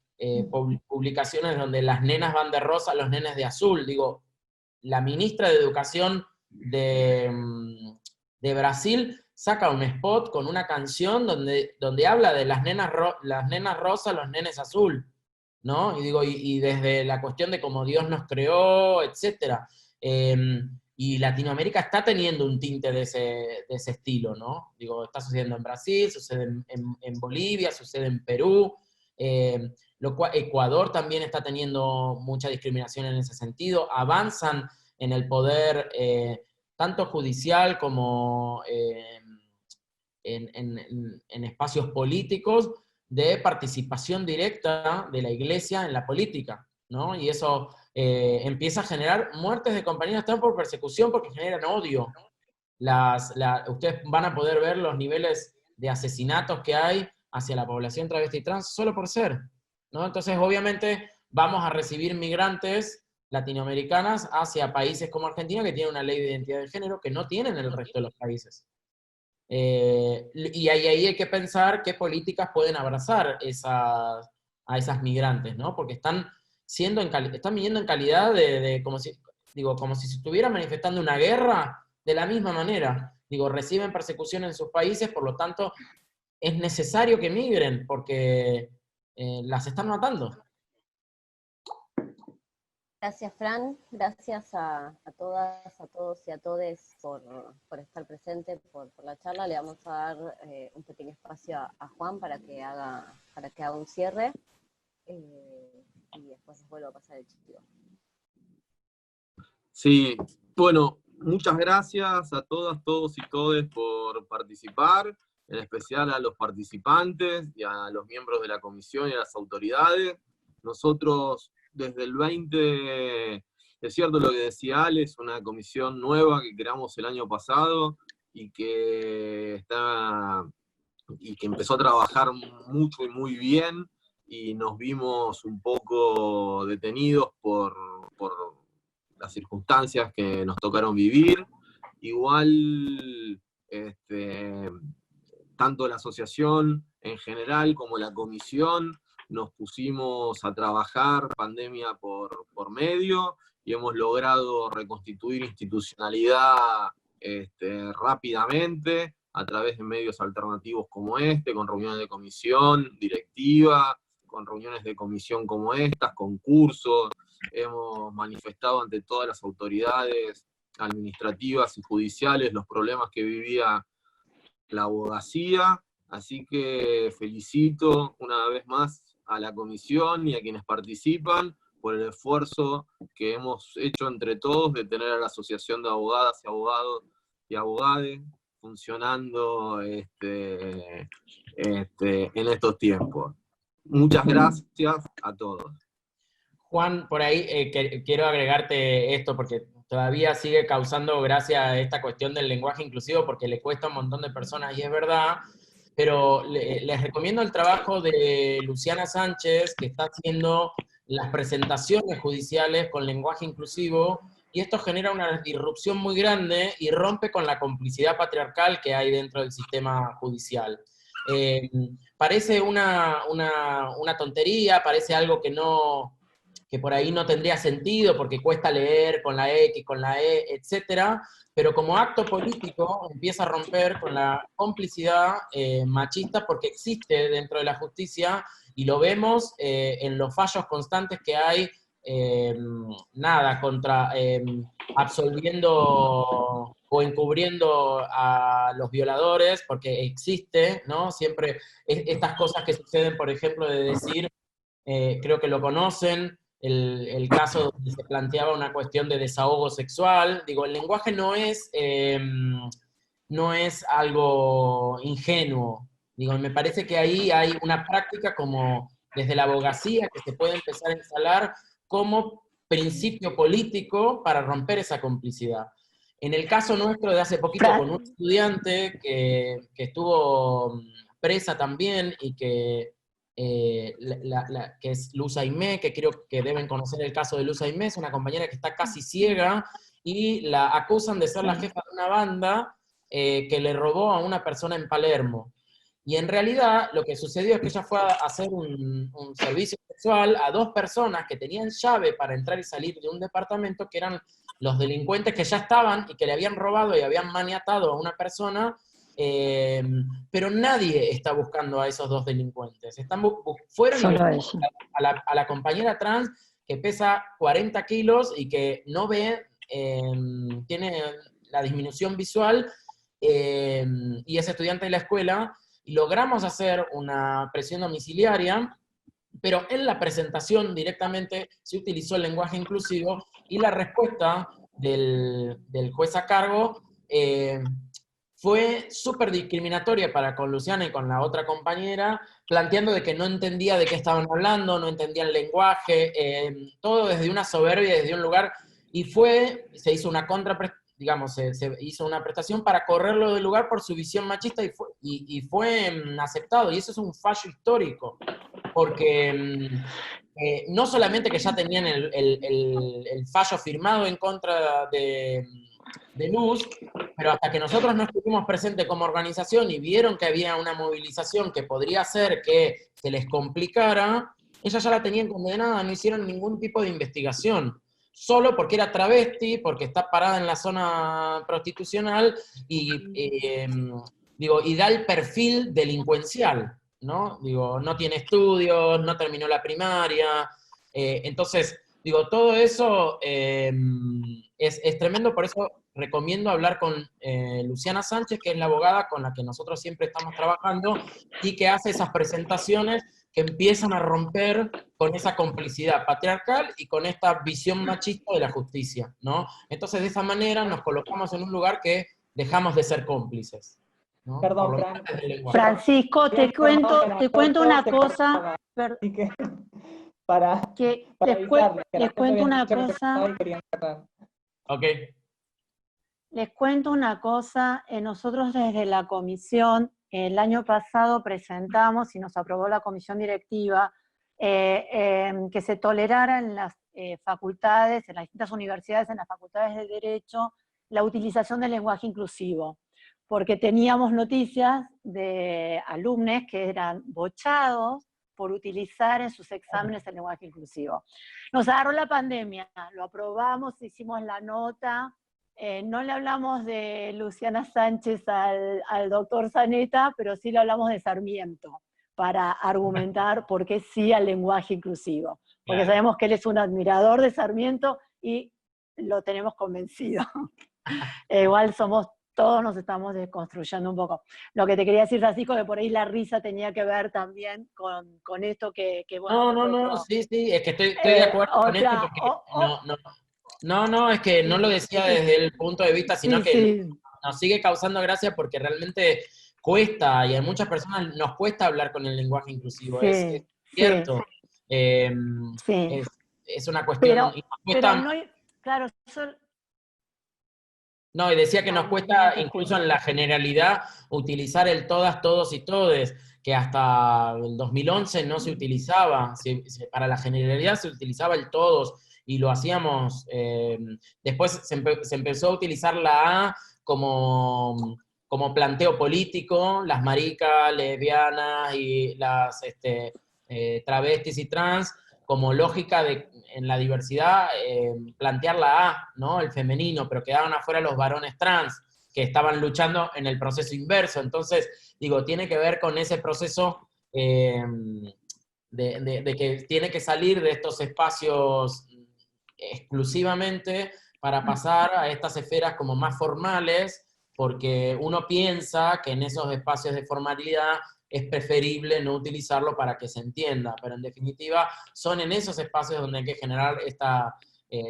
Speaker 4: publicaciones donde las nenas van de rosa, los nenes de azul. Digo, la ministra de Educación de Brasil saca un spot con una canción donde habla de las nenas rosas, los nenes azul, ¿no? Y digo, y desde la cuestión de cómo Dios nos creó, etc. Y Latinoamérica está teniendo un tinte de ese estilo, ¿no? Digo, está sucediendo en Brasil, sucede en Bolivia, sucede en Perú, Ecuador también está teniendo mucha discriminación en ese sentido, avanzan en el poder tanto judicial como en espacios políticos, de participación directa de la iglesia en la política, ¿no? Y eso empieza a generar muertes de compañeros trans por persecución, porque generan odio. Ustedes van a poder ver los niveles de asesinatos que hay hacia la población travesti trans solo por ser, ¿no? Entonces, obviamente, vamos a recibir migrantes latinoamericanas hacia países como Argentina, que tienen una ley de identidad de género que no tienen el resto de los países. Y ahí hay que pensar qué políticas pueden abrazar a esas migrantes, ¿no? Porque están viniendo en calidad como si se estuvieran manifestando una guerra, de la misma manera. Digo, reciben persecución en sus países, por lo tanto, es necesario que migren, porque las están matando.
Speaker 2: Gracias, Fran. Gracias a todas, a todos y a todes por estar presente, por la charla. Le vamos a dar un pequeño espacio a Juan para que haga un cierre, y después les vuelvo a pasar el chico.
Speaker 1: Sí, bueno, muchas gracias a todas, todos y todes por participar, en especial a los participantes y a los miembros de la comisión y a las autoridades. Nosotros desde el 20, es cierto lo que decía Ale, es una comisión nueva que creamos el año pasado y que empezó a trabajar mucho y muy bien, y nos vimos un poco detenidos por las circunstancias que nos tocaron vivir. Igual, tanto la asociación en general como la comisión nos pusimos a trabajar pandemia por medio, y hemos logrado reconstituir institucionalidad rápidamente a través de medios alternativos como este, con reuniones de comisión directiva, con reuniones de comisión como estas, concursos. Hemos manifestado ante todas las autoridades administrativas y judiciales los problemas que vivía la abogacía, así que felicito una vez más a la comisión y a quienes participan por el esfuerzo que hemos hecho entre todos de tener a la Asociación de Abogadas y Abogados y Abogades funcionando en estos tiempos. Muchas gracias a todos.
Speaker 4: Juan, por ahí quiero agregarte esto porque todavía sigue causando gracia esta cuestión del lenguaje inclusivo porque le cuesta a un montón de personas y es verdad, pero les recomiendo el trabajo de Luciana Sánchez, que está haciendo las presentaciones judiciales con lenguaje inclusivo, y esto genera una disrupción muy grande y rompe con la complicidad patriarcal que hay dentro del sistema judicial. Parece una tontería, parece algo que por ahí no tendría sentido porque cuesta leer con la X, con la E, etcétera, pero como acto político empieza a romper con la complicidad machista porque existe dentro de la justicia y lo vemos en los fallos constantes que hay, absolviendo o encubriendo a los violadores, porque existe, ¿no? Siempre estas cosas que suceden, por ejemplo, de decir, creo que lo conocen, el caso donde se planteaba una cuestión de desahogo sexual. Digo, el lenguaje no es algo ingenuo. Digo, me parece que ahí hay una práctica como desde la abogacía que se puede empezar a instalar como principio político para romper esa complicidad. En el caso nuestro de hace poquito con un estudiante que estuvo presa también y que que es Luz Aimé, que creo que deben conocer el caso de Luz Aimé, es una compañera que está casi ciega y la acusan de ser la jefa de una banda que le robó a una persona en Palermo. Y en realidad lo que sucedió es que ella fue a hacer un servicio sexual a 2 personas que tenían llave para entrar y salir de un departamento, que eran los delincuentes que ya estaban y que le habían robado y habían maniatado a una persona. Pero nadie está buscando a esos 2 delincuentes. Fueron a la compañera trans que pesa 40 kilos y que no ve, tiene la disminución visual, y es estudiante de la escuela, y logramos hacer una presión domiciliaria, pero en la presentación directamente se utilizó el lenguaje inclusivo, y la respuesta del juez a cargo fue súper discriminatoria para con Luciana y con la otra compañera, planteando de que no entendía de qué estaban hablando, no entendía el lenguaje, todo desde una soberbia, desde un lugar, y se hizo una se hizo una prestación para correrlo del lugar por su visión machista y fue aceptado, y eso es un fallo histórico, porque no solamente que ya tenían el fallo firmado en contra de Luz, pero hasta que nosotros no estuvimos presentes como organización y vieron que había una movilización que podría hacer que se les complicara, ella ya la tenían condenada, no hicieron ningún tipo de investigación, solo porque era travesti, porque está parada en la zona prostitucional y da el perfil delincuencial, ¿no? Digo, no tiene estudios, no terminó la primaria, entonces, digo, todo eso es tremendo, por eso recomiendo hablar con Luciana Sánchez, que es la abogada con la que nosotros siempre estamos trabajando y que hace esas presentaciones que empiezan a romper con esa complicidad patriarcal y con esta visión machista de la justicia, ¿no? Entonces, de esa manera nos colocamos en un lugar que dejamos de ser cómplices, ¿no?
Speaker 6: Perdón,
Speaker 3: Francisco, te cuento una cosa.
Speaker 6: para avisarles que
Speaker 3: les cuento una cosa.
Speaker 4: Ok.
Speaker 3: Les cuento una cosa, nosotros desde la comisión, el año pasado presentamos y nos aprobó la comisión directiva que se tolerara en las facultades, en las distintas universidades, en las facultades de Derecho, la utilización del lenguaje inclusivo, porque teníamos noticias de alumnos que eran bochados por utilizar en sus exámenes el lenguaje inclusivo. Nos agarró la pandemia, lo aprobamos, hicimos la nota. No le hablamos de Luciana Sánchez al doctor Zaneta, pero sí le hablamos de Sarmiento, para argumentar por qué sí al lenguaje inclusivo. Porque sabemos que él es un admirador de Sarmiento y lo tenemos convencido. Igual todos nos estamos desconstruyendo un poco. Lo que te quería decir, Francisco, que por ahí la risa tenía que ver también con esto que bueno...
Speaker 4: No, sí, es que estoy de acuerdo con esto porque no, es que no lo decía desde el punto de vista, sino que nos sigue causando gracia porque realmente cuesta, y a muchas personas nos cuesta hablar con el lenguaje inclusivo, es cierto. Es una cuestión...
Speaker 3: Claro,
Speaker 4: no, y decía que nos cuesta, incluso en la generalidad, utilizar el todas, todos y todes, que hasta el 2011 no se utilizaba. Para la generalidad se utilizaba el todos, y lo hacíamos. Después se empezó a utilizar la A como planteo político, las maricas, lesbianas y las travestis y trans, como lógica en la diversidad, plantear la A, ¿no? El femenino, pero quedaban afuera los varones trans, que estaban luchando en el proceso inverso. Entonces, digo, tiene que ver con ese proceso de que tiene que salir de estos espacios exclusivamente para pasar a estas esferas como más formales, porque uno piensa que en esos espacios de formalidad es preferible no utilizarlo para que se entienda, pero en definitiva son en esos espacios donde hay que generar esta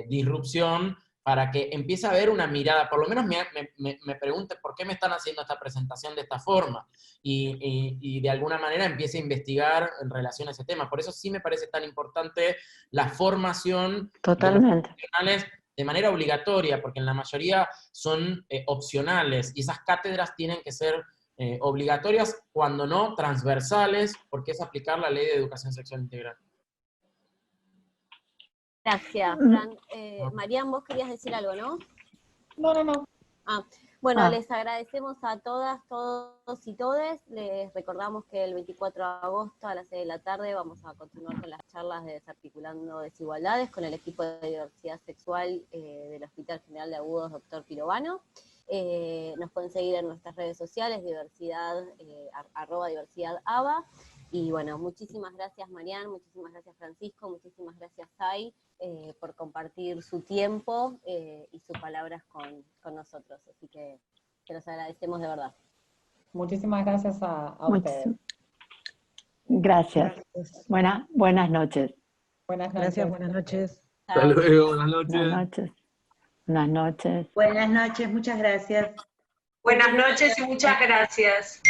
Speaker 4: disrupción para que empiece a haber una mirada, por lo menos me pregunte por qué me están haciendo esta presentación de esta forma, y de alguna manera empiece a investigar en relación a ese tema. Por eso sí me parece tan importante la formación de los profesionales de manera obligatoria, porque en la mayoría son opcionales, y esas cátedras tienen que ser obligatorias, cuando no transversales, porque es aplicar la Ley de Educación Sexual Integral.
Speaker 2: Gracias, Fran. Marian, vos querías decir algo, ¿no?
Speaker 6: No.
Speaker 2: Bueno, les agradecemos a todas, todos y todes. Les recordamos que el 24 de agosto a las 6 de la tarde vamos a continuar con las charlas de Desarticulando Desigualdades con el equipo de diversidad sexual del Hospital General de Agudos, Dr. Pirovano. Nos pueden seguir en nuestras redes sociales, @diversidadaba. Y bueno, muchísimas gracias Marian, muchísimas gracias Francisco, muchísimas gracias Sai por compartir su tiempo y sus palabras con nosotros. Así que los agradecemos de verdad.
Speaker 6: Muchísimas gracias a ustedes.
Speaker 3: Gracias. Buenas noches.
Speaker 6: Buenas noches.
Speaker 5: Gracias, buenas noches.
Speaker 1: Hasta luego, buenas noches.
Speaker 3: Buenas noches. Buenas noches.
Speaker 8: Buenas noches, muchas gracias.
Speaker 9: Buenas noches y muchas gracias.